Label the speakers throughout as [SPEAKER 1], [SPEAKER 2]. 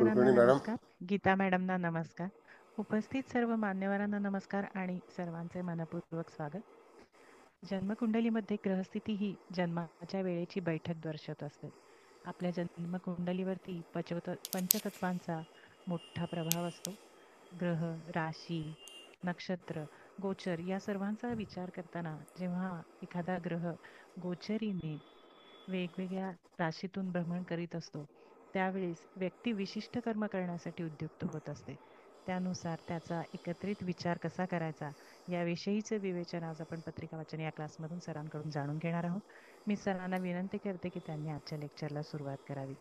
[SPEAKER 1] सरांना
[SPEAKER 2] कुलकर्णी मॅडम.
[SPEAKER 1] नमस्कार. गीता मॅडमना नमस्कार. उपस्थित सर्व मान्यवरांना नमस्कार आणि सर्वांचे मनपूर्वक स्वागत. जन्मकुंडलीमध्ये ग्रहस्थिती ही जन्माच्या वेळेची बैठक दर्शवत असते. आपल्या जन्मकुंडलीवरती पंचतत्वांचा मोठा प्रभाव असतो. ग्रह, राशी, नक्षत्र, गोचर या सर्वांचा विचार करताना जेव्हा एखादा ग्रह गोचरीने वेगवेगळ्या राशीतून भ्रमण करीत असतो, त्यावेळेस व्यक्ती विशिष्ट कर्म करण्यासाठी उद्युक्त होत असते. त्यानुसार त्याचा एकत्रित विचार कसा करायचा याविषयीचे विवेचन आज आपण पत्रिका वाचन या क्लासमधून सरांकडून जाणून घेणार आहोत. मी सरांना विनंती करते की त्यांनी आजच्या लेक्चरला सुरुवात करावी.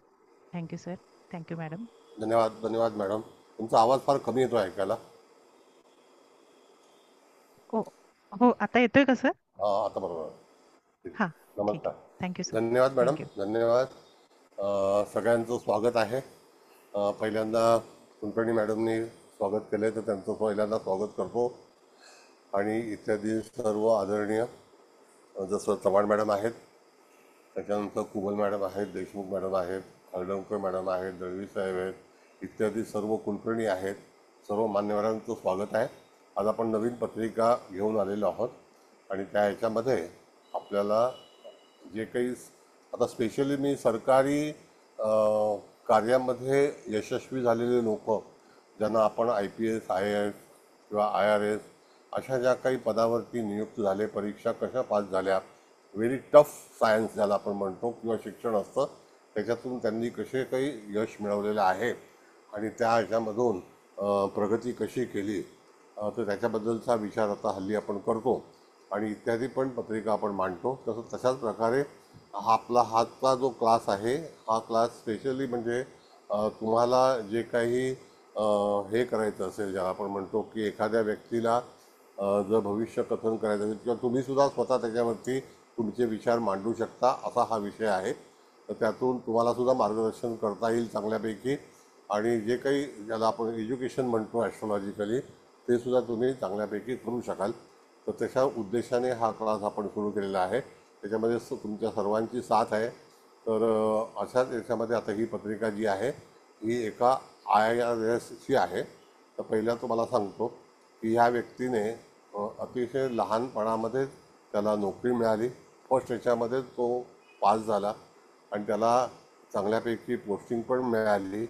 [SPEAKER 1] Thank you sir. Thank you madam.
[SPEAKER 2] धन्यवाद धन्यवाद मॅडम. तुमचा आवाज फार कमी येतो ऐकायला.
[SPEAKER 1] हो हो, आता येतोय का सर?
[SPEAKER 2] हां, आता बरोबर. ठीक.
[SPEAKER 1] हां, ठीक
[SPEAKER 2] नमस्कार.
[SPEAKER 1] आहे. Thank you sir.
[SPEAKER 2] धन्यवाद मॅडम,
[SPEAKER 1] थँक्यू.
[SPEAKER 2] धन्यवाद. सगळ्यांचं स्वागत आहे. पहिल्यांदा कुलकर्णी मॅडमनी स्वागत केलं तर त्यांचं पहिल्यांदा स्वागत करतो. आणि इत्यादी सर्व आदरणीय जसं चव्हाण मॅडम आहेत, त्याच्यानंतर कुबल मॅडम आहेत, देशमुख मॅडम आहेत, हळदणकर मॅडम आहेत, दळवी साहेब आहेत, इत्यादी सर्व कुलकर्णी आहेत. सर्व मान्यवरांचं स्वागत आहे. आज आपण नवीन पत्रिका घेऊन आलेलो आहोत आणि त्या ह्याच्यामध्ये आपल्याला जे काही आता स्पेशली मी सरकारी कार्यामध्ये यशस्वी झालेले लोक, ज्यांना आपण IPS, IAS किंवा IRS अशा ज्या काही पदावरती नियुक्त झाले, परीक्षा कशा पास झाल्या, व्हेरी टफ सायन्स ज्याला आपण म्हणतो किंवा शिक्षण असतं, त्याच्यातून त्यांनी कसे काही यश मिळवलेलं आहे आणि त्या ह्याच्यामधून प्रगती कशी केली, तर त्याच्याबद्दलचा विचार आता हल्ली आपण करतो आणि इत्यादी पण पत्रिका आपण मांडतो. तशाच प्रकारे आपला हाचा जो क्लास आहे, हा क्लास स्पेशली म्हणजे तुम्हाला जे काही हे करायचं असेल, ज्याला आपण म्हणतो की एखाद्या व्यक्तीला जर भविष्य कथन करायचं असेल किंवा तुम्हीसुद्धा स्वतः त्याच्यावरती तुमचे विचार मांडू शकता, असा हा विषय आहे. तर त्यातून तुम्हालासुद्धा मार्गदर्शन करता येईल चांगल्यापैकी. आणि जे काही ज्याला आपण एज्युकेशन म्हणतो ॲस्ट्रॉलॉजिकली, ते सुद्धा तुम्ही चांगल्यापैकी करू शकाल. तर त्याच्या उद्देशाने हा क्लास आपण सुरू केलेला आहे. त्याच्यामध्ये तुमच्या सर्वांची साथ आहे. तर अशाच याच्यामध्ये आता ही पत्रिका जी आहे ही एका IRSची आहे. तर पहिल्या तुम्हाला सांगतो की ह्या व्यक्तीने अतिशय लहानपणामध्ये त्याला नोकरी मिळाली. फर्स्ट याच्यामध्ये तो पास झाला आणि त्याला चांगल्यापैकी पोस्टिंग पण मिळाली.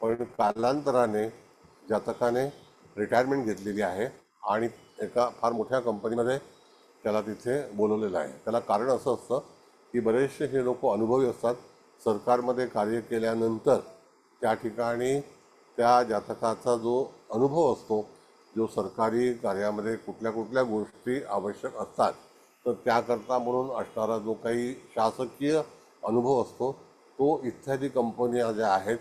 [SPEAKER 2] पण कालांतराने जातकाने रिटायरमेंट घेतलेली आहे आणि एका फार मोठ्या कंपनीमध्ये त्याला तिथे बोलवलेलं आहे. त्याला कारण असं असतं की बरेचसे हे लोक अनुभवी असतात. सरकारमध्ये कार्य केल्यानंतर त्या ठिकाणी त्या जातकाचा जो अनुभव असतो, जो सरकारी कार्यामध्ये कुठल्या कुठल्या गोष्टी आवश्यक असतात, तर त्याकरता म्हणून असणारा जो काही शासकीय अनुभव असतो, तो इत्यादी कंपन्या ज्या आहेत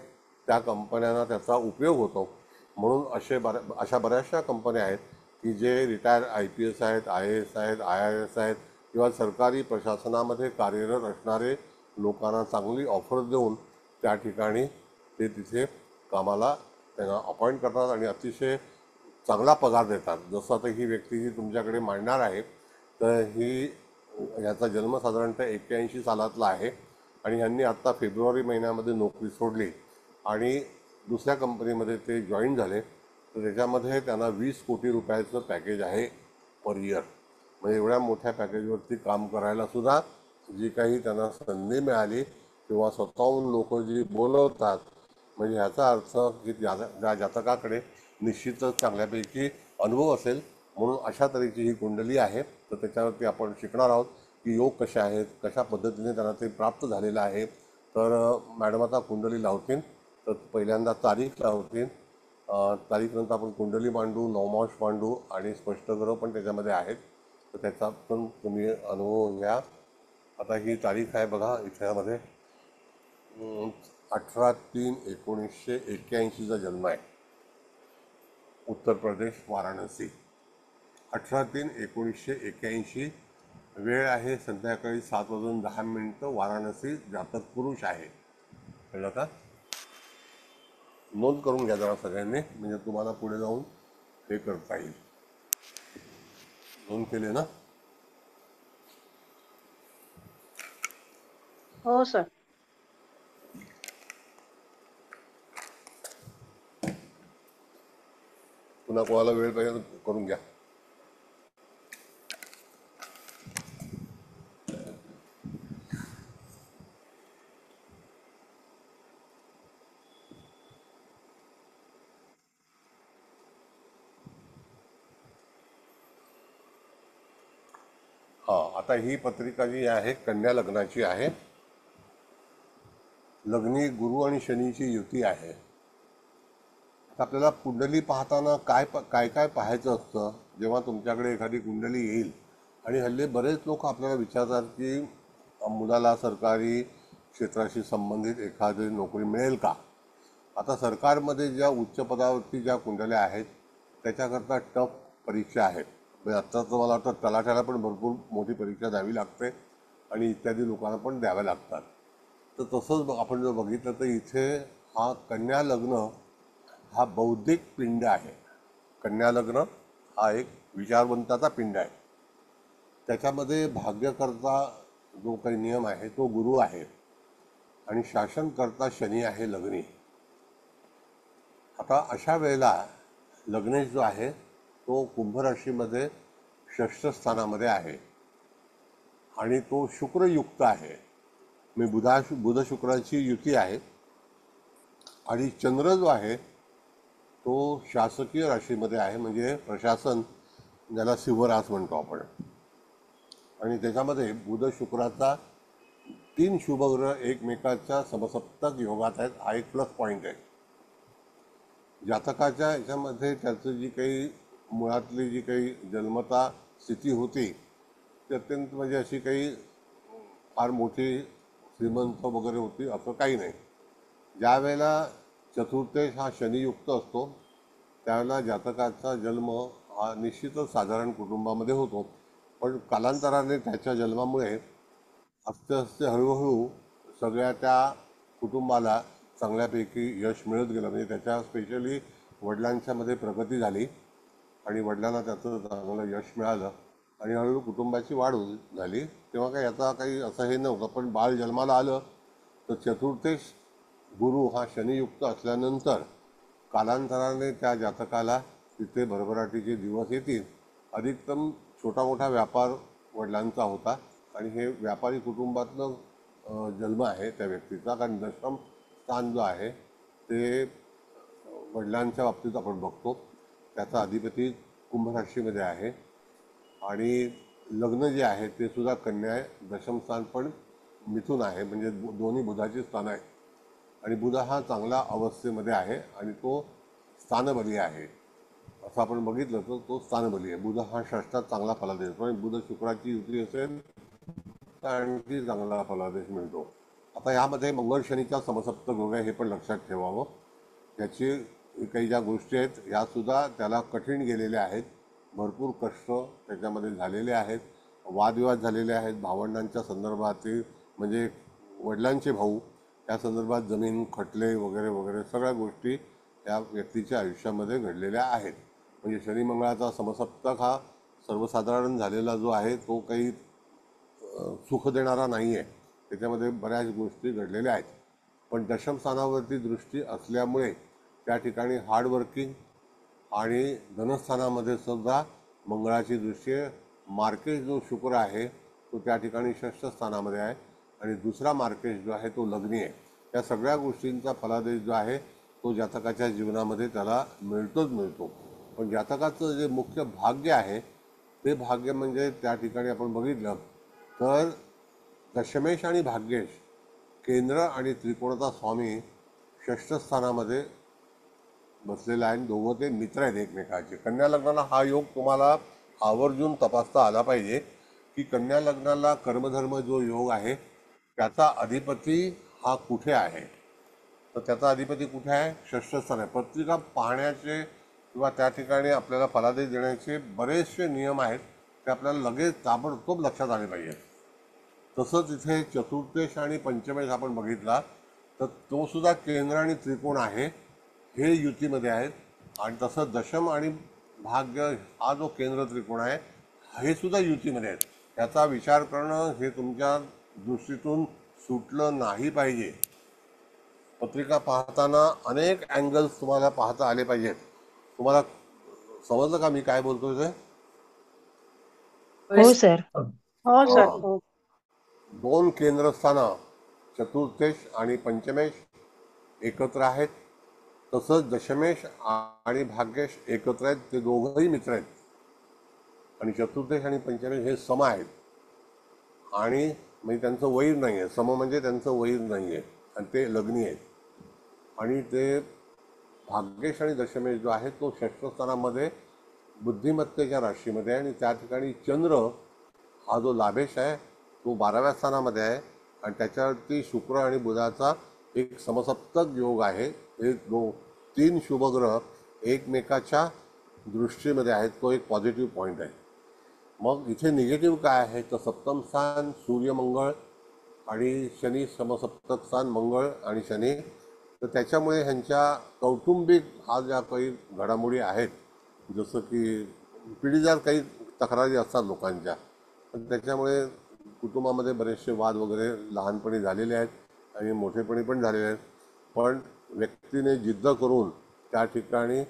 [SPEAKER 2] त्या कंपन्यांना त्याचा उपयोग होतो. म्हणून अशा बऱ्याचशा कंपन्या आहेत की जे रिटायर IPS आहेत, IAS आहेत, IRS आहेत किंवा सरकारी प्रशासनामध्ये कार्यरत असणारे लोकांना चांगली ऑफर देऊन त्या ठिकाणी ते तिथे कामाला त्यांना अपॉइंट करतात आणि अतिशय चांगला पगार देतात. जसं आता ही व्यक्ती जी तुमच्याकडे मांडणार आहे, तर ह्याचा जन्म साधारणतः 81 सालातला आहे आणि ह्यांनी आत्ता फेब्रुवारी महिन्यामध्ये नोकरी सोडली आणि दुसऱ्या कंपनीमध्ये ते जॉईन झाले. तर त्याच्यामध्ये त्यांना 20 कोटी रुपयाचं पॅकेज आहे पर इयर. म्हणजे एवढ्या मोठ्या पॅकेजवरती काम करायलासुद्धा जी काही त्यांना संधी मिळाली किंवा स्वतःहून लोक जी बोलवतात, म्हणजे ह्याचा अर्थ की त्या जातकाकडे निश्चितच चांगल्यापैकी अनुभव असेल. म्हणून अशा तऱ्हेची ही कुंडली आहे. तर त्याच्यावरती आपण शिकणार आहोत की योग कसे आहेत, कशा पद्धतीने त्यांना ते प्राप्त झालेलं आहे. तर मॅडम आता कुंडली लावतील. तर पहिल्यांदा तारीख लावतील. तारीखनंतर आपण कुंडली मांडू, नवमांश मांडू आणि स्पष्टग्रह पण त्याच्यामध्ये आहेत. तर त्याचा पण तुम्ही अनुभव घ्या. आता ही तारीख आहे बघा इथल्यामध्ये, 18/3/1981चा जन्म आहे. उत्तर प्रदेश, वाराणसी. 18/3/1981. वेळ आहे संध्याकाळी 7:10. वाराणसी. जातक पुरुष आहे. कळलं का? नोंद करून घ्या जरा सगळ्यांनी, म्हणजे तुम्हाला पुढे जाऊन हे करता येईल. नोंद केले ना?
[SPEAKER 3] हो सर.
[SPEAKER 2] पुन्हा कोणाला वेळ पाहिजे तर करून घ्या. हा, आता ही पत्रिका जी आहे कन्या लग्नाची आहे. लग्नी गुरु आणि शनीची युती आहे. आपल्याला कुंडली पाहताना काय काय काय पाहायचं असतं जेव्हा तुमच्याकडे एखादी कुंडली येईल. आणि हल्ली बरेच लोक आपल्याला विचारतात की मुलाला सरकारी क्षेत्राशी संबंधित एखादी नोकरी मिळेल का. आता सरकारमध्ये ज्या उच्च पदावरती ज्या कुंडल्या आहेत त्याच्याकरता टफ परीक्षा आहेत. म्हणजे आत्ता तर मला वाटतं तलाठ्याला पण भरपूर मोठी परीक्षा द्यावी लागते आणि इत्यादी लोकांना पण द्याव्या लागतात. तर तसंच आपण जर बघितलं तर इथे हा कन्या लग्न हा बौद्धिक पिंड आहे. कन्या लग्न हा एक विचारवंताचा पिंड आहे. त्याच्यामध्ये भाग्यकर्ता जो काही नियम आहे तो गुरु आहे आणि शासनकर्ता शनी आहे लग्नी. आता अशा वेळेला लग्नेश जो आहे तो कुंभ राशीमध्ये षष्ठ स्थानामध्ये आहे आणि तो शुक्रयुक्त आहे. मी बुध शुक्राची युती आहे आणि चंद्र जो आहे तो शासकीय राशीमध्ये आहे, म्हणजे प्रशासन ज्याला सिंहरास म्हणतो आपण. आणि त्याच्यामध्ये बुध शुक्राचा 3 शुभग्रह एकमेकाच्या समसप्तक योगात आहेत. हा एक प्लस पॉईंट आहे. जातकाच्या याच्यामध्ये त्याचं जी काही मुळातली जी काही जन्मता स्थिती होती ती अत्यंत म्हणजे अशी काही फार मोठी श्रीमंत वगैरे होती असं काही नाही. ज्या वेळेला चतुर्थेश हा शनियुक्त असतो त्यावेळेला जातकाचा जन्म हा निश्चितच साधारण कुटुंबामध्ये होतो. पण कालांतराने त्याच्या जन्मामुळे हस्ते हस्ते हळूहळू सगळ्या त्या कुटुंबाला चांगल्यापैकी यश मिळत गेलं. म्हणजे त्याच्या स्पेशली वडिलांच्यामध्ये प्रगती झाली आणि वडिलांना त्याचं चांगलं यश मिळालं आणि हळूहळू कुटुंबाची वाढ झाली. तेव्हा काही याचा काही असं हे नव्हतं. पण बाळ जन्माला आलं तर चतुर्थेश गुरु हा शनियुक्त असल्यानंतर कालांतराने त्या जातकाला तिथे भरभराटीचे दिवस येतील. अधिकतम छोटा मोठा व्यापार वडिलांचा होता आणि हे व्यापारी कुटुंबातलं जन्म आहे त्या व्यक्तीचा. कारण दशम स्थान जो आहे ते वडिलांच्या बाबतीत आपण बघतो त्याचा अधिपती कुंभ राशीमध्ये आहे आणि लग्न जे आहे ते सुद्धा कन्या आहे. दशम स्थान पण मिथून आहे, म्हणजे दोन्ही बुधाची स्थान आहे आणि बुध हा चांगला अवस्थेमध्ये आहे आणि तो स्थानबली आहे. असं आपण बघितलं तर तो स्थानबली आहे. बुध हा षष्ठात चांगला फलादेश देतो आणि बुध शुक्राची युती असेल तर आणखी चांगला फलादेश मिळतो. आता यामध्ये मंगळ शनीचा समसप्तक योग आहे हे पण लक्षात ठेवावं. त्याची काही ज्या गोष्टी आहेत ह्यासुद्धा त्याला कठीण गेलेल्या आहेत. भरपूर कष्ट त्याच्यामध्ये झालेले आहेत. वादविवाद झालेले आहेत भावंडांच्या संदर्भातील, म्हणजे वडिलांचे भाऊ त्या संदर्भात जमीन खटले वगैरे वगैरे सगळ्या गोष्टी त्या व्यक्तीच्या आयुष्यामध्ये घडलेल्या आहेत. म्हणजे शनी मंगळाचा समसप्तक हा सर्वसाधारण झालेला जो आहे तो काही सुख देणारा नाही आहे. त्याच्यामध्ये बऱ्याच गोष्टी घडलेल्या आहेत. पण दशम स्थानावरती दृष्टी असल्यामुळे त्या ठिकाणी हार्डवर्किंग आणि धनस्थानामध्ये सुद्धा मंगळाची दृष्टी आहे. मार्केश जो शुक्र आहे तो त्या ठिकाणी षष्ठ स्थानामध्ये आहे आणि दुसरा मार्केश जो आहे तो लग्नी आहे. या सगळ्या गोष्टींचा फलादेश जो आहे तो जातकाच्या जीवनामध्ये त्याला मिळतोच मिळतो. पण जातकाचं जे मुख्य भाग्य आहे ते भाग्य म्हणजे त्या ठिकाणी आपण बघितलं तर दशमेश आणि भाग्येश केंद्र आणि त्रिकोणाचा स्वामी षष्ठ स्थानामध्ये बसलेला आहे. दोघं ते मित्र आहेत एकमेकाचे. कन्या लग्नाला हा योग तुम्हाला आवर्जून तपासता आला पाहिजे की कन्या लग्नाला कर्मधर्म जो योग आहे त्याचा अधिपती हा कुठे आहे. तर त्याचा अधिपती कुठे आहे? षष्ठ स्थान आहे. पत्रिका पाहण्याचे किंवा त्या ठिकाणी आपल्याला फलादेश देण्याचे बरेचसे नियम आहेत ते आपल्याला लगेच ताबडतोब लक्षात आले पाहिजे. तसंच इथे चतुर्थेश आणि पंचमेश आपण बघितला तर तो सुद्धा केंद्र आणि त्रिकोण आहे हे युतीमध्ये आहेत आणि तसं दशम आणि भाग्य हा जो केंद्र त्रिकोण आहे हे सुद्धा युतीमध्ये आहेत. त्याचा विचार करणं हे तुमच्या दृष्टीतून सुटलं नाही पाहिजे. पत्रिका पाहताना अनेक अँगल्स तुम्हाला पाहता आले पाहिजेत. तुम्हाला समजलं का मी काय बोलतोय ते?
[SPEAKER 3] हो सर.
[SPEAKER 4] हो सर
[SPEAKER 2] हा.
[SPEAKER 4] हो.
[SPEAKER 2] 2 केंद्रस्थानं चतुर्थेश आणि पंचमेश एकत्र आहेत. तसंच दशमेश आणि भाग्येश एकत्र आहेत. ते दोघंही मित्र आहेत. आणि चतुर्थेश आणि पंचमेश हे सम आहेत. आणि म्हणजे त्यांचं वैर नाही आहे. सम म्हणजे त्यांचं वैर नाही आहे आणि ते लग्नी आहेत. आणि ते भाग्येश आणि दशमेश जो आहे तो षष्ठस्थानामध्ये बुद्धिमत्तेच्या राशीमध्ये आहे. आणि त्या ठिकाणी चंद्र हा जो लाभेश आहे तो 12व्या स्थानामध्ये आहे. आणि त्याच्यावरती शुक्र आणि बुधाचा एक समसप्तक योग आहे. हे 3 शुभग्रह एकमेकाच्या दृष्टीमध्ये आहेत. तो एक पॉझिटिव्ह पॉईंट आहे. मग इथे निगेटिव्ह काय आहे तर सप्तम स्थान सूर्य मंगळ आणि शनी, समसप्तक स्थान मंगळ आणि शनी. तर त्याच्यामुळे ह्यांच्या कौटुंबिक हा ज्या काही घडामोडी आहेत, जसं की पिढीजात काही तक्रारी असतात लोकांच्या, पण त्याच्यामुळे कुटुंबामध्ये बरेचसे वाद वगैरे लहानपणी झालेले आहेत आणि मोठेपणी पण झालेले आहेत. पण व्यक्तीने जिद्द करून त्या ठिकाणी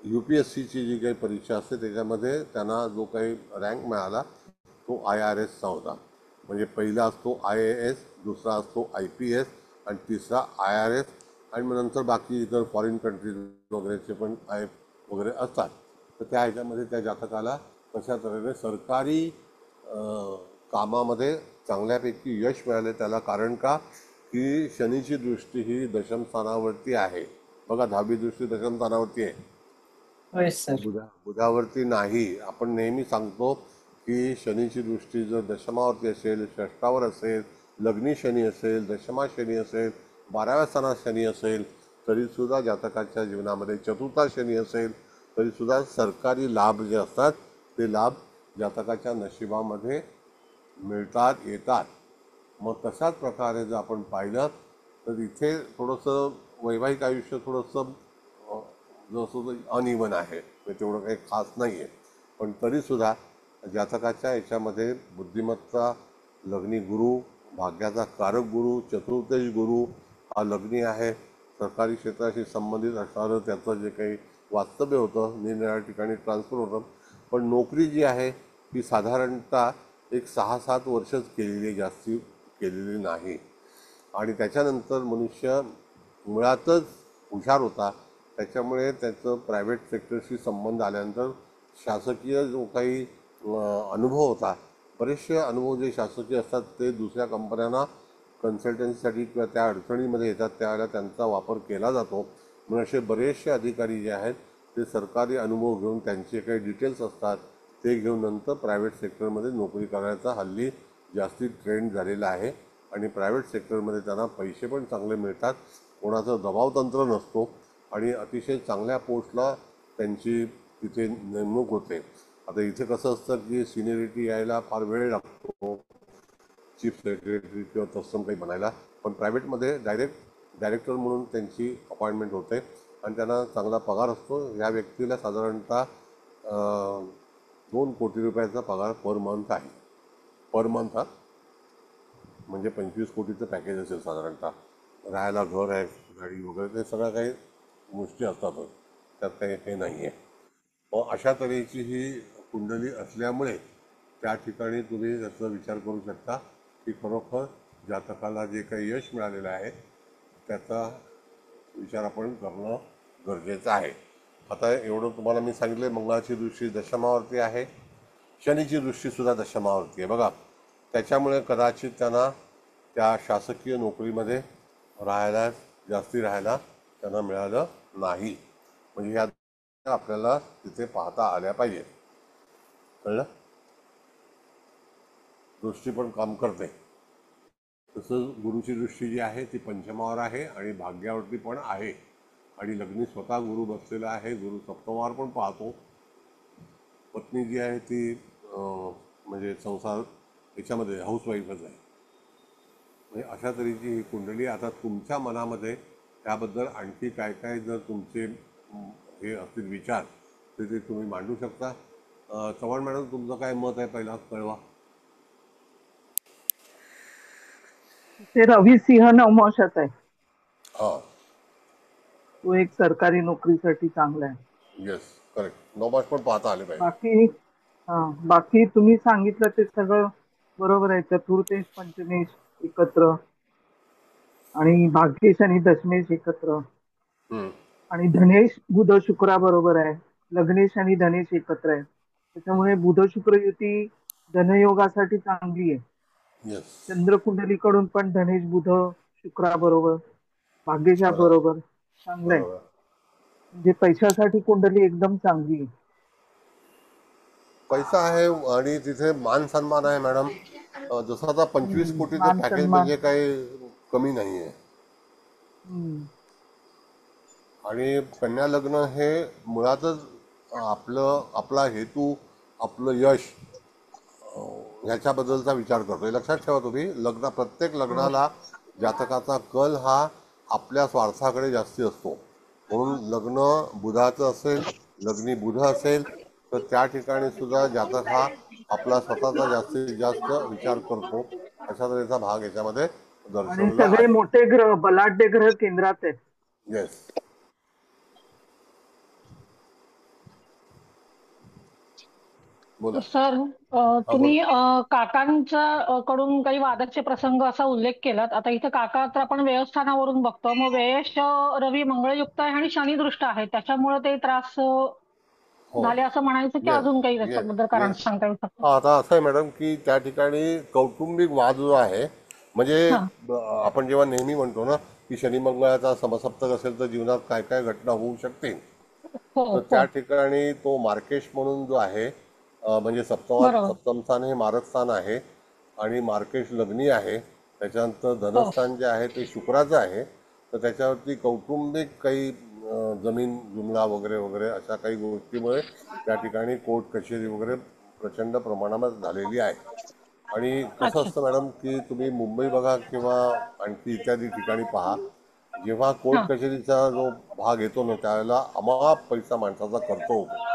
[SPEAKER 2] UPSCची जी काही परीक्षा असते त्याच्यामध्ये त्यांना जो काही रँक मिळाला तो IRSचा होता. म्हणजे पहिला असतो IAS, दुसरा असतो IPS आणि तिसरा IRS. आणि मग नंतर बाकी इतर फॉरेन कंट्रीज वगैरेचे पण वगैरे असतात. तर त्या ह्याच्यामध्ये त्या जातकाला कशा तऱ्हेने सरकारी कामामध्ये चांगल्यापैकी यश मिळाले त्याला. कारण का की शनीची दृष्टी ही दशम स्थानावरती आहे. बघा 10वी दृष्टी दशम स्थानावरती आहे,
[SPEAKER 3] होय सर.
[SPEAKER 2] बुधावरती नाही. आपण नेहमी सांगतो की शनीची दृष्टी जर दशमावरती असेल, षष्ठावर असेल, लग्नी शनी असेल, दशमा शनी असेल, 12व्या स्थानात शनी असेल तरीसुद्धा जातकाच्या जीवनामध्ये, चतुर्था शनी असेल तरीसुद्धा सरकारी लाभ जे असतात ते लाभ जातकाच्या नशिबामध्ये मिळतात, येतात. मग तशाच प्रकारे जर आपण पाहिलं तर इथे थोडंसं वैवाहिक आयुष्य थोडंसं जसं अनइवन आहे, म्हणजे तेवढं काही खास नाही आहे. पण तरीसुद्धा जातकाच्या याच्यामध्ये बुद्धिमत्ता, लग्नी गुरु, भाग्याचा कारक गुरु, चतुर्थेश गुरु हा लग्नी आहे. सरकारी क्षेत्राशी संबंधित असणारं त्याचं जे काही वास्तव्य होतं, निरनिराळ्या ठिकाणी ट्रान्सफर होतं. पण नोकरी जी आहे ती साधारणतः एक 6-7 वर्षच केलेली, जास्ती केलेली नाही. आणि त्याच्यानंतर मनुष्य मुळातच हुशार होता. त्याच्यामुळे त्याचं प्रायव्हेट सेक्टरशी संबंध आल्यानंतर शासकीय जो काही अनुभव होता, बरेचसे अनुभव जे शासकीय असतात ते दुसऱ्या कंपन्यांना कन्सल्टन्सीसाठी किंवा त्या अडचणीमध्ये येतात त्यावेळेला त्यांचा वापर केला जातो. म्हणून असे बरेचसे अधिकारी जे आहेत ते सरकारी अनुभव घेऊन त्यांचे काही डिटेल्स असतात ते घेऊन नंतर प्रायव्हेट सेक्टरमध्ये नोकरी करायचा हल्ली जास्ती ट्रेंड झालेला आहे. आणि प्रायव्हेट सेक्टरमध्ये त्यांना पैसे पण चांगले मिळतात, कोणाचं दबावतंत्र नसतो आणि अतिशय चांगल्या पोस्टला त्यांची तिथे नेमणूक होते. आता इथे कसं असतं की सिनियरिटी यायला फार वेळ लागतो, चीफ सेक्रेटरी किंवा तत्सम काही बनायला. पण प्रायव्हेटमध्ये डायरेक्टर म्हणून त्यांची अपॉइंटमेंट होते आणि त्यांना चांगला पगार असतो. ह्या व्यक्तीला साधारणतः 2 कोटी रुपयाचा पगार पर मंथ आहे. पर मंथ हा, म्हणजे 25 कोटीचं पॅकेज असेल साधारणतः. राहायला घर आहे, गाडी वगैरे ते सगळ्या काही गोष्टी असतातच, त्यात काही हे नाही आहे. मग अशा तऱ्हेची ही कुंडली असल्यामुळे त्या ठिकाणी तुम्ही त्याचा विचार करू शकता की खरोखर जातकाला जे काही यश मिळालेलं आहे त्याचा विचार आपण करणं गरजेचं आहे. आता एवढं तुम्हाला मी सांगितलं. मंगळाची दृष्टी दशमावरती आहे, शनीची दृष्टीसुद्धा दशमावरती आहे. बघा, त्याच्यामुळे कदाचित त्यांना त्या शासकीय नोकरीमध्ये जास्ती राहायला त्यांना मिळालं नाही. म्हणजे ह्या आपल्याला तिथे पाहता आल्या पाहिजे. कळलं? दृष्टी पण काम करते. तसंच गुरुची दृष्टी जी आहे ती पंचमावर आहे आणि भाग्यावरती पण आहे. आणि लग्नी स्वतः गुरु बसलेला आहे. गुरु सप्तमावर पण पाहतो. पत्नी जी आहे ती म्हणजे संसार याच्यामध्ये हाऊसवाईफच आहे. म्हणजे अशा तऱ्हेची ही कुंडली. आता तुमच्या मनामध्ये त्याबद्दल आणखी काय काय जर तुमचे हे असतील विचार तर ते तुम्ही मांडू शकता. चव्हाण मॅडम, तुमचं काय मत आहे पहिला कळवा.
[SPEAKER 4] ते रवी सिंह नवमोशाचा आहे.
[SPEAKER 2] हां,
[SPEAKER 4] तो एक सरकारी नोकरीसाठी चांगला आहे.
[SPEAKER 2] Yes, correct. नवमास पण पाहता आले पाहिजे.
[SPEAKER 4] बाकी बाकी तुम्ही सांगितलं ते सगळं बरोबर आहे. चतुर्थेश पंचमेश एकत्र आणि भाग्येश आणि दशमेश एकत्र
[SPEAKER 2] हम्म.
[SPEAKER 4] आणि धनेश बुध शुक्रा बरोबर आहे. लग्नेश आणि धनेश एकत्र आहे. त्याच्यामुळे बुध शुक्र युती धनयोगासाठी चांगली आहे.
[SPEAKER 2] येस.
[SPEAKER 4] चंद्रकुंडलीकडून पण धनेश बुध शुक्रा बरोबर भाग्येशा
[SPEAKER 2] बरोबर.
[SPEAKER 4] बरोबर चांगलं आहे.
[SPEAKER 2] बरोबर.
[SPEAKER 4] म्हणजे पैशासाठी कुंडली एकदम चांगली आहे.
[SPEAKER 2] पैसा आहे आणि तिथे मान सन्मान आहे मॅडम. जसं आता 25 कोटीचं
[SPEAKER 4] मान
[SPEAKER 2] पॅकेज
[SPEAKER 4] सन्मान.
[SPEAKER 2] म्हणजे काही कमी नाही आहे.
[SPEAKER 4] हम्म.
[SPEAKER 2] आणि कन्या लग्न हे मुळातच आपला हेतू, आपलं यश ह्याच्याबद्दलचा विचार करतो. हे लक्षात ठेवा तुम्ही. प्रत्येक
[SPEAKER 4] हो.
[SPEAKER 2] लग्नाला जातकाचा कल हा आपल्या स्वार्थाकडे जास्ती असतो. म्हणून लग्न बुधाचं असेल, लग्नी बुध असेल, तर त्या ठिकाणी सुद्धा जातक हा आपला स्वतःचा जास्तीत जास्त विचार करतो. अशा तऱ्हेचा भाग याच्यामध्ये
[SPEAKER 4] आणि
[SPEAKER 2] दर्शवलेला
[SPEAKER 4] सगळे
[SPEAKER 2] आहे.
[SPEAKER 4] मोठे ग्रह बलाढ्य ग्रह केंद्रात आहेत.
[SPEAKER 2] येस. बोला.
[SPEAKER 3] सर,
[SPEAKER 2] हा, बोला.
[SPEAKER 3] तुम्ही काकांच्या कडून काही वादाचे प्रसंग असा उल्लेख केलात. आता इथं काका तर आपण व्यवस्थानावरून बघतो. मग व्ययश रवी मंगळयुक्त आहे आणि शनिदृष्ट आहे. त्याच्यामुळे ते त्रास
[SPEAKER 2] हो.
[SPEAKER 3] झाले असं म्हणायचं की
[SPEAKER 2] येस.
[SPEAKER 3] अजून काही
[SPEAKER 2] येस.
[SPEAKER 3] त्याच्याबद्दल कारण
[SPEAKER 2] येस.
[SPEAKER 3] सांगता येऊ शकतं?
[SPEAKER 2] हा, आता असं आहे मॅडम की त्या ठिकाणी कौटुंबिक वाद जो आहे, म्हणजे
[SPEAKER 3] हा.
[SPEAKER 2] आपण जेव्हा नेहमी म्हणतो ना की शनी मंगळाचा समसप्तक असेल तर जीवनात काय काय घटना होऊ शकते,
[SPEAKER 3] हो
[SPEAKER 2] तर
[SPEAKER 3] हो.
[SPEAKER 2] त्या ठिकाणी तो मार्केश म्हणून जो आहे, म्हणजे
[SPEAKER 3] बरोबर.
[SPEAKER 2] सप्तम स्थान हे मारक स्थान आहे आणि मार्केश लग्नी आहे. त्याच्यानंतर
[SPEAKER 3] हो
[SPEAKER 2] धनस्थान जे आहे ते शुक्राचं आहे. तर त्याच्यावरती कौटुंबिक काही जमीन जुमला वगैरे वगैरे अशा काही गोष्टीमुळे त्या ठिकाणी कोर्ट कचेरी वगैरे प्रचंड प्रमाणात झालेली आहे. आणि कसं
[SPEAKER 3] अच्छा.
[SPEAKER 2] असतं मॅडम की तुम्ही मुंबई बघा किंवा आणखी इत्यादी ठिकाणी पहा, जेव्हा कोर्ट
[SPEAKER 3] हा.
[SPEAKER 2] कचेरीचा जो भाग येतो ना त्यावेळेला अमाप पैसा माणसाचा खर्च होतो.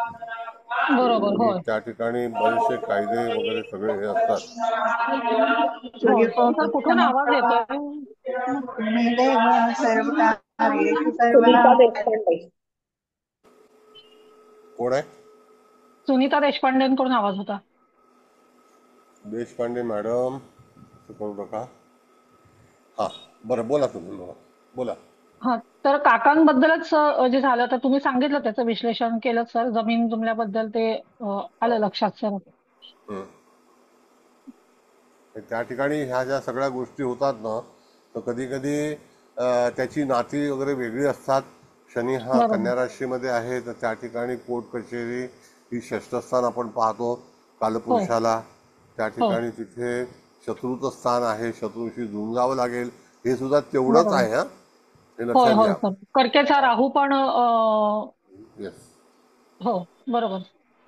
[SPEAKER 3] बरोबर.
[SPEAKER 2] आणि
[SPEAKER 3] होय.
[SPEAKER 2] त्या ठिकाणी बरेचसे कायदे वगैरे सगळे हे असतात.
[SPEAKER 3] होय. सर, कुठून आवाज येतोय?
[SPEAKER 5] सुनीता देशपांडे.
[SPEAKER 2] कोण आहे?
[SPEAKER 3] सुनीता देशपांडेंकडून आवाज होता.
[SPEAKER 2] देशपांडे मॅडम, असं करू नका. हां, बरं, बोला तुम्ही, बोला बोला.
[SPEAKER 3] हा, तर काकांबद्दलच जे झालं तर तुम्ही सांगितलं, त्याचं विश्लेषण केलं सर. जमीन जुमल्याबद्दल ते आलं लक्षात सर.
[SPEAKER 2] हं. त्या ठिकाणी ह्या ज्या सगळ्या गोष्टी होतात ना, तर कधी कधी त्याची नाती वगैरे वेगळी असतात. शनी हा
[SPEAKER 3] बरोबर.
[SPEAKER 2] कन्या राशीमध्ये आहे, तर त्या ठिकाणी कोर्ट कचेरी ही षष्ठस्थान आपण पाहतो
[SPEAKER 3] हो
[SPEAKER 2] कालपुरुषाला. त्या
[SPEAKER 3] हो.
[SPEAKER 2] ठिकाणी तिथे शत्रूचं स्थान आहे, शत्रूशी झुंजावं लागेल. हे सुद्धा तेवढंच
[SPEAKER 3] बरोबर.
[SPEAKER 2] आहे, हा, हे
[SPEAKER 3] होय
[SPEAKER 2] लक्षात
[SPEAKER 3] होय
[SPEAKER 2] घ्या.
[SPEAKER 3] सर. कर्केचा राहू पण
[SPEAKER 2] येस.
[SPEAKER 3] हो. बरोबर.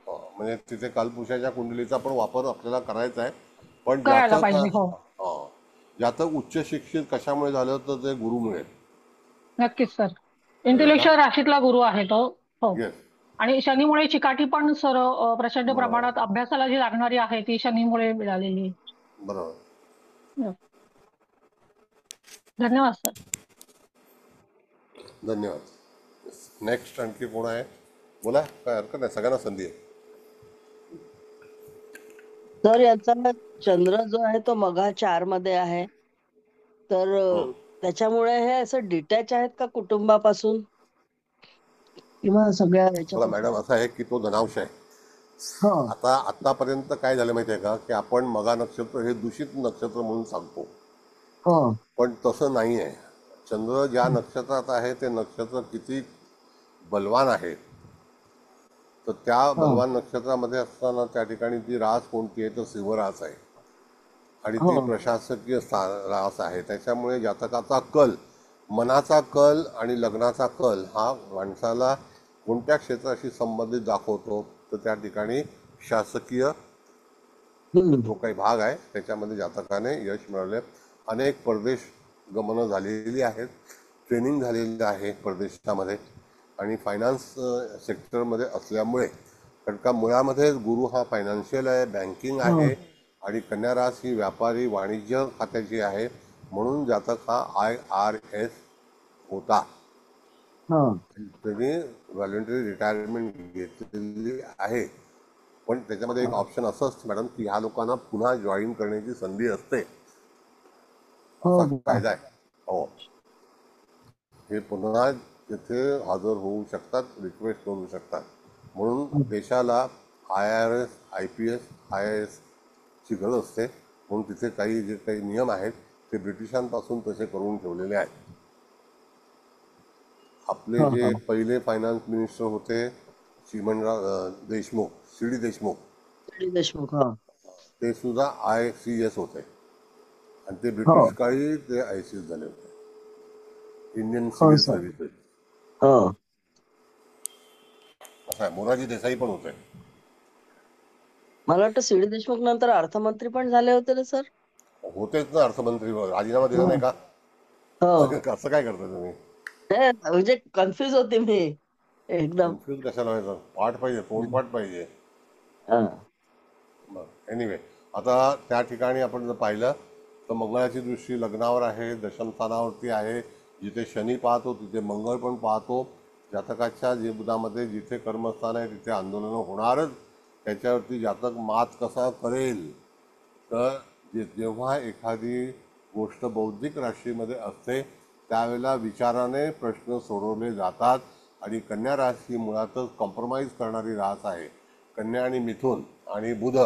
[SPEAKER 2] म्हणजे तिथे कालपुरुषाच्या कुंडलीचा पण वापर आपल्याला करायचा आहे. पण
[SPEAKER 3] करायला
[SPEAKER 2] जातक
[SPEAKER 3] पाहिजे. हो.
[SPEAKER 2] जातक उच्च शिक्षित कशामुळे झालं तर ते गुरुमुळे.
[SPEAKER 3] नक्कीच सर.
[SPEAKER 2] कळलं का?
[SPEAKER 3] इंटेलेक्च्युअल राशीतला गुरु आहे तो. हो.
[SPEAKER 2] येस.
[SPEAKER 3] आणि शनीमुळे चिकाटी पण सर प्रचंड
[SPEAKER 2] बरोबर.
[SPEAKER 3] प्रमाणात अभ्यासाला जी लागणारी आहे ती शनीमुळे मिळालेली आहे.
[SPEAKER 2] बरोबर.
[SPEAKER 3] हो. धन्यवाद सर.
[SPEAKER 2] धन्यवाद. नेक्स्ट आणखी कोण आहे? बोला, काय हरकत नाही, सगळ्यांना संधी आहे.
[SPEAKER 5] तर याचा चंद्र जो आहे तो मघा 4 मध्ये आहे. तर
[SPEAKER 2] हं.
[SPEAKER 5] त्याच्यामुळे हे असं डिटॅच आहेत का कुटुंबापासून किंवा सगळ्या
[SPEAKER 2] बघा
[SPEAKER 5] याच्यापासून?
[SPEAKER 2] मॅडम, असं आहे की तो धनांश आहे.
[SPEAKER 5] हो
[SPEAKER 2] आतापर्यंत काय झालं माहिती आहे का, की आपण मघा नक्षत्र हे दूषित नक्षत्र म्हणून सांगतो.
[SPEAKER 5] हो.
[SPEAKER 2] पण तसं नाही आहे. चंद्र ज्या नक्षत्रात आहे ते नक्षत्र किती बलवान आहे, तर त्या
[SPEAKER 5] हो.
[SPEAKER 2] बलवान नक्षत्रामध्ये असताना त्या ठिकाणी ती रास कोणती आहे तर सिंहरास आहे. आणि ती
[SPEAKER 5] हो.
[SPEAKER 2] प्रशासकीय रास आहे. त्याच्यामुळे जातकाचा कल, मनाचा कल आणि लग्नाचा कल हा माणसाला कोणत्या क्षेत्राशी संबंधित दाखवतो, तर त्या ठिकाणी शासकीय
[SPEAKER 5] हम्म.
[SPEAKER 2] जो काही भाग आहे त्याच्यामध्ये जातकाने यश मिळवले. अनेक परदेश गमनं झालेली आहेत, ट्रेनिंग झालेली आहे परदेशामध्ये. आणि फायनान्स सेक्टरमध्ये असल्यामुळे, कारण का मुळामध्ये गुरु हा फायनान्शियल आहे, बँकिंग
[SPEAKER 5] हो.
[SPEAKER 2] आहे. आणि कन्या रास ही व्यापारी वाणिज्य खात्याची आहे. म्हणून जातक हा IRS होता.
[SPEAKER 5] हा
[SPEAKER 2] त्यांनी व्हॉलंटरी रिटायरमेंट घेतलेली आहे. पण त्याच्यामध्ये एक ऑप्शन असं असतं मॅडम की ह्या लोकांना पुन्हा जॉईन करण्याची संधी असते,
[SPEAKER 5] हो
[SPEAKER 2] असा
[SPEAKER 5] का?
[SPEAKER 2] कायदा आहे. हो, हे पुन्हा तिथे हजर होऊ शकतात, रिक्वेस्ट करू शकतात. म्हणून देशाला IRS IPS IAS ची गरज असते. म्हणून तिथे काही जे काही नियम आहेत ते ब्रिटिशांपासून तसे करून ठेवलेले आहेत. आपले
[SPEAKER 5] हा
[SPEAKER 2] जे
[SPEAKER 5] हा
[SPEAKER 2] पहिले फायनान्स मिनिस्टर होते चिमणराव देशमुख, CD देशमुख,
[SPEAKER 5] श्री देशमुख. हा
[SPEAKER 2] ते सुद्धा ICS होते आणि ते
[SPEAKER 5] हो
[SPEAKER 2] ब्रिटिश काळी ते ICS झाले होते, इंडियन
[SPEAKER 5] हो
[SPEAKER 2] सिव्हिल
[SPEAKER 5] सर.
[SPEAKER 2] सर्व्हिसेस.
[SPEAKER 5] हो
[SPEAKER 2] असं आहे. मोरारजी देसाई पण होते.
[SPEAKER 5] मला वाटतं श्री देशमुख नंतर अर्थमंत्री पण झाले होते ना सर?
[SPEAKER 2] होतेच ना अर्थमंत्री, राजीनामा दिला
[SPEAKER 5] हो
[SPEAKER 2] नाही का?
[SPEAKER 5] हो.
[SPEAKER 2] असं काय करता तुम्ही?
[SPEAKER 5] हे, म्हणजे कन्फ्युज होते मी एकदम.
[SPEAKER 2] कन्फ्युज कशाला व्हायचं? पाठ पाहिजे, तोंडपाठ पाहिजे.
[SPEAKER 5] हा
[SPEAKER 2] एनिवे, आता त्या ठिकाणी आपण जर पाहिलं तर मंगळाची दृष्टी लग्नावर आहे, दशमस्थानावरती आहे. जिथे शनी पाहतो तिथे मंगळ पण पाहतो. जातकाच्या जीवनामध्ये जिथे कर्मस्थान आहे तिथे आंदोलनं होणारच. त्याच्यावरती जातक मात कसा करेल, तर जेव्हा एखादी गोष्ट बौद्धिक राशीमध्ये असते त्यावेळेला विचाराने प्रश्न सोडवले जातात. आणि कन्या राशी ही मुळातच कॉम्प्रोमाइज करणारी रास आहे. कन्या आणि मिथुन आणि बुध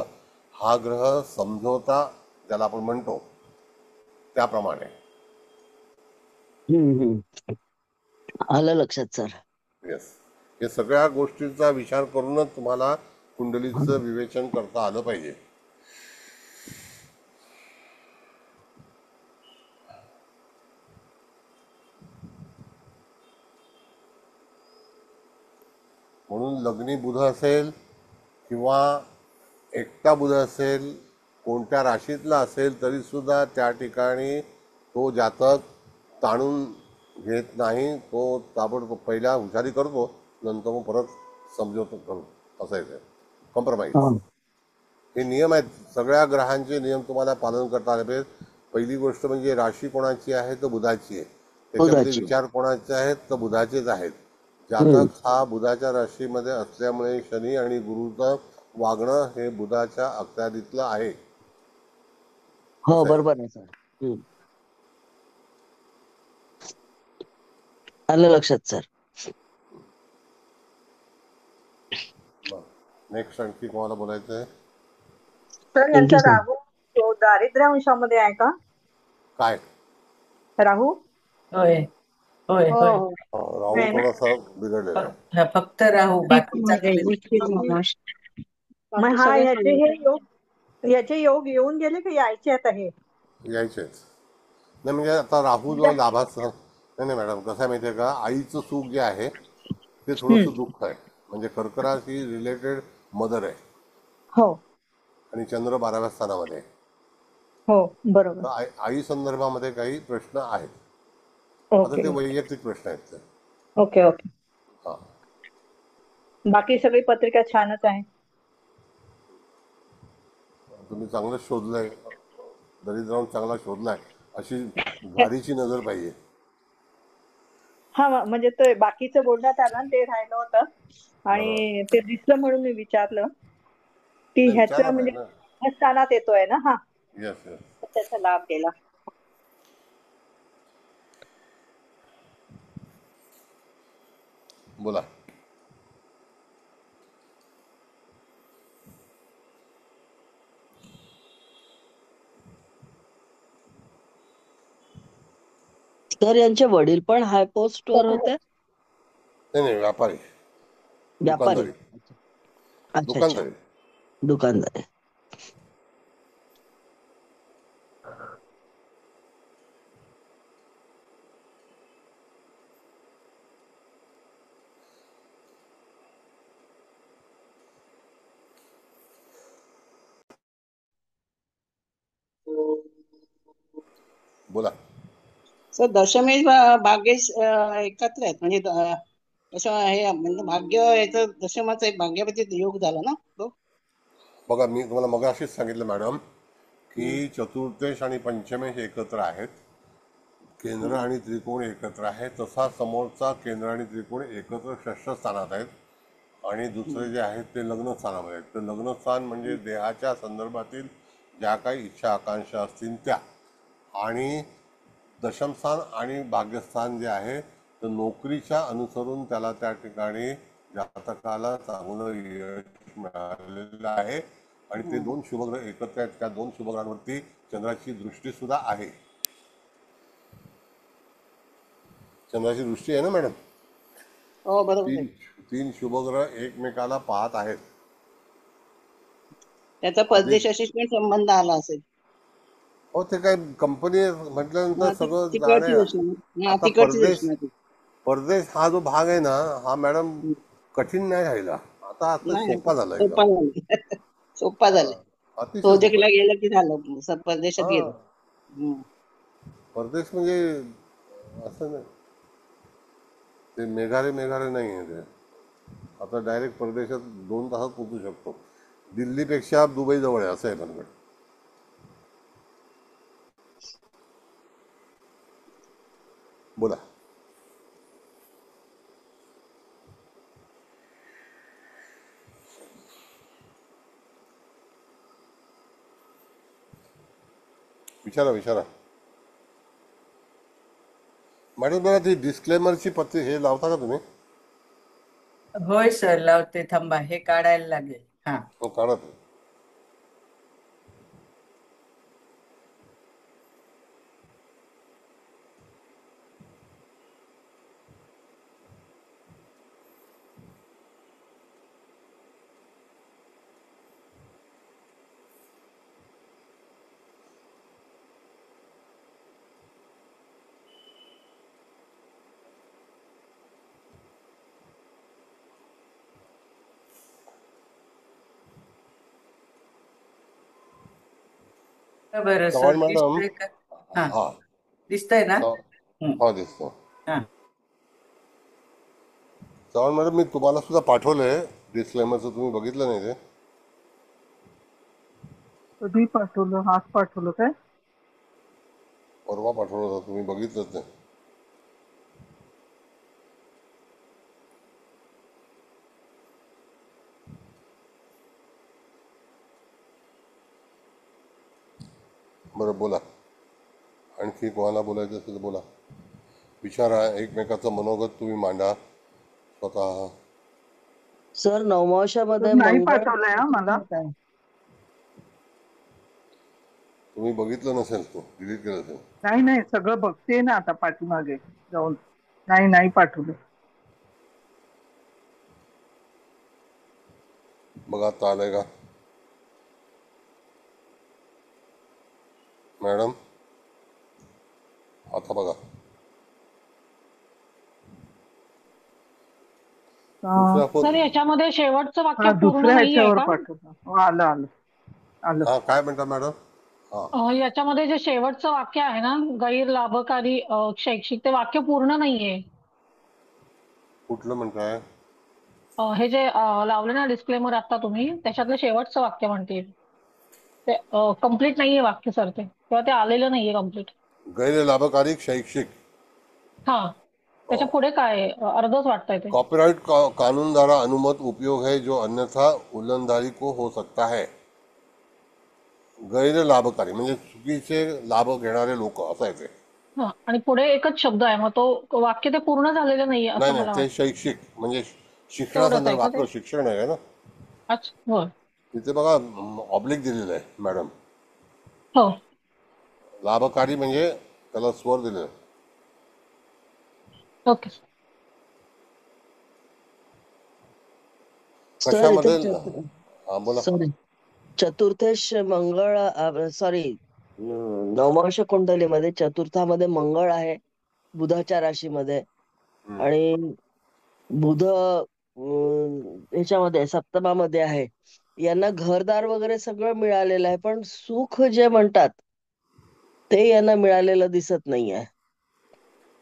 [SPEAKER 2] हा ग्रह समझोता ज्याला आपण म्हणतो त्याप्रमाणे.
[SPEAKER 5] हम्म. आलं लक्षात सर.
[SPEAKER 2] येस, हे सगळ्या गोष्टींचा विचार करूनच तुम्हाला कुंडलीचं विवेचन करता आलं पाहिजे. म्हणून लग्नी बुध असेल किंवा एकटा बुध असेल, कोणत्या राशीतला असेल तरी सुद्धा त्या ठिकाणी तो जातक ताणून घेत नाही. तो ताबडतोब पहिल्या हुशारी करतो, नंतर मग परत समजवतो करतो. असं आहे ते कॉम्प्रोमाइज.
[SPEAKER 5] हा
[SPEAKER 2] हे नियम आहेत, सगळ्या ग्रहांचे नियम तुम्हाला पालन करता आले पाहिजेत. पहिली गोष्ट म्हणजे राशी कोणाची आहे तर बुधाची आहे. त्याच्यामध्ये
[SPEAKER 5] उदाची.
[SPEAKER 2] विचार कोणाचे आहेत तर बुधाचेच आहेत.
[SPEAKER 5] हम्म.
[SPEAKER 2] जातक हा बुधाच्या राशीमध्ये असल्यामुळे शनी आणि गुरुचं वागणं हे बुधाच्या अखत्यारीतलं आहे.
[SPEAKER 5] हो
[SPEAKER 2] असं आहे.
[SPEAKER 5] बरोबर आहे सर. आलं लक्षात सर.
[SPEAKER 2] नेक्स्ट आणखी कोणाला बोलायचं आहे?
[SPEAKER 6] सर
[SPEAKER 5] थँक्यू
[SPEAKER 6] यांचा
[SPEAKER 5] सर.
[SPEAKER 6] राहू तो दारिद्र्य अंशामध्ये आहे का
[SPEAKER 2] काय?
[SPEAKER 6] राहू?
[SPEAKER 7] होय होय
[SPEAKER 6] हो
[SPEAKER 7] होय.
[SPEAKER 6] हो
[SPEAKER 2] राहू
[SPEAKER 6] नाही ना
[SPEAKER 2] थोडासा बिघडलेला आहे.
[SPEAKER 7] फक्त राहू बाकी चांगले.
[SPEAKER 6] मग हा याचे योग येऊन गेले का यायचे आता हे
[SPEAKER 2] यायचेच नाही. म्हणजे आता राहू जो लाभाचा नाही नाही मॅडम, कसं आहे माहिती आहे का, आईचं सुख जे आहे ते थोडंसं दुःख आहे. म्हणजे कर्क राशी रिलेटेड मदर आहे
[SPEAKER 6] हो
[SPEAKER 2] आणि चंद्र 12व्या स्थानामध्ये आहे.
[SPEAKER 6] हो बरोबर
[SPEAKER 2] तर आई संदर्भामध्ये काही प्रश्न आहेत. आता
[SPEAKER 6] ओके
[SPEAKER 2] ते वैयक्तिक प्रश्न आहेत ते.
[SPEAKER 6] ओके ओके
[SPEAKER 2] हां,
[SPEAKER 6] बाकी सगळी पत्रिका छानच आहे.
[SPEAKER 2] तुम्ही चांगलं शोधलंय, दरिद्राहून चांगला शोधलाय, अशी भारीची नजर पाहिजे.
[SPEAKER 6] हा म्हणजे ते बाकीचं बोलण्यात आलं ना, ते राहिलं होतं
[SPEAKER 2] बरोबर.
[SPEAKER 6] आणि ते दिसलं म्हणून मी विचारलं की
[SPEAKER 2] नाही विचारला
[SPEAKER 6] ह्याचं म्हणजे
[SPEAKER 2] पाहिजे ना.
[SPEAKER 6] स्थानात येतोय ना हा
[SPEAKER 2] येस येस.
[SPEAKER 6] तर त्याचा लाभ गेला.
[SPEAKER 2] बोला.
[SPEAKER 5] सर यांचे वडील पण हाय पोस्ट वर होते.
[SPEAKER 2] नाही नाही, व्यापारी,
[SPEAKER 5] व्यापारी.
[SPEAKER 2] दुकानदारी.
[SPEAKER 5] अच्छा अच्छा.
[SPEAKER 2] दुकानदारी.
[SPEAKER 5] दुकानदार.
[SPEAKER 2] बोला.
[SPEAKER 8] सर दशमेश भाग्येश एकत्र आहेत म्हणजे कसं हे म्हणजे भाग्य याचं दशमाचा एक भाग्यापती योग झाला ना तो.
[SPEAKER 2] बघा, मी तुम्हाला मगाशीच सांगितलं मॅडम की चतुर्थेश आणि पंचमेश एकत्र आहेत. केंद्र आणि त्रिकोण एकत्र आहे, तसा समोरचा केंद्र आणि त्रिकोण एकत्र षष्ठस्थानात आहेत. आणि दुसरे जे आहेत ते लग्नस्थानामध्ये आहेत. तर लग्नस्थान म्हणजे देहाच्या संदर्भातील ज्या काही इच्छा आकांक्षा असतील त्या. आणि दशमस्थान आणि भाग्यस्थान जे आहे तर नोकरीच्या अनुसरून त्याला त्या ठिकाणी जातकाला चांगलं यश मिळालेलं आहे. आणि ते दोन शुभग्रह एकत्र आहेत. त्या दोन शुभग्रहांवरती चंद्राची दृष्टी सुद्धा आहे. चंद्राची दृष्टी आहे ना मॅडम.
[SPEAKER 8] हो बरोबर आहे.
[SPEAKER 2] तीन शुभग्रह एकमेकाला पाहत आहेत.
[SPEAKER 8] त्याचा परदेशाशी पण संबंध आला असेल.
[SPEAKER 2] हो, ते काय कंपनी म्हटल्यानंतर सगळं
[SPEAKER 8] तिकडची
[SPEAKER 2] जाणे.
[SPEAKER 8] गोष्ट
[SPEAKER 2] आता
[SPEAKER 8] तिकडची गोष्ट ती.
[SPEAKER 2] परदेश हा जो भाग आहे ना हा मॅडम कठीण नाही राहिला. आता
[SPEAKER 8] नाही
[SPEAKER 2] सोपा झाला
[SPEAKER 8] सोपा
[SPEAKER 2] एकदम.
[SPEAKER 8] झाला. सोपा झाला.
[SPEAKER 2] अतिशय सोपा
[SPEAKER 8] प्रोजेक्टला
[SPEAKER 2] आहे.
[SPEAKER 8] गेलं की झालं, परदेशात
[SPEAKER 2] हा,
[SPEAKER 8] गेलं. हम्म.
[SPEAKER 2] परदेश म्हणजे असं नाही, ते मेघालय नाही आहे ते. आता डायरेक्ट परदेशात 2 तासात पोहोचू शकतो. दिल्लीपेक्षा दुबई जवळ आहे असं आहे भानगड. बोला. विचारा मॅडम. मला ती डिस्क्लेमरची पत्ती हे लावता का तुम्ही?
[SPEAKER 7] होय सर, लावते. थांबा, हे काढायला लागेल. हा.
[SPEAKER 2] हो, काढा ते.
[SPEAKER 7] बरं
[SPEAKER 2] चव्हाण
[SPEAKER 7] सर,
[SPEAKER 2] मॅडम.
[SPEAKER 7] दिसतंय का? हा,
[SPEAKER 2] हा.
[SPEAKER 7] दिसतंय ना?
[SPEAKER 2] हा, दिसतो.
[SPEAKER 7] हा.
[SPEAKER 2] चव्हाण मॅडम, मी तुम्हाला सुद्धा पाठवलंय डिस्क्लेमरचं. तुम्ही बघितलं नाही ते?
[SPEAKER 4] कधी पाठवलं? आज पाठवलं काय?
[SPEAKER 2] परवा पाठवलं होतं, तुम्ही बघितलंच नाही. बरं, बोला. आणखी कोणाला बोलायचं असेल तर बोला. विचारा. एकमेकाचं मनोगत तुम्ही मांडा स्वतः.
[SPEAKER 5] सर,
[SPEAKER 4] तर
[SPEAKER 5] नवमांशामध्ये
[SPEAKER 4] नाही
[SPEAKER 5] मंगळ
[SPEAKER 4] पाठवलंय हा मला.
[SPEAKER 5] काय?
[SPEAKER 2] तुम्ही बघितलं नसेल, तो डिलीट केलं असेल.
[SPEAKER 4] नाही सगळं बघते ना आता पाठीमागे जाऊन. नाही पाठवलं.
[SPEAKER 2] बघा आता आलंय का मॅडम? आता बघा. दुसरा फोन.
[SPEAKER 3] सर याच्यामध्ये शेवटचं वाक्य
[SPEAKER 4] हा,
[SPEAKER 3] पूर्ण
[SPEAKER 4] दुसऱ्या
[SPEAKER 3] नाहीये
[SPEAKER 4] ह्याच्यावर
[SPEAKER 3] का?
[SPEAKER 4] पाठवलं. हो, आलं.
[SPEAKER 2] हा, काय म्हणता मॅडम? हा,
[SPEAKER 3] याच्यामध्ये जे शेवटचं वाक्य आहे ना, गैर लाभकारी शैक्षिक, ते वाक्य पूर्ण नाहीये.
[SPEAKER 2] कुठलं म्हणताय?
[SPEAKER 3] हे जे लावले ना डिस्क्लेमर आता तुम्ही, त्याच्यातलं शेवटचं वाक्य म्हणते ते कम्प्लीट नाहीये वाक्य सर, ते किंवा ते आलेलं नाहीये कम्प्लीट.
[SPEAKER 2] गैर लाभकारी शैक्षिक.
[SPEAKER 3] हा, त्याच्या पुढे काय आहे? अर्धच वाटतंय ते.
[SPEAKER 2] कॉपीराइट कानून द्वारा अनुमत उपयोग है जो अन्यथा उल्लंघनदारी को हो सकता है. गैर लाभकारी म्हणजे चुकीचे लाभ घेणारे लोक असं आहे ते.
[SPEAKER 3] हा, आणि पुढे एकच शब्द आहे, मग तो वाक्य ते पूर्ण झालेलं नाहीये असं
[SPEAKER 2] नाही,
[SPEAKER 3] मला
[SPEAKER 2] ते
[SPEAKER 3] वाटतं.
[SPEAKER 2] शैक्षिक म्हणजे
[SPEAKER 3] तेवढंच आहे
[SPEAKER 2] शिक्षणासंदर्भात
[SPEAKER 3] का ते?
[SPEAKER 2] आपलं शिक्षण आहे ना.
[SPEAKER 3] अच्छा, हो.
[SPEAKER 2] तिथे बघा ऑब्लिक दिलेलं आहे मॅडम.
[SPEAKER 3] हो.
[SPEAKER 2] लाभकारी म्हणजे त्याला स्वर दिलेलं आहे.
[SPEAKER 3] ओके.
[SPEAKER 5] सर, इथे
[SPEAKER 2] कशामध्ये? हा, बोला.
[SPEAKER 5] सॉरी, चतुर्थेश मंगळ, सॉरी, नवमांश कुंडलीमध्ये चतुर्थामध्ये मंगळ आहे बुधाच्या राशीमध्ये. आणि बुध ह्याच्यामध्ये सप्तमामध्ये आहे. यांना घरदार वगैरे सगळं मिळालेलं आहे, पण सुख जे म्हणतात ते यांना मिळालेलं दिसत नाहीये.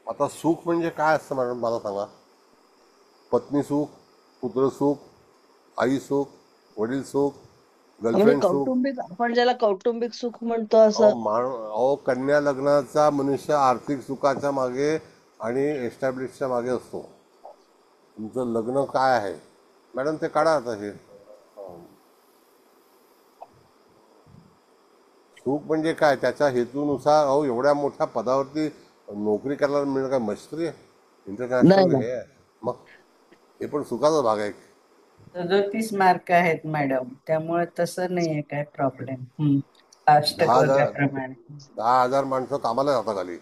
[SPEAKER 2] आता सुख म्हणजे काय असतं मॅडम मला सांगा? पत्नी सुख, पुत्र सुख, आई सुख, वडील सुख,
[SPEAKER 5] म्हणजे
[SPEAKER 2] गर्लफ्रेंड सुख.
[SPEAKER 5] कौटुंबिक, आपण ज्याला कौटुंबिक सुख म्हणतो
[SPEAKER 2] अहो
[SPEAKER 5] असं.
[SPEAKER 2] अहो कन्या लग्नाचा मनुष्य आर्थिक सुखाच्या मागे आणि एस्टॅब्लिशच्या मागे असतो. तुमचं लग्न काय आहे मॅडम ते काढा आता हे. सुख म्हणजे काय त्याच्या हेतूनुसार. अहो एवढ्या मोठ्या पदावरती नोकरी करायला मिळणं काय मस्करी आहे.
[SPEAKER 5] नाही
[SPEAKER 2] इंटरनॅशनल
[SPEAKER 5] ना.
[SPEAKER 2] हे आहे मग. हे पण सुखाचा भाग आहे.
[SPEAKER 7] 37 मार्क आहेत मॅडम, त्यामुळे तसं नाहीये काय प्रॉब्लेम.
[SPEAKER 2] 10,000
[SPEAKER 7] अष्टकवर्गाप्रमाणे.
[SPEAKER 2] 10,000 माणसं कामाला जातात खाली.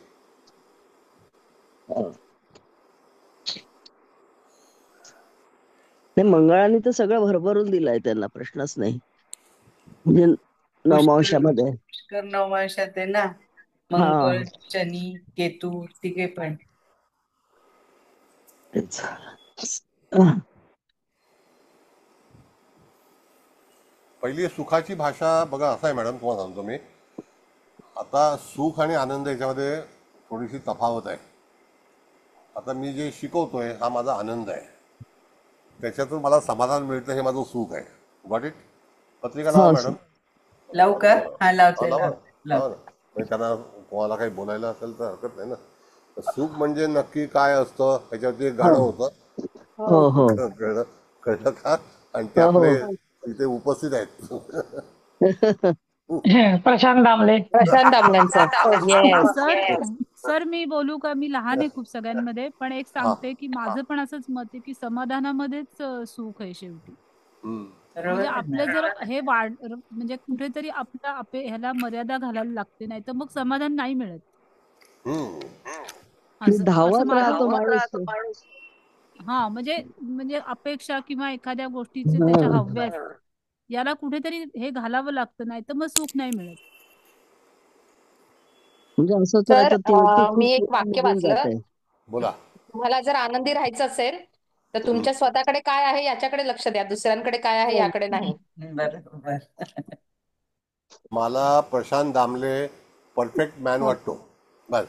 [SPEAKER 5] हो. नाही, मंगळाने तर सगळं भरभरून दिलंय त्यांना, प्रश्नच नाही. म्हणजे
[SPEAKER 7] पुष्कर
[SPEAKER 5] नवमांशामध्ये.
[SPEAKER 7] पुष्कर नवमांशात आहे ना,
[SPEAKER 5] हा
[SPEAKER 7] मंगळ, शनी, केतू तिघे पण.
[SPEAKER 5] तेच.
[SPEAKER 2] पहिली सुखाची भाषा बघा असं आहे मॅडम, तुम्हाला सांगतो मी. आता सुख आणि आनंद याच्यामध्ये थोडीशी तफावत आहे. आता मी जे शिकवतोय हा माझा आनंद आहे, त्याच्यातून मला समाधान मिळतं, हे माझं सुख आहे. Got it. पत्रिका लावा
[SPEAKER 5] हो
[SPEAKER 2] मॅडम.
[SPEAKER 5] सर.
[SPEAKER 7] लावू का? हा, लावते
[SPEAKER 2] लावा
[SPEAKER 7] लावते
[SPEAKER 2] लावा
[SPEAKER 7] लावते.
[SPEAKER 2] ना. म्हणजे त्यांना कोणाला काही बोलायला असेल तर हरकत नाही ना. तर सुख म्हणजे नक्की काय असतं ह्याच्यावरती एक
[SPEAKER 5] हो
[SPEAKER 2] गाणं होतं.
[SPEAKER 5] हो
[SPEAKER 6] हो
[SPEAKER 5] हो
[SPEAKER 2] कळलं कळलं का. आणि ते
[SPEAKER 5] हो
[SPEAKER 2] आपले
[SPEAKER 5] हो.
[SPEAKER 2] इथे उपस्थित आहेत.
[SPEAKER 3] प्रशांत दामले.
[SPEAKER 9] प्रशांत दामलेंचं. येस.
[SPEAKER 10] सर सर मी बोलू का? मी लहान आहे खूप सगळ्यांमध्ये, पण एक
[SPEAKER 2] हा
[SPEAKER 10] सांगते की माझं पण असंच मत आहे की समाधानामध्येच सुख आहे शेवटी.
[SPEAKER 7] बरोबर
[SPEAKER 10] म्हणजे
[SPEAKER 7] आहे
[SPEAKER 10] आपलं
[SPEAKER 7] ना.
[SPEAKER 10] जर हे म्हणजे कुठेतरी आपल्या ह्याला मर्यादा घालायला लागते, नाही तर मग समाधान नाही मिळत. असं असं
[SPEAKER 5] धावत
[SPEAKER 10] माझं
[SPEAKER 5] राहतो माणूस.
[SPEAKER 10] हा म्हणजे म्हणजे अपेक्षा किंवा एखाद्या गोष्टीचे त्याच्या
[SPEAKER 5] हा.
[SPEAKER 10] हव्यास, याला कुठेतरी हे घालावं लागतं, नाही तर मग सुख नाही मिळत.
[SPEAKER 5] म्हणजे असंच
[SPEAKER 9] सर
[SPEAKER 5] राहतं, ते
[SPEAKER 9] मी
[SPEAKER 5] खूप
[SPEAKER 9] एक वाक्य
[SPEAKER 5] निघून
[SPEAKER 9] वाचलं.
[SPEAKER 5] जाते.
[SPEAKER 2] बोला.
[SPEAKER 9] तुम्हाला जर आनंदी राहायचं असेल तर तुमच्या स्वतःकडे काय आहे याच्याकडे लक्ष द्या, दुसऱ्यांकडे काय आहे याकडे नाही.
[SPEAKER 7] बरोबर.
[SPEAKER 2] मला प्रशांत दामले परफेक्ट मॅन वाटतो. बस.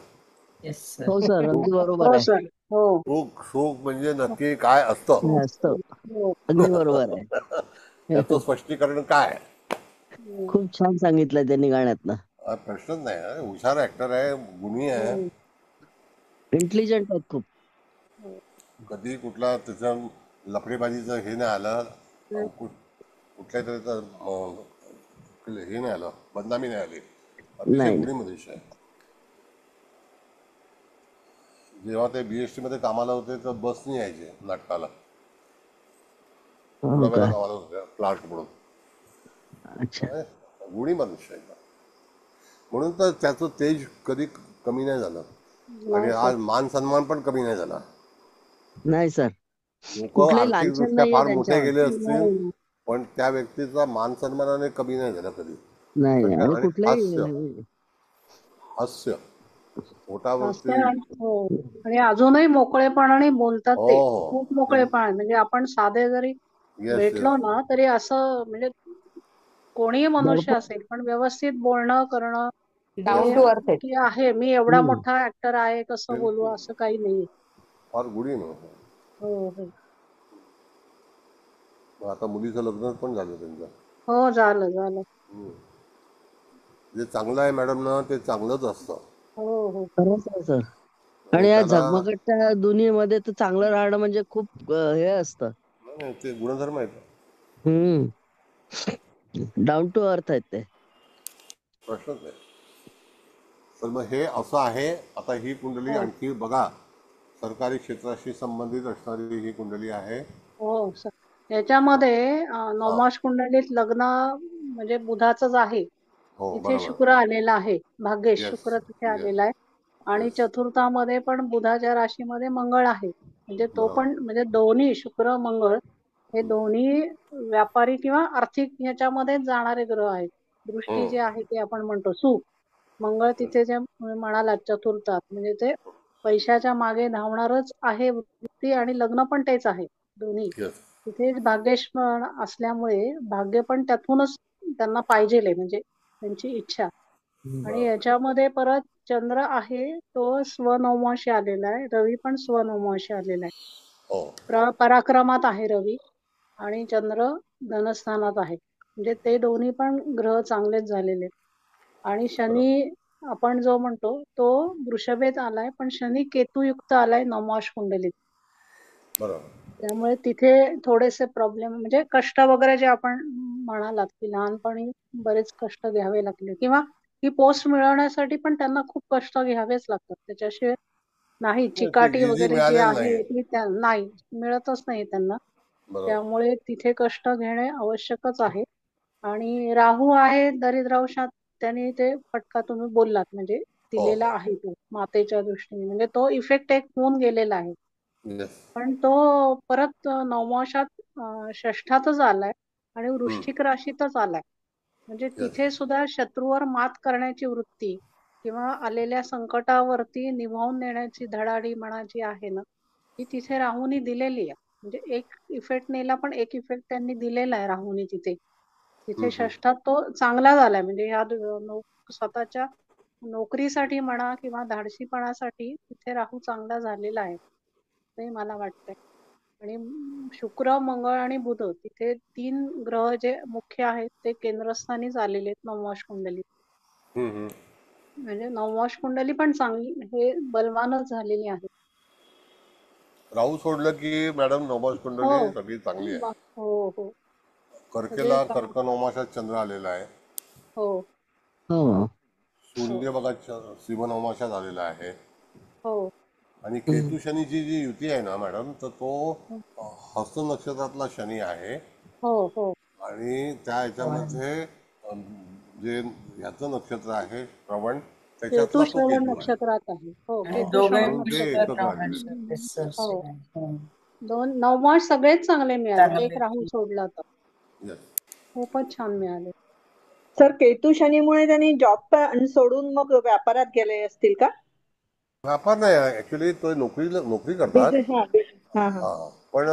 [SPEAKER 7] येस
[SPEAKER 5] हो
[SPEAKER 7] सर.
[SPEAKER 5] सर, अगदी बरोबर
[SPEAKER 6] हो
[SPEAKER 5] आहे.
[SPEAKER 6] सर. हो
[SPEAKER 2] सुख सुख म्हणजे नक्की काय असतं
[SPEAKER 5] हे असतं.
[SPEAKER 6] हो
[SPEAKER 5] अगदी बरोबर आहे.
[SPEAKER 2] याचं स्पष्टीकरण काय.
[SPEAKER 5] खूप छान सांगितलंय त्यांनी गाण्यातनं.
[SPEAKER 2] प्रश्नच नाही. हुशार ऍक्टर आहे, गुणी आहे.
[SPEAKER 5] इंटेलिजंट आहेत खूप.
[SPEAKER 2] कधी कुठला त्याचं लफडेबाजीचं हे नाही आलं. कुठल्या तरी हे नाही आलं, बदनामी नाही आली. अतिशय
[SPEAKER 5] नाही
[SPEAKER 2] गुणी मनुष्य आहे. जेव्हा ते BST मध्ये कामाला होते तर बसनी यायचे नाटकाला.
[SPEAKER 5] हो
[SPEAKER 2] पुण्याला
[SPEAKER 5] का.
[SPEAKER 2] कामाला होते क्लार्क म्हणून.
[SPEAKER 5] अच्छा.
[SPEAKER 2] गुणी मनुष्य आहे. म्हणून तर त्याचं तेज कधी कमी नाही झालं. आणि आज मान सन्मान पण कमी नाही झाला.
[SPEAKER 5] नाही सर,
[SPEAKER 2] लोक
[SPEAKER 5] कुठलंही लांछन
[SPEAKER 2] आर्थिकदृष्ट्या
[SPEAKER 5] नाहीये
[SPEAKER 2] फार मोठे
[SPEAKER 5] त्यांच्यावर.
[SPEAKER 2] गेले असतील, पण त्या व्यक्तीचा मान सन्मानाने कमी नाही झाला कधी.
[SPEAKER 5] नाही नाही, आणि
[SPEAKER 2] आणि हास्य
[SPEAKER 5] कुठलंही.
[SPEAKER 2] हास्य पोटावरती.
[SPEAKER 6] हो आणि अजूनही मोकळेपणाने बोलतात
[SPEAKER 2] हो
[SPEAKER 6] ते.
[SPEAKER 2] हो.
[SPEAKER 6] खूप मोकळेपण म्हणजे आपण साधे जरी
[SPEAKER 2] येस येस.
[SPEAKER 6] भेटलो ना तरी असं म्हणजे कोणीही मनुष्य
[SPEAKER 5] दडपण.
[SPEAKER 6] असेल पण व्यवस्थित बोलणं करणं
[SPEAKER 9] डाऊन
[SPEAKER 2] येस
[SPEAKER 6] हे
[SPEAKER 9] टू
[SPEAKER 2] येस.
[SPEAKER 9] अर्थ आहेत.
[SPEAKER 6] की आहे मी एवढा
[SPEAKER 5] हम्म.
[SPEAKER 6] मोठा ऍक्टर आहे कसं बोलू
[SPEAKER 2] बिलकुल
[SPEAKER 6] असं काही नाहीये.
[SPEAKER 2] फार गुढी ना.
[SPEAKER 6] हो हो
[SPEAKER 2] आता मुलीचं लग्न पण झालं त्यांचं.
[SPEAKER 6] हो झालं झालं.
[SPEAKER 2] जे चांगलं आहे मॅडम ना ते चांगलंच असतं.
[SPEAKER 6] हो हो
[SPEAKER 5] खरंच आहे सर.
[SPEAKER 2] आणि
[SPEAKER 5] आणि या
[SPEAKER 2] त्याला
[SPEAKER 5] झगमगटच्या दुनियेमध्ये तर चांगलं राहणं म्हणजे खूप हे असतं.
[SPEAKER 2] नाही, ते गुणधर्म आहेत.
[SPEAKER 5] डाऊन टू अर्थ आहेत ते.
[SPEAKER 2] प्रश्नच आहे. तर मग हे असं आहे. आता ही कुंडली
[SPEAKER 6] हो
[SPEAKER 2] आणखी बघा, सरकारी क्षेत्राशी संबंधित असणारी ही कुंडली आहे.
[SPEAKER 6] हो सर. याच्यामध्ये
[SPEAKER 2] हा
[SPEAKER 6] नवमास कुंडलीत लग्न म्हणजे बुधाचंच आहे.
[SPEAKER 2] हो
[SPEAKER 6] तिथे
[SPEAKER 2] बरोबर.
[SPEAKER 6] शुक्र आलेला आहे. भाग्येश
[SPEAKER 2] येस
[SPEAKER 6] शुक्र तिथे
[SPEAKER 2] येस
[SPEAKER 6] आलेला आहे. आणि
[SPEAKER 2] येस
[SPEAKER 6] चतुर्थामध्ये पण बुधाच्या राशीमध्ये मंगळ आहे. म्हणजे तो
[SPEAKER 2] बरोबर.
[SPEAKER 6] पण म्हणजे दोन्ही शुक्र मंगळ हे दोन्ही व्यापारी किंवा आर्थिक ह्याच्यामध्ये जाणारे ग्रह आहेत. दृष्टी जे आहे ते आपण म्हणतो सुख. मंगळ तिथे जे म्हणालात चतुर्थात म्हणजे ते पैशाच्या मागे धावणारच आहे वृत्ती आणि लग्न पण तेच आहे दोन्ही.
[SPEAKER 2] येस
[SPEAKER 6] तिथे भाग्येश पण असल्यामुळे भाग्य पण त्यातूनच त्यांना पाहिजे म्हणजे त्यांची इच्छा. आणि
[SPEAKER 2] बरोबर.
[SPEAKER 6] याच्यामध्ये परत चंद्र आहे तो स्वनवमाशी आलेला आहे. रवी पण स्वनवमाशी आलेला आहे.
[SPEAKER 2] हो
[SPEAKER 6] पराक्रमात आहे रवी आणि चंद्र धनस्थानात आहे. म्हणजे ते दोन्ही पण ग्रह चांगलेच झालेले आहेत. आणि शनी आपण जो म्हणतो तो वृषभेत आलाय, पण शनी केतुयुक्त आलाय नवमाश कुंडलीत.
[SPEAKER 2] बरोबर.
[SPEAKER 6] त्यामुळे तिथे थोडेसे प्रॉब्लेम म्हणजे कष्ट वगैरे जे आपण म्हणालात की लहानपणी बरेच कष्ट घ्यावे लागले किंवा ही पोस्ट मिळवण्यासाठी पण त्यांना खूप कष्ट घ्यावेच लागतात. त्याच्याशिवाय नाही,
[SPEAKER 2] ते
[SPEAKER 6] चिकाटी
[SPEAKER 2] इझी
[SPEAKER 6] वगैरे जी
[SPEAKER 2] मिळालेलं नाही.
[SPEAKER 6] आहे ती नाही मिळतच नाही त्यांना.
[SPEAKER 2] बरोबर.
[SPEAKER 6] त्यामुळे तिथे कष्ट घेणे आवश्यकच आहे. आणि राहू आहे दरिद्रावशात, त्याने ते फटका तुम्ही बोललात म्हणजे
[SPEAKER 2] हो
[SPEAKER 6] दिलेला
[SPEAKER 2] हो.
[SPEAKER 6] आहे तो मातेच्या दृष्टीने, म्हणजे तो इफेक्ट एक होऊन गेलेला आहे.
[SPEAKER 2] येस.
[SPEAKER 6] पण तो परत नवमाशात षष्ठातच आलाय आणि वृश्चिक राशीतच आलाय. म्हणजे
[SPEAKER 2] येस.
[SPEAKER 6] तिथे सुद्धा शत्रूवर मात करण्याची वृत्ती किंवा आलेल्या संकटावरती निभावून नेण्याची धडाडी म्हणा जी आहे ना, ती तिथे राहूनी दिलेली आहे. म्हणजे एक इफेक्ट नेला पण एक इफेक्ट त्यांनी दिलेला आहे राहूनी तिथे. तिथे षष्ठात तो चांगला झालाय म्हणजे ह्या स्वतःच्या नोकरीसाठी म्हणा किंवा धाडसीपणासाठी तिथे राहू चांगला झालेला आहे, ते मला वाटतंय. आणि शुक्र, मंगळ आणि बुध तिथे 3 ग्रह जे मुख्य आहेत ते केंद्रस्थानीच आलेले आहेत नवमाश कुंडलीत. म्हणजे नवमाश कुंडली पण चांगली हे बलवानच झालेली आहे.
[SPEAKER 2] राहू सोडलं की मॅडम नवमाश कुंडली
[SPEAKER 6] हो
[SPEAKER 2] सगळी चांगली आहे.
[SPEAKER 6] हो हो सगळे
[SPEAKER 2] कर्केला कर्क नवमाशात चंद्र आलेला आहे.
[SPEAKER 6] हो
[SPEAKER 5] हो.
[SPEAKER 2] शून्य बघा सिंह नवमाशात आलेला आहे.
[SPEAKER 6] हो
[SPEAKER 2] आणि केतू शनीची जी युती आहे ना मॅडम, तर तो हस्त नक्षत्रातला शनी आहे.
[SPEAKER 6] हो हो
[SPEAKER 2] आणि त्या ह्याच्यामध्ये जे ह्याचं नक्षत्र आहे श्रवण,
[SPEAKER 6] केतू
[SPEAKER 2] त्याच्यातला तो
[SPEAKER 6] श्रवण
[SPEAKER 2] केतू आहे.
[SPEAKER 6] नक्षत्रात आहे. हो
[SPEAKER 7] आणि
[SPEAKER 6] केतू श्रवण
[SPEAKER 2] म्हणून
[SPEAKER 7] दोघांची
[SPEAKER 2] ते
[SPEAKER 7] तर
[SPEAKER 2] एकत्र
[SPEAKER 6] नक्षत्रात
[SPEAKER 2] आलेले आहेत.
[SPEAKER 7] नवमाशात आहे, सर.
[SPEAKER 6] हो
[SPEAKER 7] हो.
[SPEAKER 6] नवमास सगळेच चांगले मिळाले, एक
[SPEAKER 7] चांगले.
[SPEAKER 6] राहू सोडला तर
[SPEAKER 2] Yes.
[SPEAKER 6] खूपच छान मिळाले.
[SPEAKER 11] सर केतू शनीमुळे त्यांनी जॉब सोडून मग व्यापारात गेले असतील का?
[SPEAKER 2] व्यापार नाही, ऍक्च्युली तो नोकरी करतात.
[SPEAKER 11] बिझनेस हा हा
[SPEAKER 2] हा, पण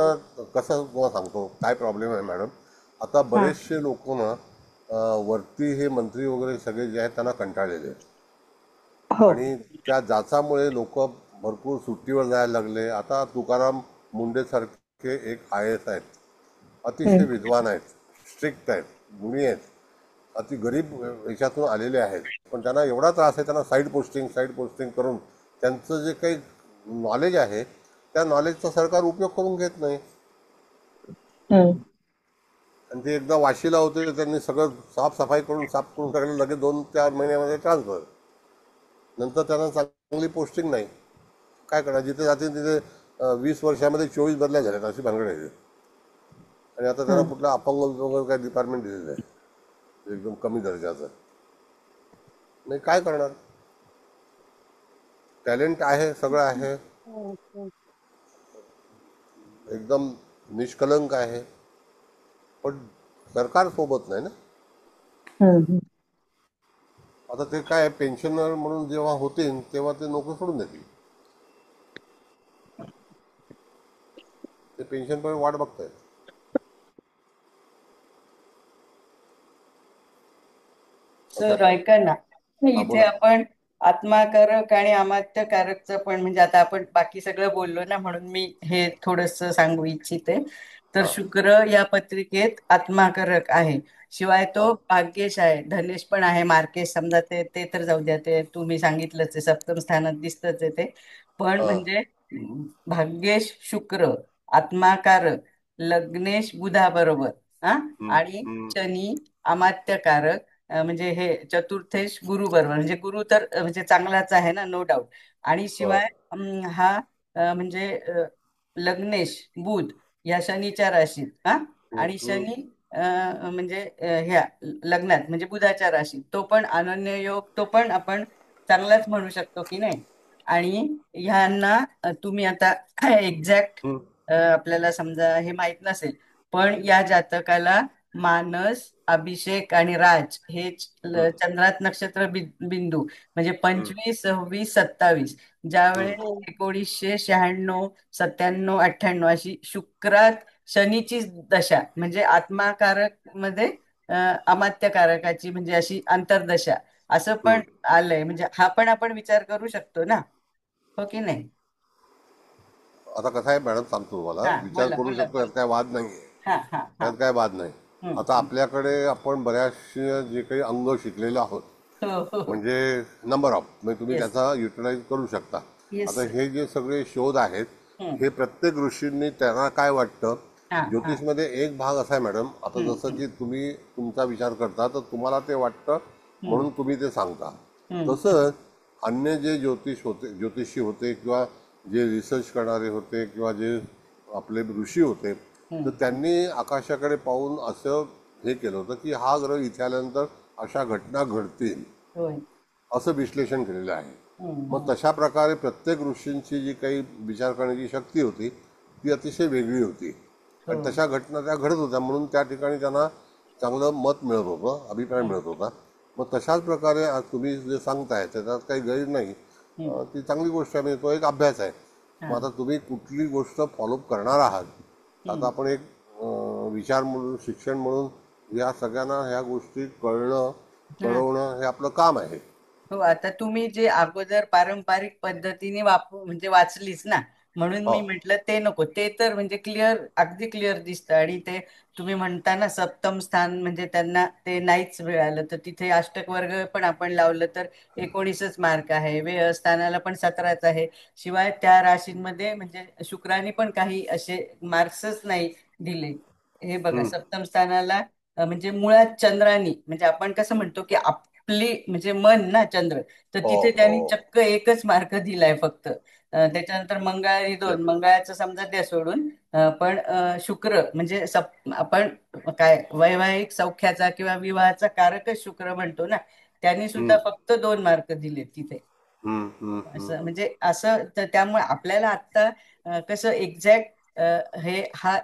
[SPEAKER 2] कसं तुम्हाला सांगतो काय प्रॉब्लेम आहे मॅडम. आता
[SPEAKER 11] हा
[SPEAKER 2] बरेचसे लोक ना वरती हे मंत्री वगैरे सगळे जे आहेत त्यांना कंटाळलेले आहेत.
[SPEAKER 11] हो
[SPEAKER 2] आणि त्या जाचामुळे लोक भरपूर सुट्टीवर जायला लागले. आता तुकाराम मुंडे सारखे एक IAS आहेत, अतिशय विद्वान आहेत, स्ट्रिक्ट आहेत, गुणी आहेत, अति गरीब याच्यातून आलेले आहेत. पण त्यांना एवढा त्रास आहे, त्यांना साईड पोस्टिंग करून त्यांचं जे काही नॉलेज आहे त्या नॉलेजचा सरकार उपयोग करून घेत नाही. आणि ते एकदा वाशीला होते, त्यांनी सगळं साफसफाई करून साफ करून टाकलं, लगेच 2-4 महिन्यामध्ये ट्रान्सफर. नंतर त्यांना चांगली पोस्टिंग नाही. काय करणार, जिथे जाते तिथे 20 वर्षामध्ये 24 बदल्या झाल्यात अशी भानगड आहे. आणि आता त्यांना कुठला अपंग वगैरे काय डिपार्टमेंट दिलेलं आहे एकदम कमी दर्जाचं. नाही काय करणार, टॅलेंट आहे, सगळं आहे, एकदम निष्कलंक आहे, पण सरकार सोबत नाही ना. आता ते काय पेन्शनर म्हणून जेव्हा होतील तेव्हा ते नोकरी सोडून देतील. ते पेन्शन पण वाट बघतायत.
[SPEAKER 7] सर ऐका ना, इथे
[SPEAKER 2] बोला.
[SPEAKER 7] आपण आत्माकारक आणि अमात्यकारकचं पण म्हणजे आता आपण बाकी सगळं बोललो ना, म्हणून मी हे थोडस सांगू इच्छिते. तर शुक्र या पत्रिकेत आत्माकारक आहे, शिवाय तो भाग्येश आहे, धनेश पण आहे, मार्केश समजा ते ते तर जाऊ द्या, ते तुम्ही सांगितलंच आहे, सप्तम स्थानात दिसतच आहे ते. पण म्हणजे भाग्येश शुक्र, आत्माकारक, लग्नेश बुधा बरोबर हा, आणि शनी अमात्यकारक, म्हणजे हे चतुर्थेश गुरु बरोबर, म्हणजे गुरु तर म्हणजे चांगलाच आहे ना, नो डाऊट. आणि शिवाय हा म्हणजे लग्नेश बुध या शनीच्या राशीत हा, आणि शनी म्हणजे ह्या लग्नात म्हणजे बुधाच्या राशीत, तो पण अनन्य योग, तो पण आपण चांगलाच म्हणू शकतो की नाही. आणि ह्यांना तुम्ही आता एक्झॅक्ट आपल्याला समजा हे माहित नसेल, पण या जातकाला मानस, अभिषेक आणि राज हे चंद्रात नक्षत्र बिंदू म्हणजे 25, 26, 27 ज्यावेळेस 1996, 97, 98 अशी शुक्रात शनीची दशा म्हणजे आत्माकारक मध्ये अमात्यकारकाची म्हणजे अशी अंतर्दशा असं पण आलंय. म्हणजे हा पण आपण विचार करू शकतो ना, हो की नाही.
[SPEAKER 2] आता कसं आहे मॅडम, सांगतो तुम्हाला, विचार
[SPEAKER 7] बोला
[SPEAKER 2] करू
[SPEAKER 7] बोला
[SPEAKER 2] शकतो, यात काय वाद नाही,
[SPEAKER 7] हा हा
[SPEAKER 2] यात काय वाद नाही.
[SPEAKER 7] हं.
[SPEAKER 2] आता आपल्याकडे आपण बऱ्याचशे जे काही अंग शिकलेलो आहोत,
[SPEAKER 7] हो हो
[SPEAKER 2] म्हणजे नंबर ऑफ, म्हणजे तुम्ही
[SPEAKER 7] येस
[SPEAKER 2] त्याचा युटिलाइज करू शकता.
[SPEAKER 7] येस
[SPEAKER 2] आता
[SPEAKER 7] सर.
[SPEAKER 2] हे जे सगळे शोध आहेत,
[SPEAKER 7] हं.
[SPEAKER 2] हे प्रत्येक ऋषींनी त्यांना काय वाटतं.
[SPEAKER 7] हा हा
[SPEAKER 2] ज्योतिषमध्ये एक भाग असा आहे मॅडम, आता
[SPEAKER 7] हं,
[SPEAKER 2] जसं
[SPEAKER 7] हं,
[SPEAKER 2] की तुम्ही तुमचा विचार करता तर तुम्हाला ते वाटतं
[SPEAKER 7] हं,
[SPEAKER 2] म्हणून तुम्ही ते सांगता.
[SPEAKER 7] हं,
[SPEAKER 2] तसंच अन्य जे ज्योतिषी होते किंवा जे रिसर्च करणारे होते किंवा जे आपले ऋषी होते, तर
[SPEAKER 7] हं.
[SPEAKER 2] त्यांनी आकाशाकडे पाहून असं हे केलं होतं की हा ग्रह इथे आल्यानंतर अशा घटना घडतील,
[SPEAKER 7] होय.
[SPEAKER 2] असं विश्लेषण केलेलं आहे.
[SPEAKER 7] हं,
[SPEAKER 2] मग
[SPEAKER 7] हं.
[SPEAKER 2] तशा प्रकारे प्रत्येक ऋषींची जी काही विचार करण्याची शक्ती होती ती अतिशय वेगळी होती
[SPEAKER 7] हो
[SPEAKER 2] आणि तशा घटना त्या घडत होत्या, म्हणून त्या ठिकाणी त्यांना चांगलं मत मिळत होतं, अभिप्राय
[SPEAKER 7] हं,
[SPEAKER 2] मिळत होता. मग तशाच प्रकारे आज तुम्ही जे सांगताय त्याच्यात काही गैर नाही.
[SPEAKER 7] हं.
[SPEAKER 2] ती चांगली गोष्ट आहे, म्हणजे तो एक अभ्यास आहे. मग
[SPEAKER 7] हा
[SPEAKER 2] आता तुम्ही कुठली गोष्ट फॉलोअप करणार आहात, आता
[SPEAKER 7] हं.
[SPEAKER 2] आपण एक विचार म्हणून, शिक्षण म्हणून या सगळ्यांना ह्या गोष्टी कळणं,
[SPEAKER 7] हा
[SPEAKER 2] कळवणं हे आपलं काम आहे.
[SPEAKER 7] हो आता तुम्ही जे अगोदर पारंपरिक पद्धतीने म्हणजे वाचलीच ना, म्हणून
[SPEAKER 2] हो.
[SPEAKER 7] मी म्हटलं ते नको. ते तर म्हणजे क्लिअर, अगदी क्लिअर दिसतं. आणि ते तुम्ही म्हणता ना सप्तम स्थान म्हणजे त्यांना ते नाहीच मिळालं, तर तिथे अष्टक वर्ग पण आपण लावलं तर 19च मार्क आहे, व्यय स्थानाला पण 17च आहे. शिवाय त्या राशींमध्ये म्हणजे शुक्राने पण काही असे मार्क्सच नाही दिले. हे बघा
[SPEAKER 2] हम्म.
[SPEAKER 7] सप्तम स्थानाला म्हणजे मुळात चंद्रानी, म्हणजे आपण कसं म्हणतो की आपली म्हणजे मन ना चंद्र, तर
[SPEAKER 2] हो
[SPEAKER 7] तिथे
[SPEAKER 2] हो.
[SPEAKER 7] त्यांनी चक्क एकच मार्क दिलाय फक्त. त्याच्यानंतर मंगळाने 2, मंगळाचं समजा द्या सोडून. पण शुक्र म्हणजे आपण काय वैवाहिक सौख्याचा किंवा विवाहाचा कारकच शुक्र म्हणतो ना, त्यांनी सुद्धा
[SPEAKER 2] हम्म,
[SPEAKER 7] फक्त 2 मार्क दिले तिथे.
[SPEAKER 2] हम्म, हम्म, हम्म.
[SPEAKER 7] असं म्हणजे असं तर त्यामुळे आपल्याला आता कसं एक्झॅक्ट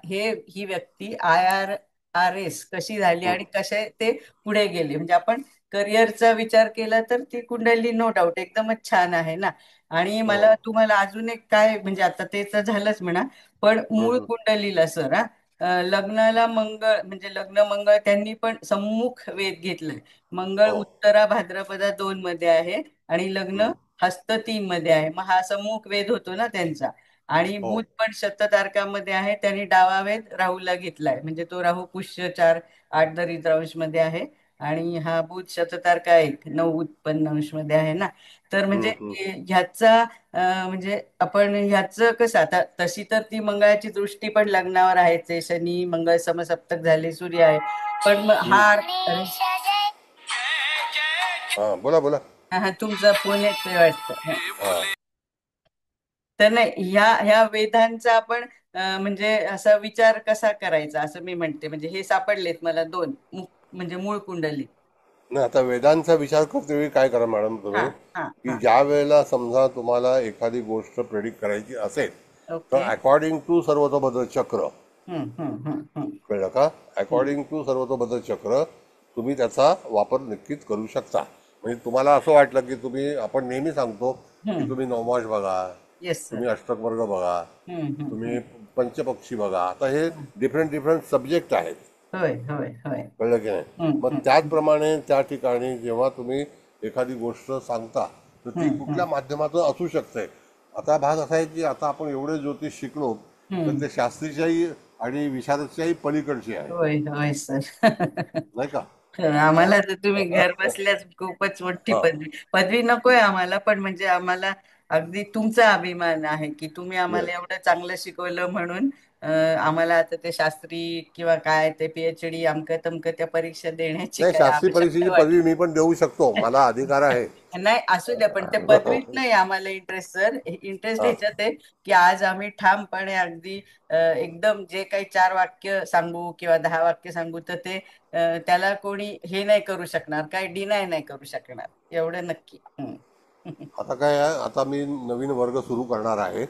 [SPEAKER 7] हे ही व्यक्ती IRS कशी झाली आणि कसे ते पुढे गेले, म्हणजे आपण करिअरचा विचार केला तर ती कुंडली नो डाऊट एकदमच छान आहे ना. आणि
[SPEAKER 2] हो.
[SPEAKER 7] मला तुम्हाला अजून एक काय म्हणजे आता ते तर झालंच म्हणा, पण
[SPEAKER 2] हम्म,
[SPEAKER 7] मूळ
[SPEAKER 2] हम्म.
[SPEAKER 7] कुंडलीला सर लग्नाला मंगळ म्हणजे लग्न मंगळ त्यांनी पण सम्मुख वेध घेतलाय. मंगळ
[SPEAKER 2] हो.
[SPEAKER 7] उत्तरा भाद्रपदा 2 मध्ये आहे आणि लग्न
[SPEAKER 2] हम्म.
[SPEAKER 7] हस्त 3 मध्ये आहे. मग हा सम्मुख वेध होतो ना त्यांचा. आणि
[SPEAKER 2] हो.
[SPEAKER 7] बुध पण शततारकामध्ये आहे, त्यांनी डावा वेध राहूला घेतलाय, म्हणजे तो राहू पुष्य 4 8 दरिद्रांश मध्ये आहे. आणि हा बुध शततारका 1 9 उत्पन्न अंश मध्ये आहे ना. तर म्हणजे
[SPEAKER 2] हम्म, हम्म.
[SPEAKER 7] ह्याचा म्हणजे आपण ह्याचं कसं आता तशी तर ती मंगळाची दृष्टी पण लग्नावर आहेच आहे. शनी मंगळ समसप्तक झाले, सूर्य आहे. पण मग
[SPEAKER 2] हम्म.
[SPEAKER 7] हा अरे
[SPEAKER 2] हा, बोला बोला.
[SPEAKER 7] हा तुमचा फोन येतोय वाटतं.
[SPEAKER 2] हा.
[SPEAKER 7] तर नाही ह्या वेदांचा आपण म्हणजे असा विचार कसा करायचा असं मी म्हणते. म्हणजे हे सापडलेत मला 2 म्हणजे मूळ कुंडली.
[SPEAKER 2] नाही, आता वेदांचा विचार करते वेळी काय करा मॅडम
[SPEAKER 7] हा
[SPEAKER 2] तुम्ही,
[SPEAKER 7] हा
[SPEAKER 2] की
[SPEAKER 7] हा
[SPEAKER 2] ज्या वेळेला समजा तुम्हाला एखादी गोष्ट प्रेडिक्ट करायची असेल, तर
[SPEAKER 7] ओके.
[SPEAKER 2] अकॉर्डिंग टू सर्वतोभद्र चक्र,
[SPEAKER 7] हम्म.
[SPEAKER 2] कळलं का,
[SPEAKER 7] हम्म,
[SPEAKER 2] अकॉर्डिंग टू सर्वतोभद्र चक्र तुम्ही त्याचा वापर नक्कीच करू शकता. म्हणजे तुम्हाला असं वाटलं की तुम्ही, आपण नेहमी सांगतो की
[SPEAKER 7] हम्म.
[SPEAKER 2] तुम्ही नवमाश बघा,
[SPEAKER 7] येस सर.
[SPEAKER 2] तुम्ही अष्टक वर्ग बघा, तुम्ही
[SPEAKER 7] हम्म.
[SPEAKER 2] पंचपक्षी बघा. आता हे
[SPEAKER 7] हम्म.
[SPEAKER 2] डिफरंट डिफरंट सब्जेक्ट आहेत,
[SPEAKER 7] होय होय होय.
[SPEAKER 2] कळलं की नाही. मग
[SPEAKER 7] हम्म.
[SPEAKER 2] त्याचप्रमाणे त्या ठिकाणी जेव्हा तुम्ही एखादी गोष्ट सांगता तर ती
[SPEAKER 7] हम्म.
[SPEAKER 2] कुठल्या माध्यमातून असू शकते. आता भाग असा आहे की आता आपण एवढे ज्योतिष शिकलो तर
[SPEAKER 7] हम्म.
[SPEAKER 2] ते शास्त्रीच्याही आणि विशारदच्याही पलीकडची आहे,
[SPEAKER 7] होय होय सर.
[SPEAKER 2] नाही का.
[SPEAKER 7] आम्हाला तर तुम्ही घर बसल्याच खूपच मोठी
[SPEAKER 2] हा.
[SPEAKER 7] पदवी नकोय आम्हाला, पण म्हणजे आम्हाला अगदी तुमचा अभिमान आहे की तुम्ही आम्हाला
[SPEAKER 2] येस.
[SPEAKER 7] एवढं चांगलं शिकवलं म्हणून आम्हाला आता ते शास्त्री किंवा काय ते PhD अमकं तमकं त्या परीक्षा देण्याची
[SPEAKER 2] नाही,
[SPEAKER 7] काही
[SPEAKER 2] शास्त्री
[SPEAKER 7] आवश्यकता
[SPEAKER 2] परीक्षेची
[SPEAKER 7] वाटली.
[SPEAKER 2] पदवी मी पण देऊ शकतो, मला अधिकार आहे.
[SPEAKER 7] नाही असू द्या, पण ते पदवीत नाही आम्हाला इंटरेस्ट सर. इंटरेस्ट
[SPEAKER 2] हा.
[SPEAKER 7] ह्याच्यात आहे की आज आम्ही ठामपणे अगदी एकदम जे काही 4 वाक्य सांगू किंवा 10 वाक्य सांगू तर ते त्याला कोणी हे नाही करू शकणार, काय डिनाय नाही करू शकणार, एवढं नक्की.
[SPEAKER 2] आता काय आहे, आता मी नवीन वर्ग सुरू करणार आहे.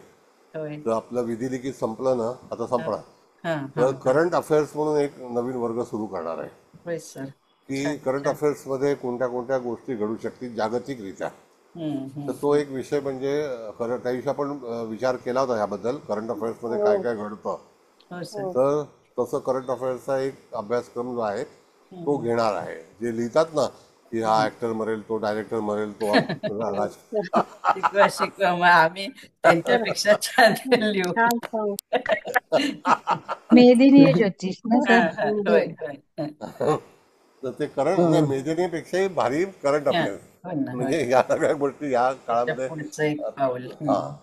[SPEAKER 7] होय.
[SPEAKER 2] तर आपलं विधिलिखित संपलं ना, आता
[SPEAKER 7] हा
[SPEAKER 2] संपणार.
[SPEAKER 7] हा हा
[SPEAKER 2] तर
[SPEAKER 7] हा.
[SPEAKER 2] करंट अफेअर्स म्हणून एक नवीन वर्ग सुरू करणार आहे,
[SPEAKER 7] होय सर.
[SPEAKER 2] की
[SPEAKER 7] छान
[SPEAKER 2] करंट
[SPEAKER 7] छान.
[SPEAKER 2] अफेअर्समध्ये कोणत्या कोणत्या गोष्टी घडू शकतील जागतिकरित्या. तर तो
[SPEAKER 7] हम्म.
[SPEAKER 2] एक विषय म्हणजे खरं काही दिवशी आपण विचार केला होता ह्याबद्दल, करंट अफेअर्समध्ये
[SPEAKER 6] हो
[SPEAKER 2] काय काय घडतं.
[SPEAKER 7] हो सर.
[SPEAKER 6] हो
[SPEAKER 2] तर तसं करंट अफेअर्सचा एक अभ्यासक्रम जो आहे तो
[SPEAKER 7] हम्म.
[SPEAKER 2] घेणार आहे. जे लिहितात ना की हा
[SPEAKER 7] हम्म.
[SPEAKER 2] ऍक्टर मरेल, तो डायरेक्टर मरेल, तो राज.
[SPEAKER 7] शिकवा शिकवा, मग आम्ही
[SPEAKER 6] तर
[SPEAKER 7] त्यांच्यापेक्षा छान लिहू.
[SPEAKER 6] छान छान.
[SPEAKER 12] मेदिनी ज्योतिष ना
[SPEAKER 7] हा
[SPEAKER 12] सर.
[SPEAKER 7] हा
[SPEAKER 6] हम्म,
[SPEAKER 7] होय
[SPEAKER 6] हम्म.
[SPEAKER 7] होय.
[SPEAKER 2] तर ते करंट म्हणजे मेजरिंगपेक्षाही भारी करंट
[SPEAKER 7] हा,
[SPEAKER 2] अफेअर्स.
[SPEAKER 7] हो ना, हो
[SPEAKER 2] म्हणजे
[SPEAKER 7] ना.
[SPEAKER 2] या सगळ्या गोष्टी या
[SPEAKER 7] त्याच्या
[SPEAKER 2] काळामध्ये
[SPEAKER 7] पुढचं एक पाऊल.
[SPEAKER 2] हा,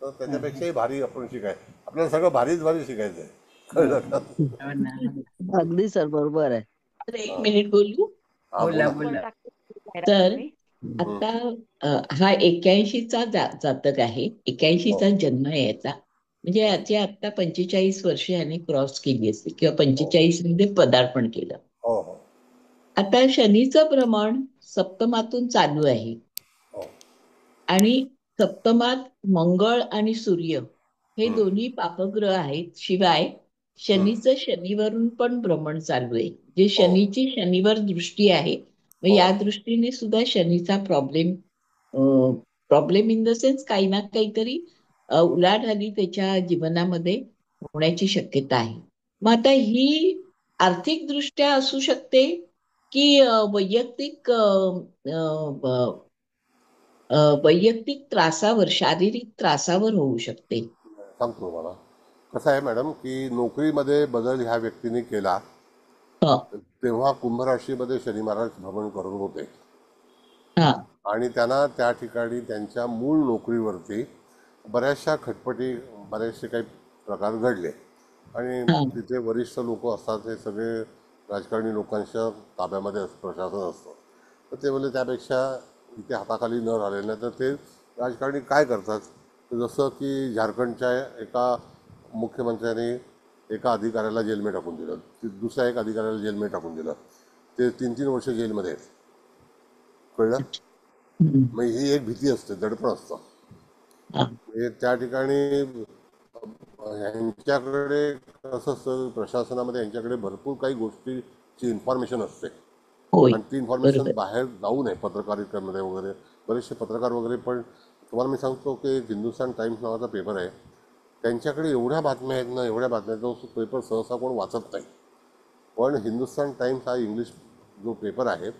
[SPEAKER 2] तर त्याच्यापेक्षाही भारी आपण आपल्याला सगळं भारीच भारी शिकायचं आहे.
[SPEAKER 7] हो
[SPEAKER 2] कळलं का?
[SPEAKER 7] हो ना, हो ना.
[SPEAKER 5] अगदी सर बरोबर आहे.
[SPEAKER 12] तर एक
[SPEAKER 2] हा
[SPEAKER 12] मिनिट बोलू.
[SPEAKER 2] हा,
[SPEAKER 7] बोला
[SPEAKER 2] बोला.
[SPEAKER 7] बोला.
[SPEAKER 12] तर
[SPEAKER 2] हम्म.
[SPEAKER 12] आता हा 81चा जातक आहे.
[SPEAKER 2] हो
[SPEAKER 12] 81चा जन्म आहे याचा. म्हणजे याची आता 45 वर्ष याने क्रॉस केली असते किंवा
[SPEAKER 2] हो
[SPEAKER 12] 45 मध्ये पदार्पण केलं.
[SPEAKER 2] हो हो
[SPEAKER 12] आता शनीचं भ्रमण सप्तमातून चालू आहे
[SPEAKER 2] हो
[SPEAKER 12] आणि सप्तमात मंगळ आणि सूर्य हे
[SPEAKER 2] हम्म,
[SPEAKER 12] दोन्ही पापग्रह आहेत. शिवाय
[SPEAKER 2] हम्म,
[SPEAKER 12] शनीचं शनीवरून पण भ्रमण चालू आहे. जे
[SPEAKER 2] हो
[SPEAKER 12] शनीची शनीवर दृष्टी आहे. मग
[SPEAKER 2] हो
[SPEAKER 12] या दृष्टीने सुद्धा शनीचा प्रॉब्लेम इन द सेन्स काही ना काहीतरी उलाढाली त्याच्या जीवनामध्ये होण्याची शक्यता आहे. मग आता ही आर्थिक दृष्ट्या असू शकते की वैयक्तिक वैयक्तिक त्रासावर, शारीरिक त्रासावर होऊ शकते.
[SPEAKER 2] सांगतो तुम्हाला. कसं आहे मॅडम की नोकरीमध्ये बदल ह्या व्यक्तीने केला
[SPEAKER 12] हा
[SPEAKER 2] तेव्हा कुंभ राशीमध्ये शनी महाराज भ्रमण करत होते
[SPEAKER 12] हा
[SPEAKER 2] आणि त्यांना त्या ठिकाणी त्यांच्या मूळ नोकरीवरती बऱ्याचशा खटपटी बरेचसे काही प्रकार घडले आणि
[SPEAKER 12] हा
[SPEAKER 2] तिथे वरिष्ठ लोक असतात हे सगळे राजकारणी लोकांच्या ताब्यामध्ये प्रशासन असतं. तर ते बोलले त्यापेक्षा इथे हाताखाली न राहिले नाही तर ते राजकारणी काय करतात. तर जसं की झारखंडच्या एका मुख्यमंत्र्यांनी एका अधिकाऱ्याला जेलमध्ये टाकून दिलं, दुसऱ्या एक अधिकाऱ्याला जेलमध्ये टाकून दिलं, ते 3-3 वर्ष जेलमध्ये आहेत. कळलं.
[SPEAKER 12] हम्म,
[SPEAKER 2] मग ही एक भीती असते, दडपण असतं.
[SPEAKER 12] हा,
[SPEAKER 2] म्हणजे त्या ठिकाणी यांच्याकडे कसं असतं प्रशासनामध्ये यांच्याकडे भरपूर काही गोष्टीची इन्फॉर्मेशन असते
[SPEAKER 12] होय
[SPEAKER 2] आणि ती इन्फॉर्मेशन
[SPEAKER 12] बरोबर.
[SPEAKER 2] बाहेर जाऊ नये पत्रकारितेमध्ये वगैरे. बरेचसे पत्रकार वगैरे पण तुम्हाला मी सांगतो की एक हिंदुस्तान टाइम्स नावाचा पेपर आहे, त्यांच्याकडे एवढ्या बातम्या आहेत ना, एवढ्या बातम्या आहेत, तो पेपर सहसा कोण वाचत नाही. पण हिंदुस्तान टाइम्स हा इंग्लिश जो पेपर आहे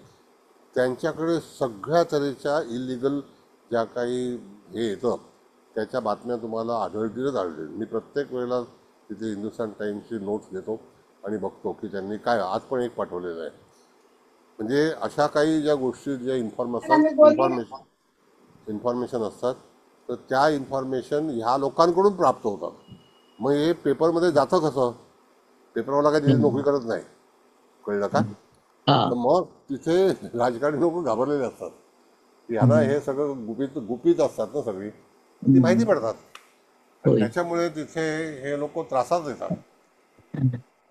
[SPEAKER 2] त्यांच्याकडे सगळ्या तऱ्हेच्या इलिगल ज्या काही हे येतं त्याच्या बातम्या तुम्हाला आढळतीलच आढळतील. मी प्रत्येक वेळेला तिथे हिंदुस्तान टाइम्सची नोट्स घेतो आणि बघतो की त्यांनी काय, आज पण एक पाठवलेलं आहे. म्हणजे अशा काही ज्या गोष्टी ज्या इन्फॉर्मेशन असतात तर त्या इन्फॉर्मेशन ह्या लोकांकडून प्राप्त होतात. मग हे पेपरमध्ये जातं कसं, पेपरवाला काही तिथे नोकरी करत नाही. कळलं का.
[SPEAKER 12] हा
[SPEAKER 2] तर मग तिथे राजकारणी लोक घाबरलेले असतात की ह्यांना हे सगळं गुपित असतात ना सगळी, ती माहिती पडतात आणि
[SPEAKER 12] होय
[SPEAKER 2] त्याच्यामुळे तिथे हे लोक त्रासात येतात.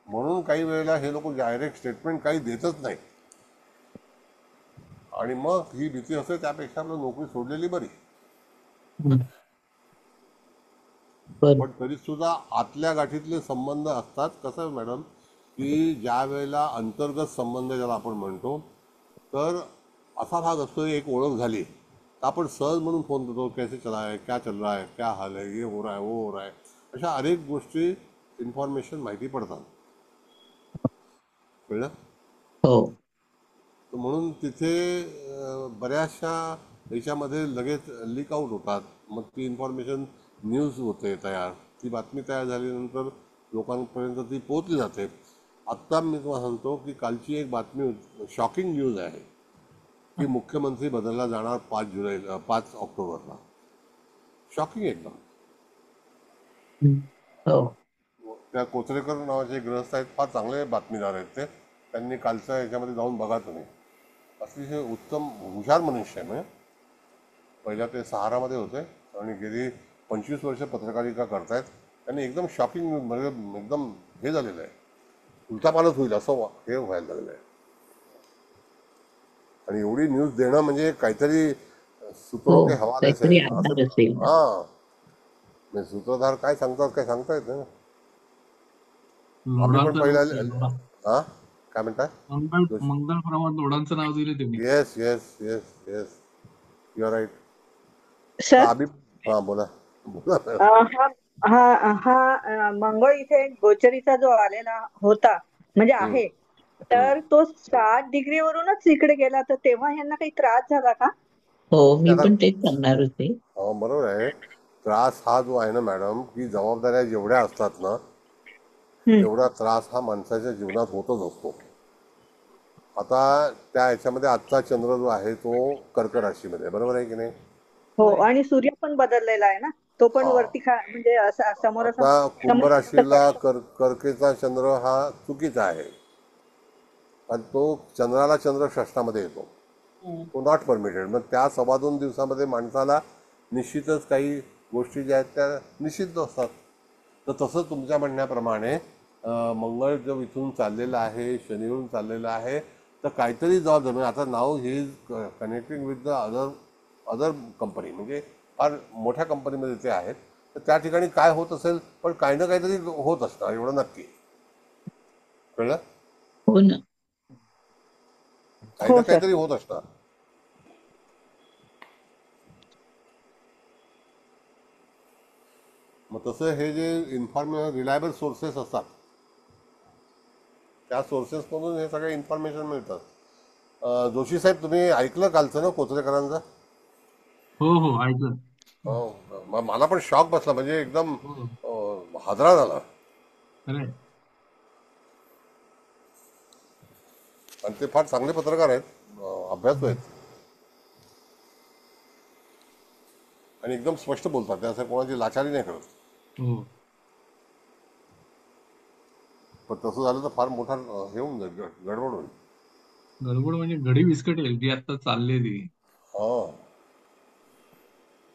[SPEAKER 2] म्हणून काही वेळेला हे लोक डायरेक्ट स्टेटमेंट काही देतच नाही आणि मग ही भीती असते त्यापेक्षा आपलं नोकरी सोडलेली बरी.
[SPEAKER 12] बरं
[SPEAKER 2] पण तरी सुद्धा आतल्या गाठीतले संबंध असतात. कसं आहे मॅडम की ज्या वेळेला अंतर्गत संबंध ज्याला आपण म्हणतो तर असा भाग असतो, एक ओळख झाली तर आपण सहज म्हणून फोन करतो, कैसे चला है, क्या चल रहा है, क्या हाल है, ये हो रहा है, वो हो रहा है. अशा अनेक गोष्टी इन्फॉर्मेशन माहिती पडतात. कळलं.
[SPEAKER 12] हो
[SPEAKER 2] तर म्हणून तिथे बऱ्याचशा याच्यामध्ये लगेच लीक आऊट होतात. मग ती इन्फॉर्मेशन न्यूज होते तयार, ती बातमी तयार झाल्यानंतर लोकांपर्यंत ती पोहोचली जाते. आत्ता मी तुम्हाला सांगतो की कालची एक बातमी शॉकिंग न्यूज आहे की मुख्यमंत्री बदलला जाणार 5 ऑक्टोबरला. शॉकिंग एकदम.
[SPEAKER 12] हो
[SPEAKER 2] त्या कोचरेकर नावाचे एक गृहस्थ आहेत, फार चांगले बातमीदार आहेत ते. त्यांनी कालच्या याच्यामध्ये जाऊन बघा तुम्ही. अतिशय उत्तम हुशार मनुष्य आहे. म्हणजे पहिल्या ते सहारामध्ये होते आणि गेली 25 वर्ष पत्रकारिता करतायत. त्यांनी एकदम शॉकिंग म्हणजे एकदम हे झालेलं आहे, उलटापालट होईल असं हे व्हायला लागलं आहे. आणि एवढी न्यूज देणं म्हणजे काहीतरी सूत्रों के हवाले से
[SPEAKER 12] काहीतरी आधार
[SPEAKER 2] असं.
[SPEAKER 12] असेल.
[SPEAKER 2] हां, म्हणजे सूत्रधार काय सांगतात काय सांगता येत नाही. आम्ही पण पहिल्या हां काय म्हणताय.
[SPEAKER 13] मंगल प्रभात लोढांचं नाव दिले तुम्ही.
[SPEAKER 2] Yes yes yes yes you are right.
[SPEAKER 11] Sir
[SPEAKER 2] आम्ही हां बोला बोला.
[SPEAKER 11] हा हा मंगळ इथे गोचरीचा जो आलेला होता म्हणजे आहे, तर तो 7 डिग्रीवरूनच इकडे गेला, तर तेव्हा ह्यांना काही त्रास झाला का?
[SPEAKER 12] हो मी पण तेच सांगणार होते.
[SPEAKER 2] हो बरोबर आहे. त्रास हा जो आहे ना मॅडम की जबाबदाऱ्या जेवढ्या असतात ना तेवढा त्रास हा माणसाच्या जीवनात होतच असतो. आता त्या ह्याच्यामध्ये आजचा चंद्र जो आहे तो कर्क राशीमध्ये आहे, बरोबर आहे की नाही?
[SPEAKER 11] हो, आणि सूर्य पण बदललेला आहे ना, तो पण
[SPEAKER 2] हा.
[SPEAKER 11] वरती म्हणजे
[SPEAKER 2] आता कुंभ
[SPEAKER 11] समोरासमोर
[SPEAKER 2] राशीला कर्केचा चंद्र हा चुकीचा आहे, आणि तो चंद्राला चंद्र षष्ठामध्ये येतो, तो नॉट परमिटेड. मग त्या 2.25 दिवसामध्ये माणसाला निश्चितच काही गोष्टी ज्या आहेत त्या निश्चित असतात. तर तसं तुमच्या म्हणण्याप्रमाणे मंगळ जो इथून चाललेला आहे, शनीवरून चाललेला आहे, तर काहीतरी जबाबदारी. आता नाव he is connecting with the other company, म्हणजे फार मोठ्या कंपनीमध्ये ते आहेत, तर त्या ठिकाणी काय होत असेल, पण काही ना काहीतरी होत असणार, एवढं नक्की. कळलं?
[SPEAKER 12] हो ना.
[SPEAKER 2] काही ना काहीतरी होत असणार. मग तसं हे जे रिलायबल सोर्सेस असतात, त्या सोर्सेसमधून हे सगळे इन्फॉर्मेशन मिळतात. जोशी साहेब, तुम्ही ऐकलं कालचं ना कोचरेकरांचं?
[SPEAKER 13] हो हो ऐकलं.
[SPEAKER 2] हो, मला पण शॉक बसला, म्हणजे एकदम हादरा झाला. आणि ते फार चांगले पत्रकार आहेत, अभ्यासू आहेत, आणि एकदम स्पष्ट बोलतात, त्यासाठी कोणाची लाचारी नाही करत. पण तसं झालं तर फार मोठा हे होऊन जाईल, गडबड होईल.
[SPEAKER 13] गडबड म्हणजे घडी विस्कटेल जी आता चाललेली.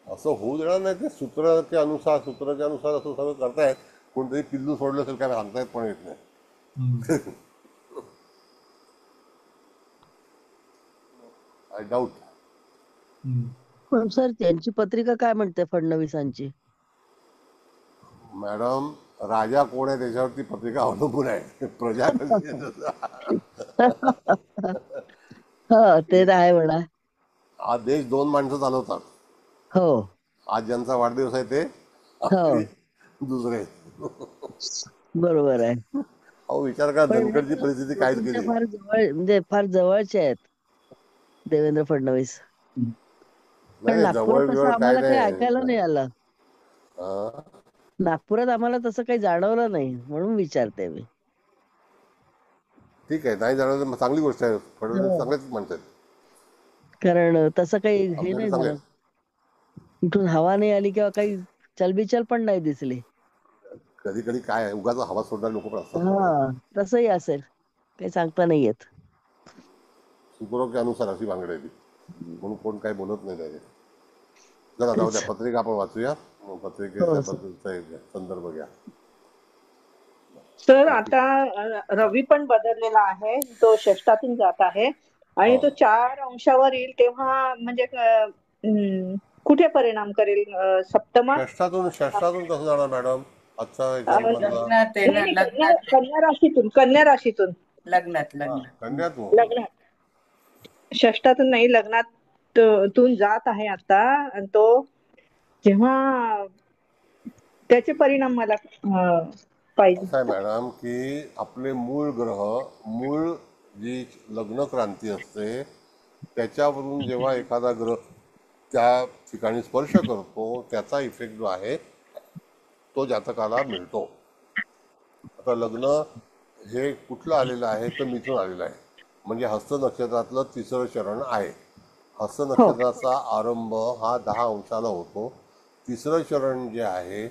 [SPEAKER 2] असं होऊ देणार नाही. ते सूत्राच्या अनुसार असं सगळं करतायत. कोणतरी पिल्लू सोडलं असेल काय सांगतायत पण येत नाही. I doubt.
[SPEAKER 5] पण सर त्यांची पत्रिका काय म्हणते फडणवीसांची?
[SPEAKER 2] मॅडम, राजा कोण आहे त्याच्यावरती पत्रिका अवलंबून आहे. प्रजा कशी
[SPEAKER 5] हा, ते तर आहे म्हणा.
[SPEAKER 2] हा देश 2 माणसं चालवतात.
[SPEAKER 5] हो,
[SPEAKER 2] आज ज्यांचा वाढदिवस आहे ते
[SPEAKER 5] हो,
[SPEAKER 2] दुसरे.
[SPEAKER 5] बरोबर आहे.
[SPEAKER 2] अहो विचार करा, धनगडची परिस्थिती काय
[SPEAKER 5] तुमच्या
[SPEAKER 2] केली.
[SPEAKER 5] फार जवळ, म्हणजे फार जवळचे आहेत देवेंद्र फडणवीस. पण
[SPEAKER 2] नाही,
[SPEAKER 5] नागपुरात
[SPEAKER 2] जवळ
[SPEAKER 5] तसं
[SPEAKER 2] बिवळ काय
[SPEAKER 5] आम्हाला काही ऐकायला नाही आलं. नागपुरात आम्हाला तसं काही जाणवलं नाही, म्हणून विचारते मी.
[SPEAKER 2] ठीक आहे, नाही जाणवलं तर चांगली गोष्ट आहे. फडणवीस चांगलेच म्हणतात,
[SPEAKER 5] कारण तसं काही हे
[SPEAKER 2] आपल्याला
[SPEAKER 5] नाही
[SPEAKER 2] चांगले.
[SPEAKER 5] झालं, कुठून हवा नाही आली किंवा काही चलबिचल पण नाही दिसली.
[SPEAKER 2] कधी कधी काय उगाच हवा सोडणारे लोक पण असतात.
[SPEAKER 5] हा, तसंही असेल, काही सांगता नाही येत.
[SPEAKER 2] सुकरो के अनुसार अशी भानगड आहे ती, म्हणून कोण काही बोलत नाही त्याचे. जरा जाऊ द्या, पत्रिका आपण वाचूया. पत्रिकेचा संदर्भ घ्या.
[SPEAKER 11] सर, आता रवी पण बदललेला आहे, तो षष्ठातून जात आहे आणि तो 4 अंशावर येईल, तेव्हा म्हणजे कुठे परिणाम करेल? सप्तमात?
[SPEAKER 2] षष्ठातून कसं जाणार मॅडम? आजचा
[SPEAKER 11] कन्या राशीतून
[SPEAKER 2] कन्यातून
[SPEAKER 11] षष्ठातून नाही, लग्नात तून जात आहे आता, आणि तो जेव्हा त्याचे परिणाम मला पाहिजे.
[SPEAKER 2] असं आहे मॅडम की आपले मूळ ग्रह, मूळ जी लग्न क्रांती असते त्याच्यावरून जेव्हा एखादा ग्रह त्या ठिकाणी स्पर्श करतो, त्याचा इफेक्ट जो आहे तो जातकाला मिळतो. आता लग्न हे कुठलं आलेलं आहे तर मिथून आलेलं आहे, म्हणजे हस्त नक्षत्रातलं 3रं चरण आहे. हस्त नक्षत्राचा आरंभ हा 10 अंशाला होतो. 3रं चरण जे आहे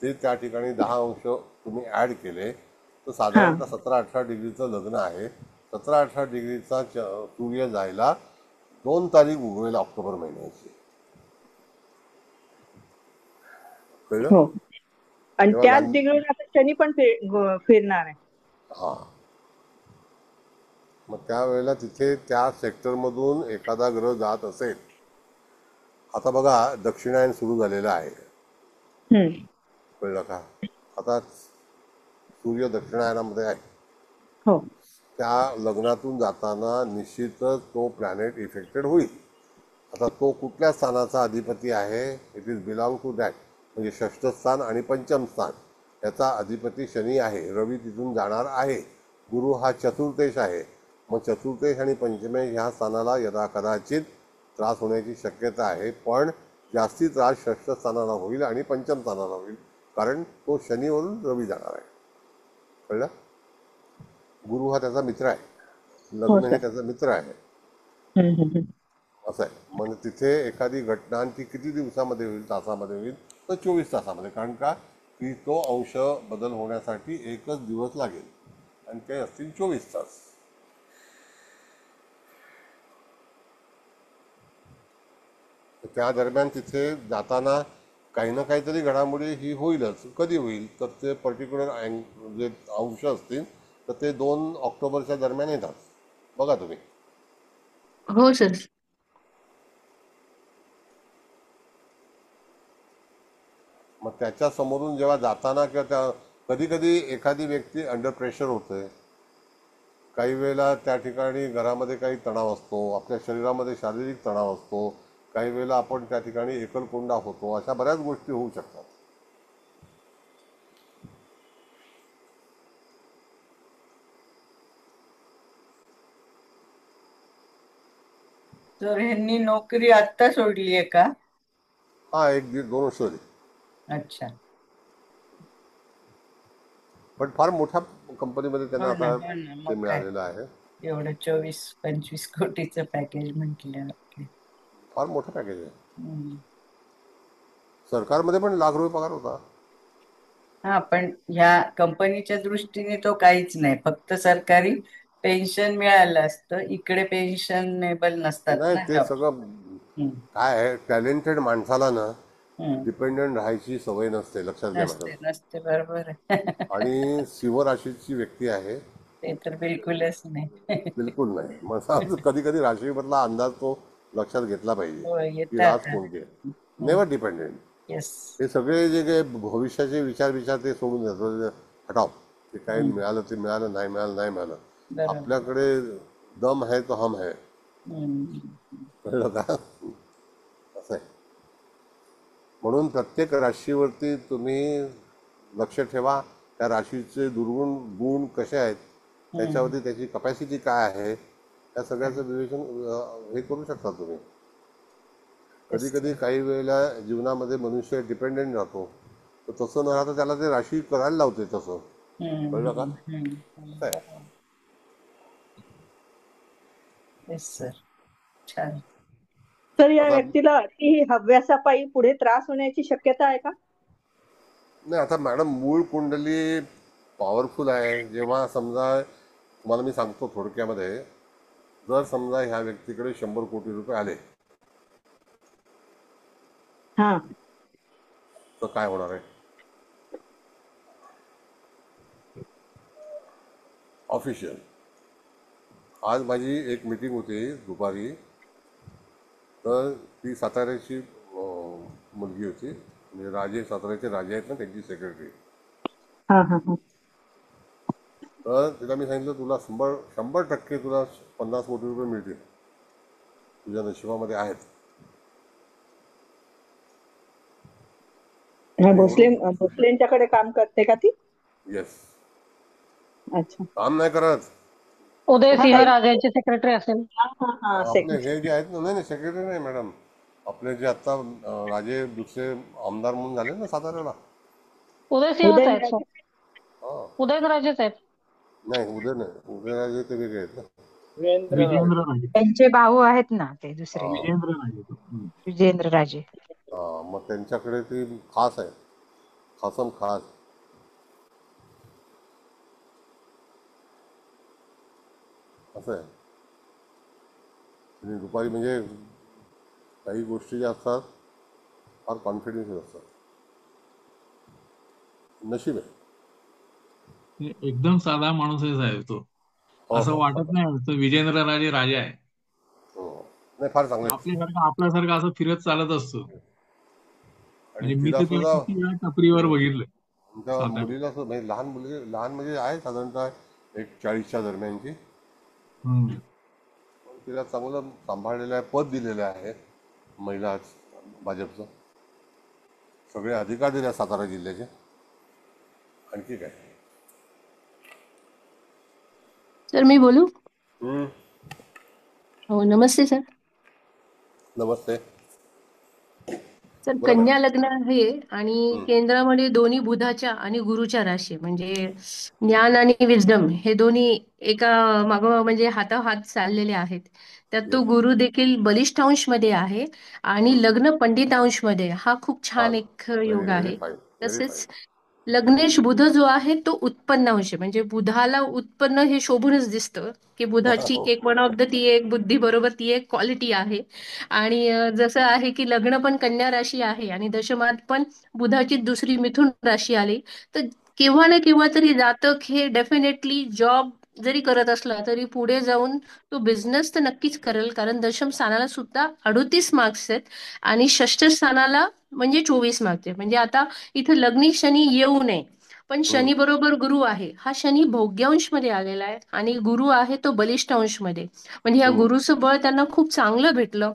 [SPEAKER 2] ते त्या ठिकाणी 10 अंश तुम्ही ॲड केले तर साधारणतः 17-18 डिग्रीचं लग्न आहे. 17-18 डिग्रीचा सूर्य जायला 2 तारीख उगवेल ऑक्टोबर महिन्याची. कळलं?
[SPEAKER 11] आणि त्याच डिग्रीवर आता शनी पण फिरणार आहे.
[SPEAKER 2] हा, मग त्यावेळेला तिथे त्या सेक्टरमधून एखादा ग्रह जात असेल. आता बघा, दक्षिणायन सुरू झालेलं आहे, कळलं का? आता सूर्य दक्षिणायनामध्ये आहे, त्या लग्नातून जाताना निश्चितच तो प्लॅनेट इफेक्टेड होईल. आता तो कुठल्या स्थानाचा अधिपती आहे? It is belong to that, म्हणजे षष्ठ स्थान आणि पंचम स्थान याचा अधिपती शनी आहे. रवी तिथून जाणार आहे. गुरु हा चतुर्थेश आहे. मग चतुर्थेश आणि पंचमेश ह्या स्थानाला यदा कदाचित त्रास होण्याची शक्यता आहे, पण जास्ती त्रास षष्ठ स्थानाला होईल आणि पंचम स्थानाला होईल, कारण तो शनीवरून रवी जाणार आहे. कळलं? गुरु हा त्याचा मित्र आहे.
[SPEAKER 11] हो
[SPEAKER 2] लग्न हे
[SPEAKER 11] सर.
[SPEAKER 2] त्याचा मित्र आहे असं आहे. म्हणजे तिथे एखादी घटना आणि ती किती दिवसामध्ये होईल, तासामध्ये होईल, तर 24 तासामध्ये. कारण का की तो अंश बदल होण्यासाठी एकच दिवस लागेल आणि ते असतील 24 तास. त्या दरम्यान तिथे जाताना काही ना काहीतरी घडामोडी ही होईलच. कधी होईल तर ते पर्टिक्युलर जे अंश असतील तर ते 2 ऑक्टोबरच्या दरम्यान येतात. बघा तुम्ही.
[SPEAKER 14] हो सर.
[SPEAKER 2] मग त्याच्या समोरून जेव्हा जाताना किंवा त्या कधी कधी एखादी व्यक्ती अंडर प्रेशर होते. काही वेळेला त्या ठिकाणी घरामध्ये काही तणाव असतो, आपल्या शरीरामध्ये शारीरिक तणाव असतो, काही वेळेला आपण त्या ठिकाणी एकलकोंडा होतो. अशा बऱ्याच गोष्टी होऊ शकतात.
[SPEAKER 7] तर ह्यांनी नोकरी आत्ता सोडली आहे का?
[SPEAKER 2] हा, 1-2 वर्ष झाली.
[SPEAKER 7] अच्छा.
[SPEAKER 2] पण फार मोठ्या कंपनीमध्ये त्यांना
[SPEAKER 7] हो ना,
[SPEAKER 2] आता
[SPEAKER 7] हो ना.
[SPEAKER 2] ते
[SPEAKER 7] मग काय
[SPEAKER 2] मिळालेलं आहे.
[SPEAKER 7] एवढं 24-25 कोटीचं पॅकेज म्हटल्यावर.
[SPEAKER 2] फार मोठं पॅकेज आहे. सरकारमध्ये पण लाख रुपये पगार होता.
[SPEAKER 7] हा, पण ह्या कंपनीच्या दृष्टीने तो काहीच नाही. फक्त सरकारी पेन्शन मिळालं असतं. इकडे पेन्शनेबल नसतात
[SPEAKER 2] नाही,
[SPEAKER 7] ना
[SPEAKER 2] ते
[SPEAKER 7] जॉब.
[SPEAKER 2] सगळं काय आहे, टॅलेंटेड माणसाला ना डिपेंडंट राहायची सवय नसते. लक्षात घ्या मॅडम.
[SPEAKER 7] नसते नसते, बरोबर आहे.
[SPEAKER 2] आणि शिवराशीची व्यक्ती आहे.
[SPEAKER 7] ते तर बिलकुलच नाही.
[SPEAKER 2] बिलकुल नाही. मग कधी कधी राशीमधला अंदाज तो लक्षात घेतला पाहिजे
[SPEAKER 7] हो,
[SPEAKER 2] की
[SPEAKER 7] येतात.
[SPEAKER 2] रास कोणती आहे. Never dependent.
[SPEAKER 7] येस.
[SPEAKER 2] हे सगळे जे काही भविष्याचे विचार ते सोडून देतो. हटाव. ते काही मिळालं ते मिळालं, नाही मिळालं नाही मिळालं.
[SPEAKER 7] बरोबर.
[SPEAKER 2] आपल्याकडे दम है तो हम है. कळलं का? असं आहे. म्हणून प्रत्येक राशीवरती तुम्ही लक्ष ठेवा. त्या राशीचे दुर्गुण गुण कसे आहेत, त्याच्यावरती त्याची कपॅसिटी काय आहे, या सगळ्याचं विवेचन हे करू शकता तुम्ही. कधी कधी काही वेळेला जीवनामध्ये मनुष्य डिपेंडेंट राहतो. तर तसं न राहता त्याला ते राशी करायला लावते तसं. कळलं का? काय
[SPEAKER 7] येस सर. छान.
[SPEAKER 11] तर या
[SPEAKER 2] आता
[SPEAKER 11] व्यक्तीला अति हव्यासापायी पुढे त्रास होण्याची शक्यता आहे का?
[SPEAKER 2] नाही, आता मॅडम मूळ कुंडली पॉवरफुल आहे. जेव्हा समजा तुम्हाला मी सांगतो थोडक्यामध्ये, जर समजा ह्या व्यक्तीकडे 100 कोटी रुपये आले तर काय होणार आहे? ऑफिशियल. आज माझी एक मीटिंग होती दुपारी. तर ती साताऱ्याची मुलगी होती. म्हणजे राजे, साताऱ्याचे राजे आहेत ना, त्यांची सेक्रेटरी. तर तिला मी सांगितलं, तुला 100% तुला 50 कोटी रुपये मिळतील. तुझ्या नशिबामध्ये आहेत.
[SPEAKER 11] भोसलेंच्याकडे काम करते का ती?
[SPEAKER 2] येस.
[SPEAKER 11] अच्छा.
[SPEAKER 2] काम नाही करत.
[SPEAKER 3] उदयसिंह राजेंचे सेक्रेटरी असेल.
[SPEAKER 2] आपले हे जे आहेत ना, नाही सेक्रेटरी नाही मॅडम, आपले जे आता राजे दुसरे आमदार म्हणून झाले ना साताऱ्याला.
[SPEAKER 3] उदयसिंहच आहेत सर. उदयनराजेच आहेत.
[SPEAKER 2] नाही, उदय नाही, उदयराजे ते वेगळे आहेत ना.
[SPEAKER 13] विजेंद्र राजे.
[SPEAKER 15] त्यांचे भाऊ आहेत ना ते दुसरे,
[SPEAKER 13] विजेंद्र राजे.
[SPEAKER 15] विजेंद्र राजे.
[SPEAKER 2] मग त्यांच्याकडे ती खास आहे, खासम खास. असं आहे. आणि दुपारी म्हणजे काही गोष्टी ज्या असतात फार कॉन्फिडेन्शियल असतात. नशीब आहे.
[SPEAKER 13] एकदम साधा माणूसच आहे तो. असं वाटत नाही तो विजेंद्र राजे राजा आहे.
[SPEAKER 2] नाही, फार चांगले.
[SPEAKER 13] आपल्यासारखं असं फिरत चालत असतो.
[SPEAKER 2] आणि
[SPEAKER 13] मी
[SPEAKER 2] तिला
[SPEAKER 13] तर
[SPEAKER 2] सुद्धा
[SPEAKER 13] किती वेळा टपरीवर बघितलं.
[SPEAKER 2] आमच्या मुलीला म्हणजे लहान म्हणजे आहे साधारणतः एक 40च्या दरम्यानची. तिला चांगलं सांभाळलेलं आहे, पद दिलेलं आहे महिला भाजपचं. सगळे अधिकार दिले सातारा जिल्ह्याचे. आणखी काय?
[SPEAKER 14] सर मी बोलू? हो, नमस्ते सर.
[SPEAKER 2] नमस्ते.
[SPEAKER 14] तर
[SPEAKER 2] बोला मॅडम.
[SPEAKER 14] कन्या लग्न आहे आणि
[SPEAKER 2] हम्म,
[SPEAKER 14] केंद्रामध्ये दोन्ही बुधाच्या आणि गुरुच्या राशी आहे. म्हणजे ज्ञान आणि विजडम हे दोन्ही एका मागोमाग म्हणजे हाताहात चाललेले आहेत. त्यात तो
[SPEAKER 2] येस.
[SPEAKER 14] गुरु देखील बलिष्ठ अंशमध्ये आहे आणि लग्न पंडित अंशमध्ये आहे. हा खूप छान
[SPEAKER 2] छान.
[SPEAKER 14] एक
[SPEAKER 2] व्हेरी
[SPEAKER 14] योग
[SPEAKER 2] व्हेरी
[SPEAKER 14] आहे.
[SPEAKER 2] फाईन. Very fine.
[SPEAKER 14] तसेच लग्नेश बुध जो आहे तो उत्पन्न अंश आहे. म्हणजे बुधाला उत्पन्न हे शोभूनच दिसतं की बुधाची
[SPEAKER 2] हो.
[SPEAKER 14] एक वन ऑफ द ती एक बुद्धी बरोबर ती एक क्वालिटी आहे. आणि जसं आहे की लग्न पण कन्या राशी आहे आणि दशमात पण बुधाची दुसरी मिथुन राशी आली. तर केव्हा ना केव्हा तरी जातक हे डेफिनेटली जॉब जरी करत असला तरी पुढे जाऊन तो बिझनेस तर नक्कीच करेल, कारण दशम स्थानाला सुद्धा 38 मार्क्स आहेत आणि षष्ठ स्थानाला म्हणजे 24 मार्क्स आहेत. म्हणजे आता इथे लग्नी शनी येऊ नये, पण
[SPEAKER 2] हम्म,
[SPEAKER 14] शनी बरोबर गुरु आहे. हा शनी भोग्यांश मध्ये आलेला आहे आणि गुरु आहे तो बलिष्ठ अंश मध्ये. म्हणजे या
[SPEAKER 2] हम्म,
[SPEAKER 14] गुरुचं बळ त्यांना खूप चांगलं भेटलं.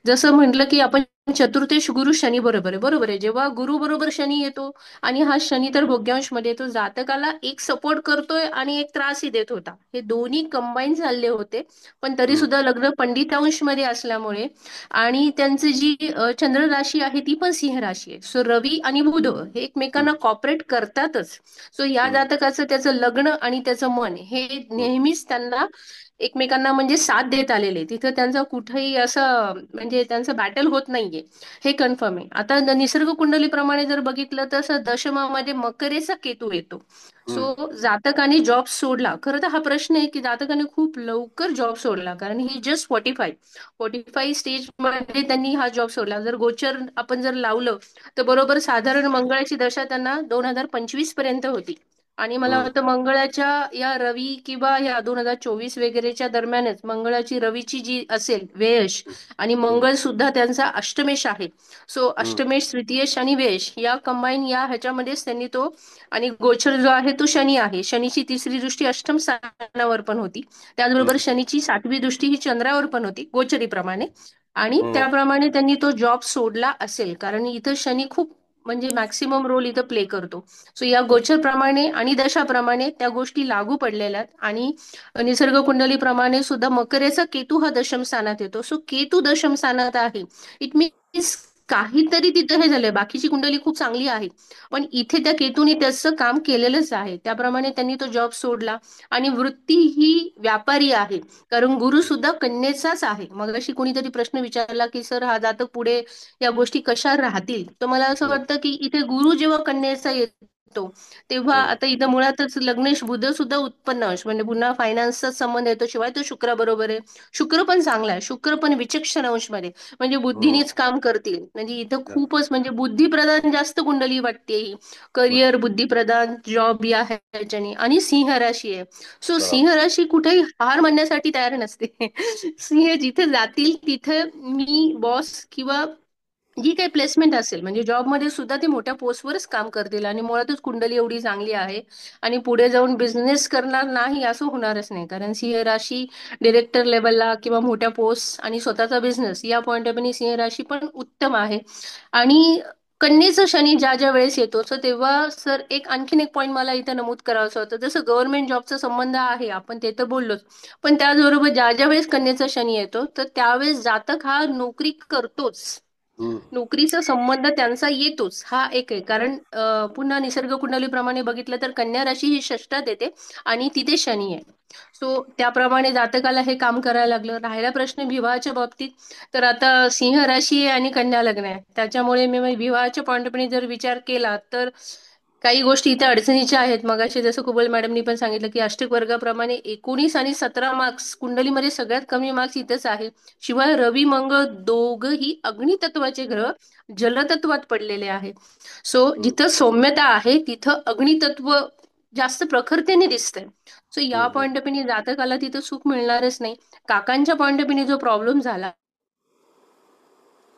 [SPEAKER 14] जसं म्हटलं की आपण चतुर्थेश गुरु शनी बरोबर आहे. बरोबर आहे, जेव्हा गुरु बरोबर शनी येतो आणि हा शनी तर भोग्यांश मध्ये येतो, जातकाला एक सपोर्ट करतोय आणि एक त्रासही देत होता. हे दोन्ही कंबाईन झाले होते. पण तरी
[SPEAKER 2] हम्म,
[SPEAKER 14] सुद्धा लग्न पंडितांश मध्ये असल्यामुळे आणि त्यांची जी चंद्र राशी आहे ती पण सिंह राशी आहे. सो रवी आणि बुध हे
[SPEAKER 2] हम्म,
[SPEAKER 14] एकमेकांना कॉपरेट करतातच. सो या
[SPEAKER 2] हम्म,
[SPEAKER 14] जातकाचं त्याचं लग्न आणि त्याचं मन हे
[SPEAKER 2] हम्म,
[SPEAKER 14] नेहमीच त्यांना एकमेकांना म्हणजे साथ देत आलेले. तिथं त्यांचं कुठेही असं म्हणजे त्यांचं बॅटल होत नाहीये, हे कन्फर्म आहे. आता निसर्ग कुंडलीप्रमाणे जर बघितलं तर दशमामध्ये मकरेचा केतू येतो.
[SPEAKER 2] हम्म,
[SPEAKER 14] सो जातकाने जॉब सोडला. खरं तर हा प्रश्न आहे की जातकाने खूप लवकर जॉब सोडला, कारण ही जस्ट 45 स्टेज मध्ये त्यांनी हा जॉब सोडला. जर गोचर आपण जर लावलं तर बरोबर साधारण मंगळाची दशा त्यांना 2025 पर्यंत होती. आणि मला
[SPEAKER 2] हम्म,
[SPEAKER 14] वाटतं मंगळाच्या या रवी किंवा या 2024 वगैरेच्या दरम्यानच मंगळाची रवीची जी असेल व्ययश आणि
[SPEAKER 2] हम्म,
[SPEAKER 14] मंगळ सुद्धा त्यांचा अष्टमेश आहे. सो
[SPEAKER 2] हम्म,
[SPEAKER 14] अष्टमेश तृतीयेश आणि व्ययश या कंबाईन या ह्याच्यामध्येच त्यांनी तो आणि गोचर जो आहे तो शनी आहे. शनीची तिसरी दृष्टी अष्टम स्थानावर पण होती. त्याचबरोबर
[SPEAKER 2] हम्म,
[SPEAKER 14] शनीची 7वी दृष्टी ही चंद्रावर पण होती गोचरीप्रमाणे. आणि
[SPEAKER 2] हम्म,
[SPEAKER 14] त्याप्रमाणे त्यांनी तो जॉब सोडला असेल, कारण इथं शनी खूप म्हणजे मॅक्सिमम रोल इथं प्ले करतो. सो या
[SPEAKER 2] हम्म,
[SPEAKER 14] गोचरप्रमाणे आणि दशाप्रमाणे त्या गोष्टी लागू पडलेल्या आहेत. आणि निसर्ग कुंडलीप्रमाणे सुद्धा मकरेचा केतू हा दशम स्थानात येतो. सो केतू दशम स्थानात आहे, इट मीन्स काहीतरी तिथं हे झालंय. बाकीची कुंडली खूप चांगली आहे, पण इथे त्या केतूने त्याचं काम केलेलंच आहे. त्याप्रमाणे त्यांनी तो जॉब सोडला. आणि वृत्ती ही व्यापारी आहे, कारण गुरु सुद्धा कन्येचाच आहे. मग अशी कोणीतरी प्रश्न विचारला की सर हा जातक पुढे या गोष्टी कशा राहतील, तर मला असं
[SPEAKER 2] हम्म,
[SPEAKER 14] वाटतं की इथे गुरु जेव्हा कन्येचा येतो तेव्हा
[SPEAKER 2] हम्म,
[SPEAKER 14] आता इथं मुळातच लग्नेश बुध सुद्धा उत्पन्न अंश म्हणजे पुन्हा फायनान्सचा संबंध येतो. शिवाय तो शुक्रा बरोबर आहे. शुक्र पण चांगला आहे, शुक्र पण विचक्षण अंश मध्ये म्हणजे
[SPEAKER 2] हम्म,
[SPEAKER 14] बुद्धीनेच काम करतील. म्हणजे इथं
[SPEAKER 2] yes,
[SPEAKER 14] खूपच म्हणजे बुद्धिप्रधान जास्त कुंडली वाटते ही.
[SPEAKER 2] बरं.
[SPEAKER 14] करिअर बुद्धिप्रधान जॉब या ह्याच्याने. आणि सिंह राशी आहे. सो
[SPEAKER 2] बरोबर.
[SPEAKER 14] सिंह राशी कुठेही हार मानण्यासाठी तयार नसते. सिंह जिथे जातील तिथे मी बॉस किंवा जी काही प्लेसमेंट असेल म्हणजे जॉबमध्ये सुद्धा ते मोठ्या पोस्टवरच काम करतील. आणि मुळातच कुंडली एवढी चांगली आहे आणि पुढे जाऊन बिझनेस करणार नाही असं होणारच नाही, कारण सिंह राशी डिरेक्टर लेवलला किंवा मोठ्या पोस्ट आणि स्वतःचा बिझनेस या पॉईंट ऑफ सिंह राशी पण उत्तम आहे. आणि कन्येचा शनी ज्या ज्या वेळेस येतो तर तेव्हा सर एक आणखीन एक पॉईंट मला इथं नमूद करायचं होतं. जसं गव्हर्नमेंट जॉबचा संबंध आहे आपण ते तर बोललोच, पण त्याचबरोबर ज्या ज्या वेळेस कन्येचा शनी येतो तर त्यावेळेस जातक हा नोकरी करतोच.
[SPEAKER 2] हम्म,
[SPEAKER 14] नोकरीचा संबंध त्यांचा येतोच, हा एक आहे. कारण पुन्हा निसर्ग कुंडलीप्रमाणे बघितलं तर कन्या राशी ही षष्ठात येते आणि तिथे शनी आहे. सो त्याप्रमाणे जातकाला हे काम करायला लागलं. राहिला प्रश्न विवाहाच्या बाबतीत, तर आता सिंह राशी आहे आणि कन्या लग्न आहे, त्याच्यामुळे मी विवाहाच्या पॉईंट ऑफ जर विचार केला तर काही गोष्टी इथे अडचणीच्या आहेत. मगाशी जसं कुबल मॅडमनी पण सांगितलं की अष्टक वर्गाप्रमाणे 19 आणि 17 मार्क्स कुंडलीमध्ये सगळ्यात कमी मार्क्स इथंच आहे. शिवाय रवी मंगळ दोघही अग्नितत्वाचे ग्रह जलतत्वात पडलेले आहेत. सो
[SPEAKER 2] हम्म,
[SPEAKER 14] जिथं सौम्यता आहे तिथं अग्नितत्व जास्त प्रखरतेने दिसतंय. सो या
[SPEAKER 2] हम्म, हम्म,
[SPEAKER 14] पॉईंट ऑफ जातकाला तिथं सुख मिळणारच नाही. काकांच्या पॉईंट ऑफ जो प्रॉब्लेम झाला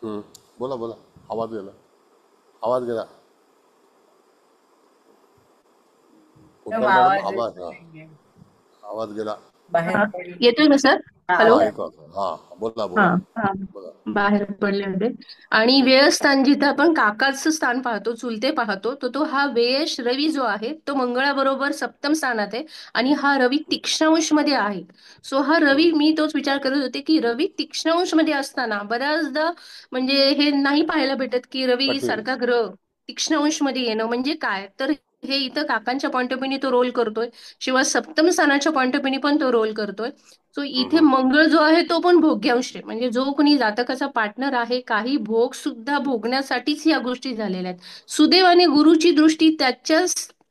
[SPEAKER 2] हम्म. बोला बोला. आवाज गेला. आवाज गेला.
[SPEAKER 7] एकदम
[SPEAKER 2] कुठला मॅडम
[SPEAKER 7] आवाज
[SPEAKER 2] आवाज
[SPEAKER 7] येत
[SPEAKER 2] हा
[SPEAKER 7] नाहीये.
[SPEAKER 2] आवाज गेला.
[SPEAKER 7] बाहेर पडली.
[SPEAKER 14] येतोय ना सर? हॅलो.
[SPEAKER 2] ऐकू आता. हा बोला
[SPEAKER 14] हा
[SPEAKER 2] बोला
[SPEAKER 14] हा.
[SPEAKER 2] बोला.
[SPEAKER 14] बाहेर पडले होते. आणि व्ययस्थान जिथे आपण काकाचं स्थान पाहतो, चुलते पाहतो, तर तो हा व्ययश रवी जो आहे तो मंगळाबरोबर सप्तम स्थानात आहे. आणि हा रवी तीक्ष्णांश मध्ये आहे. सो हा रवी, मी तोच विचार करत होते की रवी तीक्ष्णांश मध्ये असताना बऱ्याचदा म्हणजे हे नाही पाहायला भेटत की रवी
[SPEAKER 2] कठीण.
[SPEAKER 14] सारखा ग्रह तीक्ष्णांश मध्ये येणं म्हणजे काय. तर हे इथं काकांच्या पॉईंट ऑफ व्ह्यूने तो रोल करतोय, शिवाय सप्तम स्थानाच्या पॉईंट ऑफ व्ह्यूने पण तो रोल करतोय. सो इथे मंगळ जो आहे तो पण भोग्यांश आहे. म्हणजे जो कोणी जातकाचा पार्टनर आहे, काही भोग सुद्धा भोगण्यासाठीच या गोष्टी झालेल्या आहेत. सुदैवाने गुरुची दृष्टी त्याच्या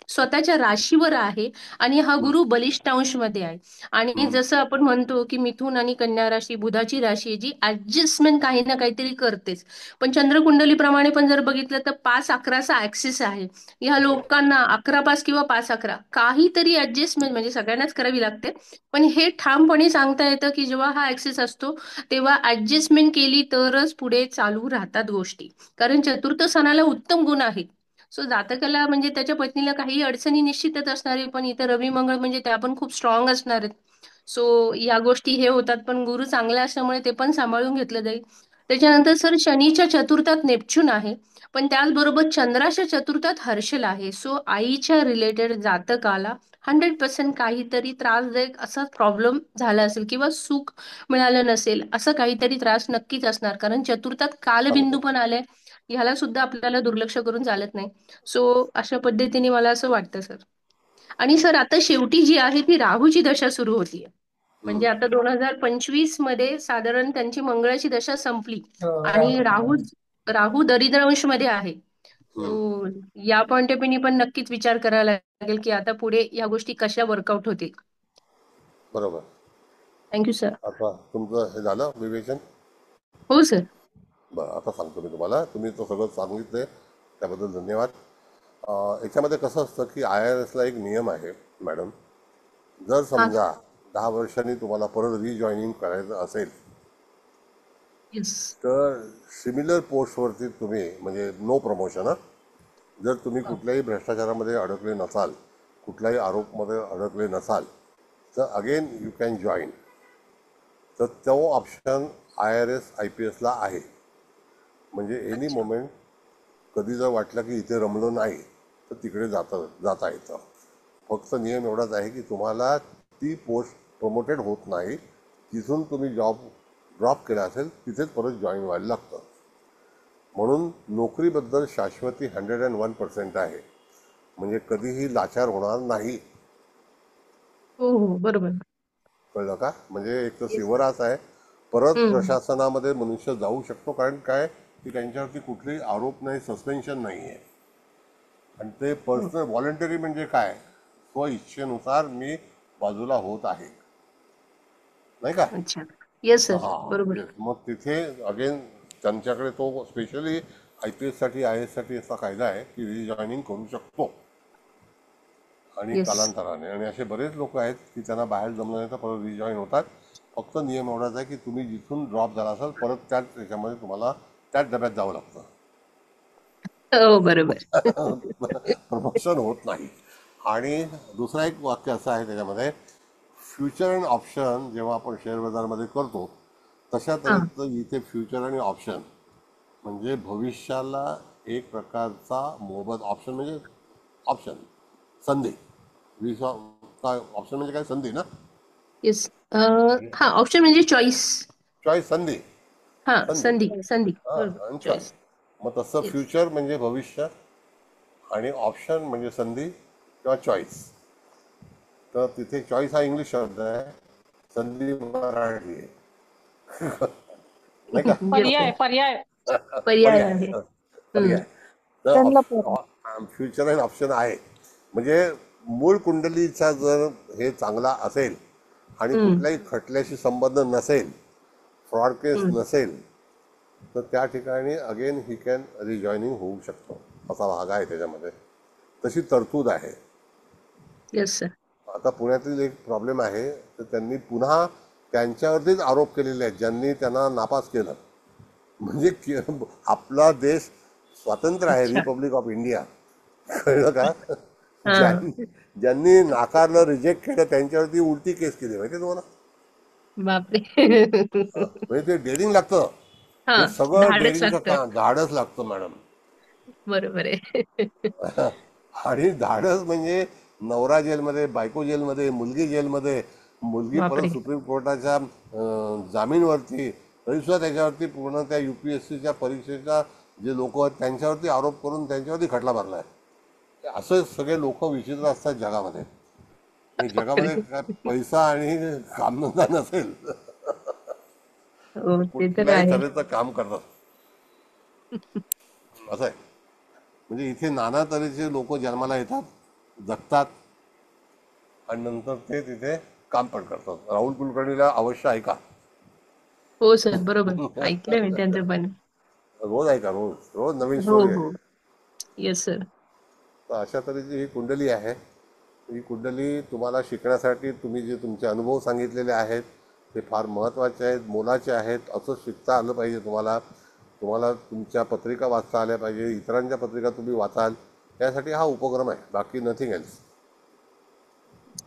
[SPEAKER 14] स्वतःच्या राशीवर आहे आणि हा गुरु बलिष्ठांश मध्ये आहे. आणि जसं आपण म्हणतो की मिथुन आणि कन्या राशी बुधाची राशी आहे, जी ऍडजस्टमेंट काही ना काहीतरी करतेच. पण चंद्रकुंडलीप्रमाणे पण जर बघितलं तर 5-11चा ऍक्सिस आहे. ह्या लोकांना 11-5 किंवा 5-11 काहीतरी ऍडजस्टमेंट म्हणजे सगळ्यांनाच करावी लागते. पण हे ठामपणे सांगता येतं की जेव्हा हा ऍक्सेस असतो तेव्हा ऍडजस्टमेंट केली तरच पुढे चालू राहतात गोष्टी. कारण चतुर्थ स्थानाला उत्तम गुण आहेत. सो जातकाला म्हणजे त्याच्या पत्नीला काही अडचणी निश्चितच असणार आहे, पण इथं रवी मंगळ म्हणजे त्या पण खूप स्ट्रॉंग असणार आहेत. सो या गोष्टी हे होतात, पण गुरु चांगला असल्यामुळे ते पण सांभाळून घेतलं जाईल. त्याच्यानंतर सर शनीच्या चतुर्थात नेपच्यून आहे, पण त्याचबरोबर चंद्राच्या चतुर्थात हर्षल आहे. सो आईच्या रिलेटेड जातकाला 100% काहीतरी त्रासदायक असा प्रॉब्लेम झाला असेल किंवा सुख मिळालं नसेल, असं काहीतरी त्रास नक्कीच असणार. कारण चतुर्थात कालबिंदू पण आले, ह्याला सुद्धा आपल्याला दुर्लक्ष करून चालत नाही. सो अशा पद्धतीने मला असं वाटतं सर. आणि सर आता शेवटी जी आहे ती राहूची दशा सुरू होतीये. म्हणजे आता 2025 मध्ये साधारण त्यांची मंगळाची दशा संपली आणि राहू दरिद्रांश मध्ये आहे. सो या पॉइंट ऑफ व्ह्यूनी पण नक्कीच विचार करायला लागेल की आता पुढे या गोष्टी कशा वर्कआउट होतील.
[SPEAKER 2] बरोबर.
[SPEAKER 14] Thank you sir.
[SPEAKER 2] आता तुमचं हे झालं विवेचन?
[SPEAKER 14] हो सर.
[SPEAKER 2] बरं, आता सांगतो मी तुम्हाला. तुम्ही तो सगळं सांगितलंय त्याबद्दल धन्यवाद. याच्यामध्ये कसं असतं की IRSला एक नियम आहे मॅडम. जर समजा 10 वर्षांनी तुम्हाला परत रिजॉईनिंग करायचं असेल तर सिमिलर पोस्टवरती तुम्ही म्हणजे नो प्रमोशन, जर तुम्ही कुठल्याही भ्रष्टाचारामध्ये अडकले नसाल, कुठल्याही आरोपमध्ये अडकले नसाल, तर अगेन यू कॅन जॉईन. तर तो ऑप्शन IRS IPSला आहे. म्हणजे एनी मोमेंट कधी जर वाटलं की इथे रमलो नाही तर तिकडे जाता येतं. फक्त नियम एवढाच आहे की तुम्हाला ती पोस्ट प्रमोटेड होत नाही, तिथून तुम्ही जॉब ड्रॉप केला असेल तिथेच परत जॉईन व्हायला लागतं. म्हणून नोकरीबद्दल शाश्वती 101% आहे. म्हणजे कधीही लाचार होणार नाही.
[SPEAKER 14] हो हो बरोबर.
[SPEAKER 2] कळलं का? म्हणजे एक तर शिवराच आहे. परत प्रशासनामध्ये मनुष्य जाऊ शकतो, कारण काय की त्यांच्यावरती कुठलेही आरोप नाही, सस्पेन्शन नाही आहे. आणि ते पर्सनल व्हॉलंटरी म्हणजे काय, स्व इच्छेनुसार मी बाजूला होत आहे, नाही का?
[SPEAKER 14] अच्छा. Yes sir.
[SPEAKER 2] हां,
[SPEAKER 14] बरोबर.
[SPEAKER 2] मग तिथे अगेन त्यांच्याकडे तो स्पेशली IPS साठी IAS साठी असा कायदा आहे की रिजॉईनिंग करू शकतो आणि कालांतराने. आणि असे बरेच लोक आहेत की त्यांना बाहेर जमलं नाही तर परत रिजॉईन होतात. फक्त नियम एवढाच आहे की तुम्ही जिथून ड्रॉप झाला असाल परत त्याच त्याच्यामध्ये तुम्हाला त्याच डब्यात जावं लागतं.
[SPEAKER 14] हो बरोबर.
[SPEAKER 2] प्रमोशन होत नाही. आणि दुसरा एक वाक्य असं आहे त्याच्यामध्ये, फ्युचर अँड ऑप्शन जेव्हा आपण शेअर बाजारमध्ये करतो तशा तऱ्हेचं इथे फ्युचर आणि ऑप्शन म्हणजे भविष्याला एक प्रकारचा मोबत. ऑप्शन म्हणजे ऑप्शन, संधी. काय ऑप्शन म्हणजे काय, संधी ना?
[SPEAKER 14] येस. हा ऑप्शन म्हणजे चॉईस.
[SPEAKER 2] चॉईस, संधी.
[SPEAKER 14] हा संधी संधी
[SPEAKER 2] आणि
[SPEAKER 14] बरोबर.
[SPEAKER 2] चॉईस. मग तसं फ्युचर म्हणजे भविष्य आणि ऑप्शन म्हणजे संधी किंवा चॉईस. तर तिथे चॉईस हा इंग्लिश शब्द आहे, संधी मराठी आहे. नाही का?
[SPEAKER 3] पर्याय पर्याय
[SPEAKER 14] पर्याय.
[SPEAKER 2] पर्याय. तर फ्युचर अँड ऑप्शन आहे. म्हणजे मूळ कुंडलीचा जर हे चांगला असेल आणि कुठल्याही खटल्याशी संबंध नसेल, फ्रॉड केस नसेल, तर त्या ठिकाणी अगेन ही कॅन रिजॉईनिंग होऊ शकतो, असा भाग आहे त्याच्यामध्ये. तशी तरतूद आहे.
[SPEAKER 14] Yes sir.
[SPEAKER 2] आता पुण्यातील एक प्रॉब्लेम आहे, तर त्यांनी पुन्हा त्यांच्यावरतीच आरोप केलेले आहेत ज्यांनी त्यांना नापास केलं. म्हणजे आपला देश स्वातंत्र्य आहे, रिपब्लिक ऑफ इंडिया, कळलं का? ज्यांनी नाकारलं, रिजेक्ट केलं, त्यांच्यावरती उलटी केस केली, माहिती तुम्हाला?
[SPEAKER 14] बापरे.
[SPEAKER 2] म्हणजे ते डेअरिंग लागतं.
[SPEAKER 14] हा,
[SPEAKER 2] हे सगळं
[SPEAKER 14] धाडस
[SPEAKER 2] डेअरिंगचं
[SPEAKER 14] लागतं.
[SPEAKER 2] काम, धाडस लागतं मॅडम.
[SPEAKER 14] बरोबर आहे.
[SPEAKER 2] आणि धाडस म्हणजे नवरा जेलमध्ये, बायको जेलमध्ये, मुलगी जेलमध्ये, मुलगी परत
[SPEAKER 14] बापरे.
[SPEAKER 2] सुप्रीम कोर्टाच्या जामीनवरती, तरीसुद्धा त्याच्यावरती पूर्ण त्या UPSCच्या परीक्षेच्या जे लोक आहेत त्यांच्यावरती आरोप करून त्यांच्यावरती खटला भरला आहे. असं सगळे लोक विचित्र असतात जगामध्ये. आणि
[SPEAKER 14] बापरे.
[SPEAKER 2] जगामध्ये काय पैसा आणि कामधंदा नसेल
[SPEAKER 14] हो, ते तर
[SPEAKER 2] कुठल्याही
[SPEAKER 14] आहे.
[SPEAKER 2] तऱ्हेचं काम करतात. असं आहे. म्हणजे इथे नाना तऱ्हेचे लोक जन्माला येतात, जगतात आणि नंतर ते तिथे काम पण करतात. राहुल कुलकर्णीला अवश्य ऐका.
[SPEAKER 14] हो सर, बरोबर ऐकलंय मी त्यांचं पण.
[SPEAKER 2] रोज ऐका, रोज रोज नवीन
[SPEAKER 14] हो
[SPEAKER 2] स्टोरी
[SPEAKER 14] हो.
[SPEAKER 2] आहे.
[SPEAKER 14] Yes sir.
[SPEAKER 2] तर अशा तऱ्हेची ही कुंडली आहे. ही कुंडली तुम्हाला शिकण्यासाठी तुम्ही जे तुमचे अनुभव सांगितलेले आहेत ते फार महत्त्वाचे आहेत, मोलाचे आहेत. असं शिकता आलं पाहिजे तुम्हाला. तुम्हाला तुमच्या पत्रिका वाचता आल्या पाहिजे, इतरांच्या पत्रिका तुम्ही वाचाल, यासाठी हा उपक्रम आहे, बाकी नथिंग एल्स.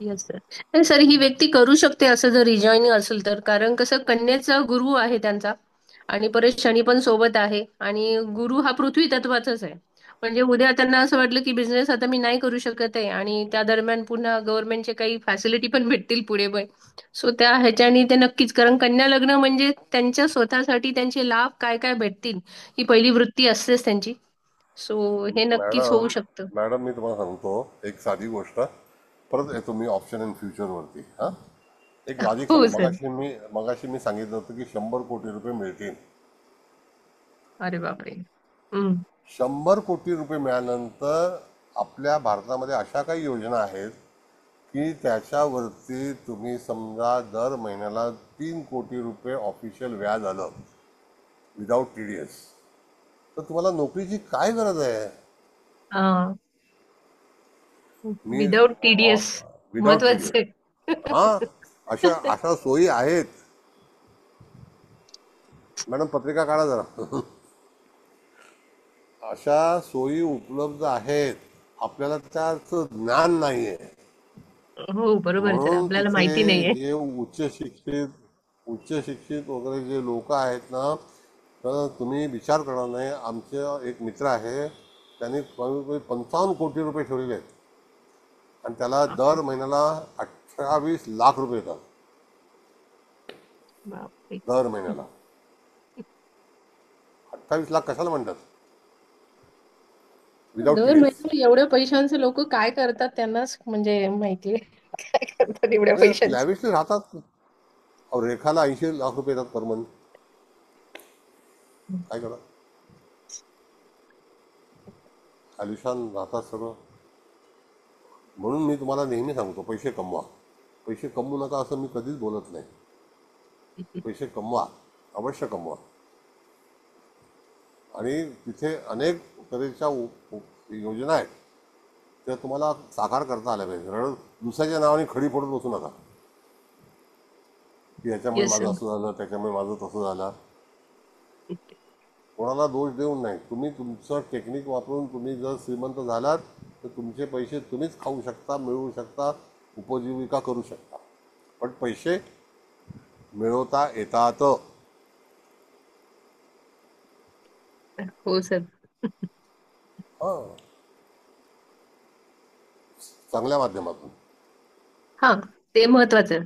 [SPEAKER 14] Yes sir. नाही सर, ही व्यक्ती करू शकते असं जर रिजॉईनिंग असेल तर, कारण कसं कन्येचा गुरु आहे त्यांचा आणि परत शनी पण सोबत आहे आणि गुरु हा पृथ्वी तत्वाचाच आहे. म्हणजे उद्या त्यांना असं वाटलं की बिझनेस आता मी नाही करू शकत आहे आणि त्या दरम्यान पुन्हा गव्हर्नमेंटचे काही फॅसिलिटी पण भेटतील पुढे पण. सो त्या ह्याच्याने ते नक्कीच, कारण कन्या लग्न म्हणजे त्यांच्या स्वतःसाठी त्यांचे लाभ काय काय भेटतील ही पहिली वृत्ती असतेच त्यांची. सो हे नक्कीच होऊ
[SPEAKER 2] मॅडम
[SPEAKER 14] शकतं.
[SPEAKER 2] मॅडम मी तुम्हाला सांगतो एक साधी गोष्ट. परत येतो मी ऑप्शन इन फ्युचरवरती. हां, एक लॉजिक
[SPEAKER 14] हो
[SPEAKER 2] सांगतो.
[SPEAKER 14] सर.
[SPEAKER 2] मगाशी मी सांगितलं होतं की 100 कोटी रुपये मिळतील.
[SPEAKER 14] अरे बापरे. हम्म.
[SPEAKER 2] 100 कोटी रुपये मिळाल्यानंतर आपल्या भारतामध्ये अशा काही योजना आहेत की त्याच्यावरती तुम्ही समजा दर महिन्याला 3 कोटी रुपये ऑफिशियल व्याज आलं विदाऊट TDS, तर तुम्हाला नोकरीची काय गरज आहे?
[SPEAKER 14] हा,
[SPEAKER 2] me
[SPEAKER 14] without TDS
[SPEAKER 2] without TDS.
[SPEAKER 14] महत्वाचं आहे.
[SPEAKER 2] हां, अशा अशा सोयी आहेत. मॅडम पत्रिका काढा जरा. अशा सोयी उपलब्ध आहेत. आपल्याला त्याचं ज्ञान नाही आहे.
[SPEAKER 14] हो बरोबर सर,
[SPEAKER 2] म्हणून
[SPEAKER 14] आपल्याला माहिती
[SPEAKER 2] तिथे
[SPEAKER 14] नाहीये.
[SPEAKER 2] जे उच्च शिक्षित वगैरे जे लोक आहेत ना, तर तुम्ही विचार करणार नाही. आमचे एक मित्र आहे, त्यांनी 55 कोटी रुपये ठेवलेले आहेत आणि त्याला दर महिन्याला 28 लाख रुपये येतात
[SPEAKER 14] बापरे.
[SPEAKER 2] दर महिन्याला. 28 लाख कशाला म्हणतात? विदाऊट
[SPEAKER 14] दर
[SPEAKER 2] TDS.
[SPEAKER 14] महिन्याला एवढ्या पैशांचे लोक काय करतात त्यांनाच म्हणजे माहितीये. काय करतात एवढ्या पैशांचे.
[SPEAKER 2] लॅविशली राहतात. अहो, रेखाला 80 लाख रुपये येतात पर मंथ. काय करा, आलिशान राहतात सगळं. म्हणून मी तुम्हाला नेहमी सांगतो, पैसे कमवा. पैसे कमवू नका असं मी कधीच बोलत नाही. पैसे कमवा, अवश्य कमवा. आणि तिथे अनेक तऱ्हेच्या योजना आहेत त्या तुम्हाला साकार करता आल्या पाहिजे. कारण दुसऱ्याच्या नावाने खडी फोडत बसू नका की ह्याच्यामुळे
[SPEAKER 14] येस
[SPEAKER 2] माझं
[SPEAKER 14] सर.
[SPEAKER 2] असं झालं, त्याच्यामुळे माझं तसं झालं. कोणाला दोष देऊन नाही. तुम्ही तुमचं टेक्निक वापरून तुम्ही जर श्रीमंत झालात तर तुमचे पैसे तुम्हीच खाऊ शकता, मिळवू शकता, उपजीविका करू शकता. पण पैसे मिळवता येतात.
[SPEAKER 14] हो सर.
[SPEAKER 2] हां, चांगल्या माध्यमातून.
[SPEAKER 14] हा, ते महत्वाचं.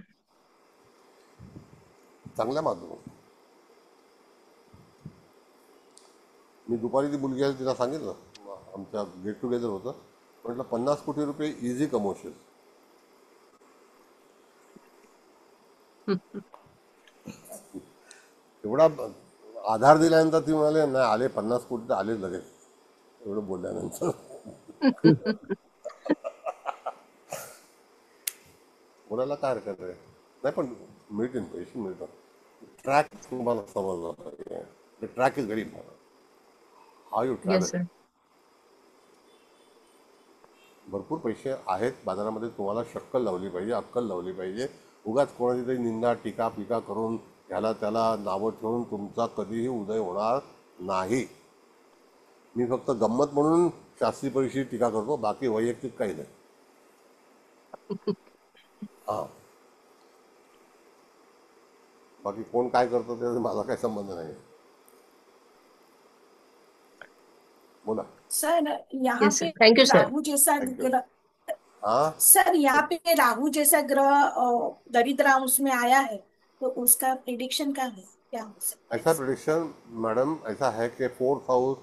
[SPEAKER 2] चांगल्या माध्यमातून. मी दुपारी ती मुलगी आली, तिला सांगितलं, आमच्या गेट टुगेदर होतं, म्हटलं 50 कोटी रुपये इझी कमवशील. एवढा आधार दिल्यानंतर ती म्हणाले नाही, आले 50 कोटी तर आले लगेच. एवढं बोलल्यानंतर बोलायला काय हरकत आहे? नाही पण मिळतील, पैसे मिळतात. ट्रॅक तुम्हाला समजला पाहिजे. Track is very important. How you travel.
[SPEAKER 14] Yes sir.
[SPEAKER 2] भरपूर पैसे आहेत बाजारामध्ये. तुम्हाला शक्कल लावली पाहिजे, अक्कल लावली पाहिजे. उगाच कोणाची तरी निंदा टीका पिका करून ह्याला त्याला नावं ठेवून तुमचा कधीही उदय होणार नाही. मी फक्त गंमत म्हणून शास्त्री परीक्षेची टीका करतो, बाकी वैयक्तिक काही नाही. हां, बाकी कोण काय करतं त्याचा माझा काही संबंध नाही. बोला.
[SPEAKER 16] सर यहाँ
[SPEAKER 14] येस
[SPEAKER 16] पे
[SPEAKER 14] सर, थँक्यू सर.
[SPEAKER 16] राहु जैसा
[SPEAKER 2] थैंक यू.
[SPEAKER 16] ग्रह,
[SPEAKER 2] हाँ,
[SPEAKER 16] सर यहाँ पे राहु जैसा ग्रह दरिद्र अंश में आया है, तो उसका प्रिडिक्शन क्या है, क्या हो सकता है?
[SPEAKER 2] ऐसा प्रिडिक्शन मैडम ऐसा है कि 4th हाउस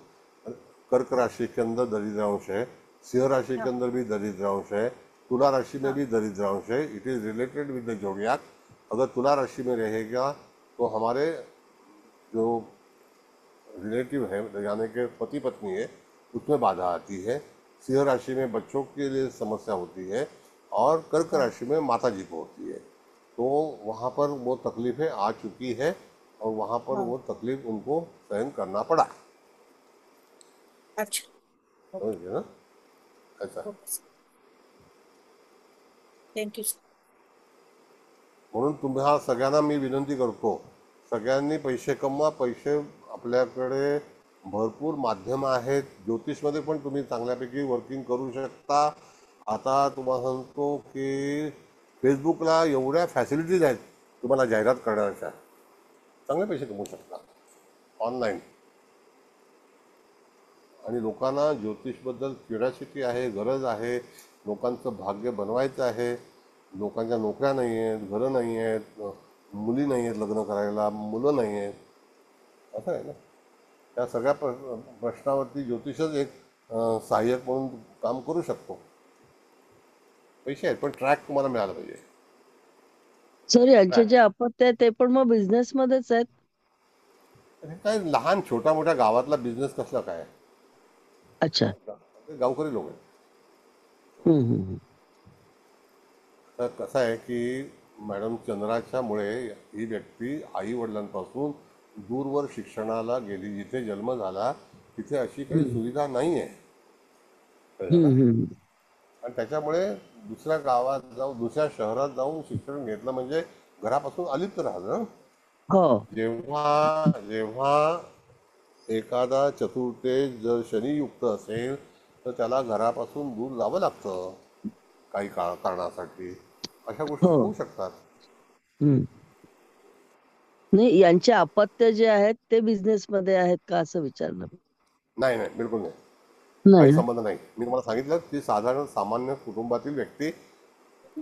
[SPEAKER 2] कर्क राशि के अंदर दरिद्रांश है, सिंह राशि के अंदर भी दरिद्रांश है, तुला राशि में भी दरिद्रांश है. इट इज रिलेटेड विद द जोडियाक. अगर तुला राशि में रहेगा तो हमारे जो रिलेटिव है यानी कि पति पत्नी है उसमें बाधा आती है. सिंह राशि में बच्चों के लिए समस्या होती है और कर्क राशि में माता जी को होती है. तो वहाँ पर वो तकलीफें आ चुकी है और वहाँ पर वो तकलीफ उनको सहन करना पड़ा.
[SPEAKER 16] अच्छा,
[SPEAKER 2] समझिए ना, ऐसा.
[SPEAKER 16] Thank you sir.
[SPEAKER 2] म्हणून तुम्हा सगळ्यांना मी विनंती करतो, सगळ्यांनी पैसे कमवा. पैसे आपल्याकडे भरपूर माध्यम आहेत. ज्योतिषमध्ये पण तुम्ही चांगल्यापैकी वर्किंग करू शकता. आता तुम्हाला सांगतो की फेसबुकला एवढ्या फॅसिलिटीज आहेत तुम्हाला जाहिरात करण्याच्या, चांगले पैसे कमवू शकता ऑनलाईन. आणि लोकांना ज्योतिषबद्दल क्युरियोसिटी आहे, गरज आहे. लोकांचं भाग्य बनवायचं आहे. लोकांच्या नोकऱ्या नाही आहेत, घरं नाही आहेत, मुली नाही आहेत लग्न करायला, मुलं नाही आहेत, असं आहे ना. त्या सगळ्या प्रश्नावरती ज्योतिषच एक सहाय्यक म्हणून काम करू शकतो. पैसे आहेत पण ट्रॅक तुम्हाला मिळाला पाहिजे.
[SPEAKER 5] सर यांचे जे अपत्य आहे ते पण मग बिझनेस मध्येच आहेत.
[SPEAKER 2] हे काय लहान छोटा मोठ्या गावातला बिझनेस कसला काय,
[SPEAKER 5] अच्छा.
[SPEAKER 2] ते गावकरी लोक आहेत. तर कसं आहे की मॅडम चंद्राच्यामुळे ही व्यक्ती आई वडिलांपासून दूरवर शिक्षणाला गेली. जिथे जन्म झाला तिथे अशी काही सुविधा नाही आहे. आणि त्याच्यामुळे दुसऱ्या गावात जाऊन दुसऱ्या शहरात जाऊन शिक्षण घेतलं म्हणजे घरापासून अलिप्त राहिलं. जेव्हा जेव्हा एखादा चतुर्थेश जर शनियुक्त असेल तर त्याला घरापासून दूर जावं लागतं काही कारणासाठी. अशा गोष्टी होऊ शकतात.
[SPEAKER 5] नाही, यांचे अपत्य जे आहेत ते बिझनेस मध्ये आहेत का असं विचारलं.
[SPEAKER 2] नाही नाही, बिलकुल नाही, काही संबंध नाही. मी तुम्हाला सांगितलं की साधारण सामान्य कुटुंबातील व्यक्ती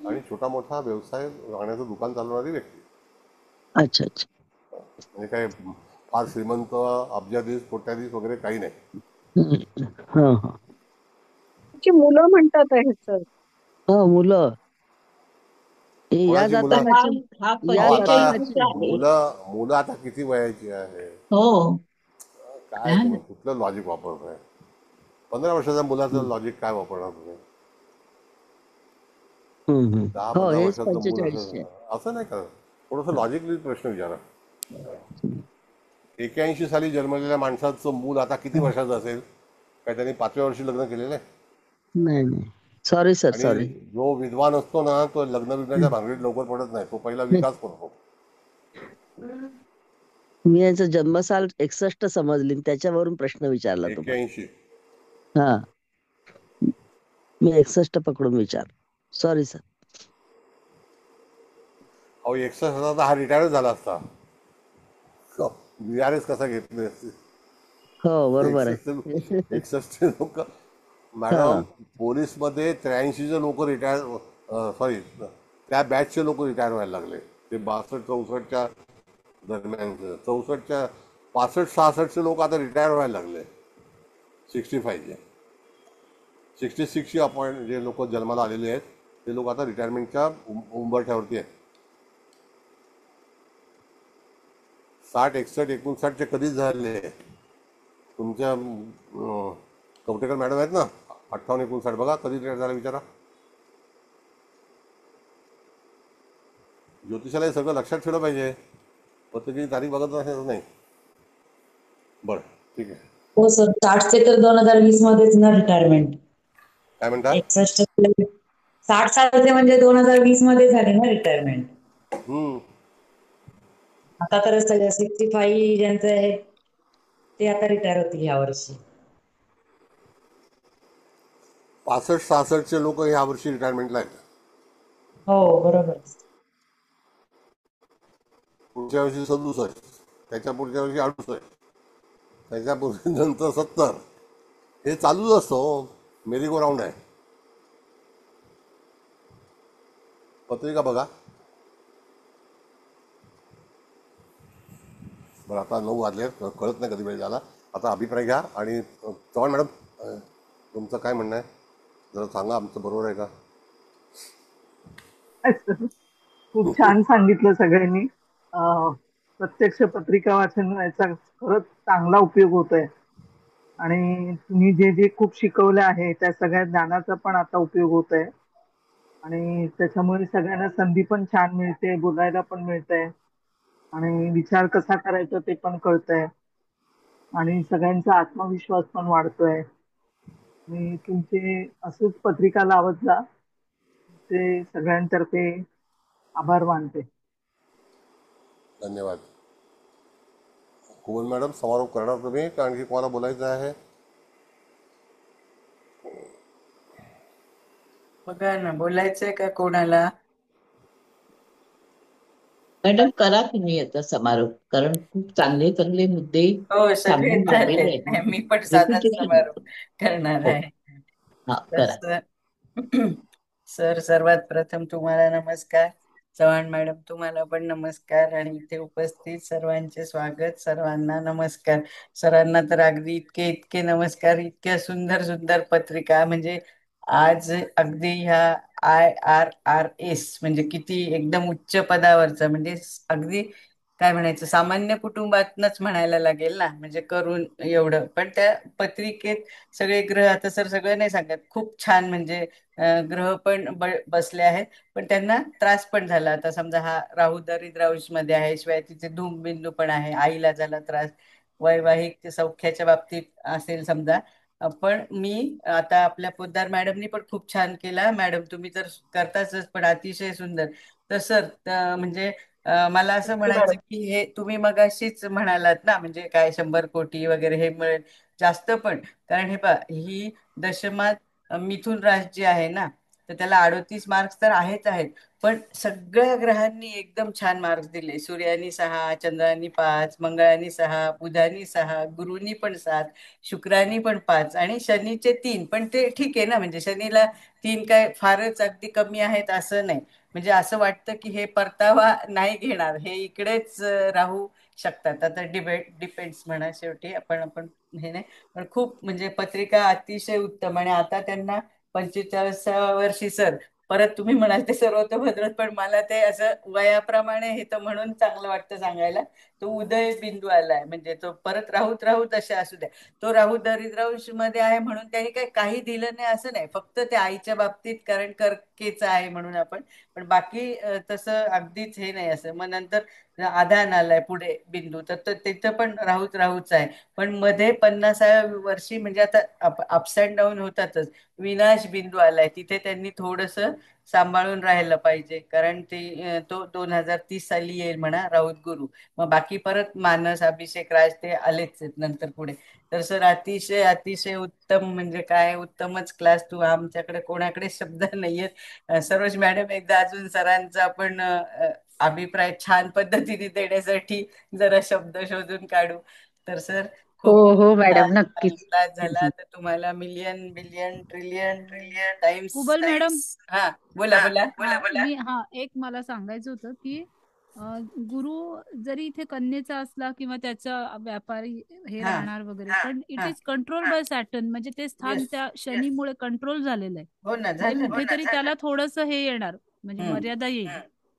[SPEAKER 2] आणि छोटा मोठा व्यवसाय राहण्याचं दुकान चालवणारी व्यक्ती.
[SPEAKER 5] अच्छा अच्छा.
[SPEAKER 2] म्हणजे काय फार श्रीमंत अब्जाधीश कोट्याधीश वगैरे काही नाही.
[SPEAKER 6] मुलं म्हणतात आहे सर.
[SPEAKER 5] मुलं या
[SPEAKER 2] कोणाची मुलं?
[SPEAKER 5] जातकाची
[SPEAKER 2] मुलं आता किती वयाची आहे?
[SPEAKER 12] हो,
[SPEAKER 2] काय तुम्ही कुठलं लॉजिक वापरताय? 15 वर्षाच्या मुलाचं लॉजिक काय वापरणार तुम्ही? 10-15 वर्षाचं मुलं असं नाही करत. थोडंसं लॉजिकली प्रश्न विचारा. 81 साली जन्मलेल्या माणसाचं मूल आता किती वर्षाचं असेल? काय त्यांनी 5व्या वर्षी लग्न केलेलं आहे?
[SPEAKER 5] नाही. Sorry sir, sorry.
[SPEAKER 2] जो विद्वान असतो ना तो लग्न विग्नाच्या भानगडीत लवकर पडत नाही. तो पहिला विकास करतो.
[SPEAKER 5] मी यांचा जन्मसाल 61 समजली त्याच्यावरून प्रश्न विचारला तुम्हाला.
[SPEAKER 2] 81.
[SPEAKER 5] हा, मी 61 पकडून विचार. Sorry sir.
[SPEAKER 2] अहो 61 तर हा रिटायर झाला असता. VRS कसा घेतले असते?
[SPEAKER 5] हो बरोबर आहे.
[SPEAKER 2] 61 लोक मॅडम पोलीस मध्ये 83चे लोक रिटायर सॉरी त्या बॅचचे लोक रिटायर व्हायला लागले. ते 62-64च्या दरम्यानचे 64च्या 65-66चे लोक आता रिटायर व्हायला लागले. 65चे 66ची अपॉइंट जे लोक जन्माला आलेले आहेत ते लोक आता रिटायरमेंटच्या उंबरठ्यावरती आहेत. 60, 61, 59चे कधीच झाले. तुमच्या कवटेकर मॅडम आहेत ना 58, 59 बघा कधी रिटायर झाला विचारा. ज्योतिषाला हे सगळं लक्षात ठेवलं पाहिजे. प्रत्येकी तारीख बघत नाही. बरं ठीक आहे.
[SPEAKER 17] हो सर, 60चे तर 2020 मध्येच ना रिटायरमेंट.
[SPEAKER 2] काय म्हणता?
[SPEAKER 17] 60 सालचे म्हणजे 2020 मध्ये झाले ना रिटायरमेंट. आता तर 65 ज्यांचं आहे ते आता रिटायर होतील या वर्षी.
[SPEAKER 2] 65-66चे लोक या वर्षी रिटायरमेंटला आहेत.
[SPEAKER 17] हो बरोबर.
[SPEAKER 2] पुढच्या वर्षी 67, त्याच्या पुढच्या वर्षी 68, त्याच्या नंतर 70. हे चालूच असतो, मेरी गो राऊंड आहे. पत्रिका बघा. बरं, आता 9 वाजले, कळत नाही कधी वेळ झाला. आता अभिप्राय घ्या. आणि चव्हाण मॅडम, तुमचं काय म्हणणं आहे जरा सांगा, आमचं बरोबर आहे का?
[SPEAKER 4] खूप छान सांगितलं सगळ्यांनी. प्रत्यक्ष पत्रिका वाचन याचा खरंच चांगला उपयोग होतोय. आणि तुम्ही जे जे खूप शिकवलं आहे त्या सगळ्या ज्ञानाचा पण आता उपयोग होत आहे. आणि त्याच्यामुळे सगळ्यांना संधी पण छान मिळते, बोलायला पण मिळतंय आणि विचार कसा करायचा ते पण कळतंय आणि सगळ्यांचा आत्मविश्वास पण वाढतोय. आणि तुमचे असंच पत्रिका लावत जा. ते सगळ्यांतर्फे आभार मानते.
[SPEAKER 2] धन्यवाद. कुबल मॅडम, समारोप करणार तुम्ही का आणखी कोणाला बोलायचं आहे?
[SPEAKER 7] बघा ना, बोलायचंय का कोणाला?
[SPEAKER 12] मॅडम, करा तुम्ही आता समारोप, कारण खूप चांगले चांगले मुद्दे
[SPEAKER 7] हो, सगळे
[SPEAKER 12] सांगून
[SPEAKER 7] झाले.
[SPEAKER 12] मांडलेले आहेत.
[SPEAKER 7] मी पण साधाच
[SPEAKER 12] रिपिटेशन
[SPEAKER 7] समारोप करणार
[SPEAKER 12] हो,
[SPEAKER 7] आहे.
[SPEAKER 12] हा
[SPEAKER 7] तर
[SPEAKER 12] करा.
[SPEAKER 7] सर, सर्वात प्रथम तुम्हाला नमस्कार. चव्हाण मॅडम, तुम्हाला पण नमस्कार. आणि इथे उपस्थित सर्वांचे स्वागत. सर्वांना नमस्कार. सरांना तर अगदी इतके इतके नमस्कार. इतक्या सुंदर सुंदर पत्रिका, म्हणजे आज अगदी ह्या IRRS म्हणजे किती एकदम उच्च पदावरचा, म्हणजे अगदी काय म्हणायचं, सामान्य कुटुंबातनच म्हणायला लागेल ना, म्हणजे करून एवढं. पण त्या पत्रिकेत सगळे ग्रह, आता सर सगळं नाही सांगत, खूप छान म्हणजे ग्रह पण बसले आहेत. पण त्यांना त्रास पण झाला. आता समजा हा राहू दरिद्रांश मध्ये आहे, शिवाय तिचे धूमबिंदू पण आहे, आईला झाला त्रास. वैवाहिक सौख्याच्या बाबतीत असेल समजा. पण मी आता आपल्या पोद्दार मॅडमनी पण खूप छान केला. मॅडम, तुम्ही तर करताच, पण अतिशय सुंदर. तर सर, म्हणजे मला असं म्हणायचं की हे तुम्ही मगाशीच म्हणालात ना, म्हणजे काय 100 कोटी वगैरे हे मिळेल जास्त. पण कारण हे पहा, ही दशमात मिथुन रास जी आहे ना, तर त्याला 38 मार्क्स तर आहेच आहेत. पण सगळ्या ग्रहांनी एकदम छान मार्क्स दिले. सूर्यानी 6, चंद्रानी 5, मंगळानी 6, बुधानी 6, गुरुनी पण 7, शुक्रानी पण 5 आणि शनीचे 3. पण ते ठीक आहे ना, म्हणजे शनीला 3 काय फारच अगदी कमी आहेत असं नाही. म्हणजे असं वाटतं की हे परतावा नाही घेणार, हे इकडेच राहू शकतात. आता डिपेंड्स म्हणा, शेवटी आपण आपण हे नाही. पण खूप म्हणजे पत्रिका अतिशय उत्तम. आणि आता त्यांना 45व्या वर्षी, सर परत तुम्ही म्हणाल ते सर्वतोभद्र, पण मला ते असं वयाप्रमाणे हे तर म्हणून चांगलं वाटतं सांगायला. तो उदय बिंदू आलाय, म्हणजे तो परत राहूत राहूत असे असू द्या. तो राहू दरिद्रांश मध्ये आहे म्हणून त्यांनी काही दिलं नाही असं नाही, फक्त ते आईच्या बाबतीत, कारण कर्केचं आहे म्हणून आपण. पण बाकी तसं अगदीच हे नाही असं. मग नंतर आधान आलाय पुढे बिंदू, तर तिथं पण राहूच राहूच आहे. पण मध्ये 50व्या वर्षी, म्हणजे आता अप्स अँड डाऊन होतातच, विनाश बिंदू आलाय. तिथे त्यांनी थोडस सांभाळून राहायला पाहिजे, कारण ते तो 2030 साली येईल म्हणा राहुत गुरु. मग बाकी परत मानस, अभिषेक, राज ते आलेच आहेत नंतर पुढे. तर सर, अतिशय अतिशय उत्तम, म्हणजे काय उत्तमच क्लास. तू आमच्याकडे कोणाकडे शब्द नाहीयेत. सरोज मॅडम, एकदा अजून सरांचा आपण अभिप्राय छान पद्धतीने देण्यासाठी जरा शब्द शोधून काढू. तर सर,
[SPEAKER 15] हो
[SPEAKER 7] खूप
[SPEAKER 15] हो
[SPEAKER 7] छान
[SPEAKER 15] मॅडम,
[SPEAKER 7] छान
[SPEAKER 15] नक्कीच.
[SPEAKER 7] क्लास झाला. तर तुम्हाला million billion trillion times.
[SPEAKER 10] Kubal madam,
[SPEAKER 7] हा, बोला बोला.
[SPEAKER 10] एक मला सांगायचं होतं की गुरु जरी इथे कन्येचा असला किंवा त्याचा व्यापारी हे
[SPEAKER 7] हा
[SPEAKER 10] राहणार वगैरे, पण इट
[SPEAKER 7] हा
[SPEAKER 10] इज कंट्रोल बाय सॅटर्न, म्हणजे ते स्थान
[SPEAKER 7] येस,
[SPEAKER 10] त्या शनीमुळे कंट्रोल झालेलं आहे.
[SPEAKER 7] हो ना,
[SPEAKER 10] म्हणजे
[SPEAKER 7] झालं ना.
[SPEAKER 10] कुठेतरी त्याला थोडस हे येणार, म्हणजे
[SPEAKER 7] हम्म,
[SPEAKER 10] मर्यादा येईल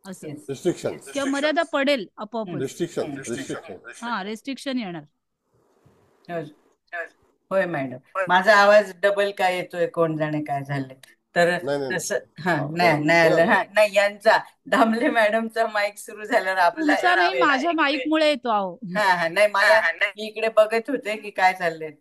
[SPEAKER 10] असं,
[SPEAKER 7] येस.
[SPEAKER 2] रिस्ट्रिक्शन.
[SPEAKER 10] किंवा मर्यादा पडेल आपोआपच.
[SPEAKER 2] रिस्ट्रिक्शन. रिस्ट्रिक्शन.
[SPEAKER 10] हा, रेस्ट्रिक्शन येणार.
[SPEAKER 7] हो. होय मॅडम, माझा आवाज डबल काय येतोय, कोण जाणे काय झाले. तर
[SPEAKER 2] नाही नाही नाही.
[SPEAKER 7] तसं हा,
[SPEAKER 2] बोला
[SPEAKER 7] नाही नाही
[SPEAKER 2] बोला
[SPEAKER 7] आलं.
[SPEAKER 2] ना.
[SPEAKER 7] हा, नाही, यांचा दामले मॅडमचा माईक सुरू झाल्यावर आपला
[SPEAKER 10] तुमचा नाही, माझ्या माईक मुळे येतो अहो.
[SPEAKER 7] हा हा, नाही, मला मी इकडे बघत होते की काय चाललंय.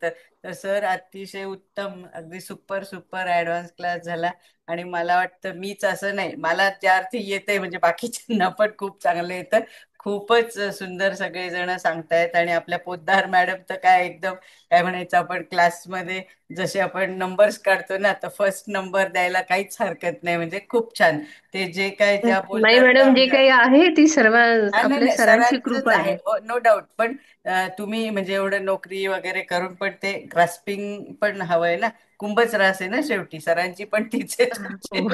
[SPEAKER 7] तर सर, अतिशय उत्तम, अगदी सुपर सुपर ऍडव्हान्स क्लास झाला. आणि मला वाटतं मीच असं नाही, मला ज्या अर्थी येते, म्हणजे बाकीच्यांना पण खूप चांगलं येतं. खूपच सुंदर सगळेजण सांगतायत. आणि आपल्या पोद्दार मॅडम तर काय एकदम काय म्हणायचं, आपण क्लासमध्ये जसे आपण नंबर्स काढतो ना, तर फर्स्ट नंबर द्यायला काहीच हरकत नाही. म्हणजे खूप छान ते जे काय त्या
[SPEAKER 14] नाही
[SPEAKER 7] बोलतात ना,
[SPEAKER 14] मॅडम, जे
[SPEAKER 7] म्हणजे
[SPEAKER 14] काही आहे ती सर्व
[SPEAKER 7] नाही
[SPEAKER 14] आपल्या
[SPEAKER 7] नाही,
[SPEAKER 14] सरांची
[SPEAKER 7] सरांचंच
[SPEAKER 14] कृपा
[SPEAKER 7] आहे,
[SPEAKER 14] आहे.
[SPEAKER 7] No doubt. पण तुम्ही म्हणजे एवढं नोकरी वगैरे करून पण ते ग्रास्पिंग पण हवंय ना. कुंभच रास आहे ना शेवटी, सरांची पण तीच आहे तुमची.
[SPEAKER 14] हो.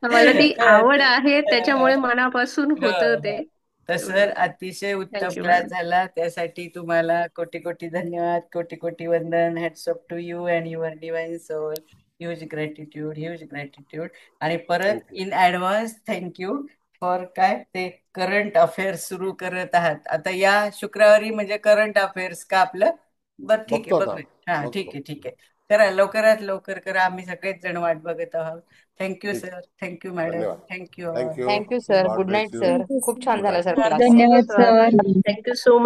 [SPEAKER 14] मला ती आवड आहे, त्याच्यामुळे मनापासून
[SPEAKER 7] हो
[SPEAKER 14] होतं ते.
[SPEAKER 7] हो. तर सर, अतिशय उत्तम
[SPEAKER 14] थँक्यू
[SPEAKER 7] क्लास
[SPEAKER 14] मॅडम.
[SPEAKER 7] झाला. त्यासाठी तुम्हाला कोटी कोटी धन्यवाद, कोटी कोटी वंदन. Hats off to you and your divine soul. Huge gratitude, huge gratitude. आणि परत
[SPEAKER 2] thank you.
[SPEAKER 7] In advance thank you for काय ते करंट अफेअर्स सुरू करत आहात आता या शुक्रवारी. म्हणजे करंट अफेअर्स का आपलं? बरं, ठीक आहे,
[SPEAKER 2] बघतो आता,
[SPEAKER 7] बघूया. हा, ठीक
[SPEAKER 2] बघतो.
[SPEAKER 7] आहे, ठीक आहे. करा, लवकरात लवकर करा. आम्ही सगळेच जण वाट बघत आहोत. थँक्यू
[SPEAKER 2] ठीक.
[SPEAKER 7] सर, थँक्यू मॅडम,
[SPEAKER 2] धन्यवाद.
[SPEAKER 7] Thank you all.
[SPEAKER 2] Thank you.
[SPEAKER 9] Thank you sir.
[SPEAKER 2] God
[SPEAKER 9] good
[SPEAKER 2] bless
[SPEAKER 9] night
[SPEAKER 2] you.
[SPEAKER 9] Sir.
[SPEAKER 6] Thank you
[SPEAKER 9] खूप छान
[SPEAKER 2] गुड
[SPEAKER 9] झाला
[SPEAKER 2] नाईट.
[SPEAKER 9] Sir
[SPEAKER 11] sir
[SPEAKER 9] class.
[SPEAKER 11] धन्यवाद सर.
[SPEAKER 14] Thank you so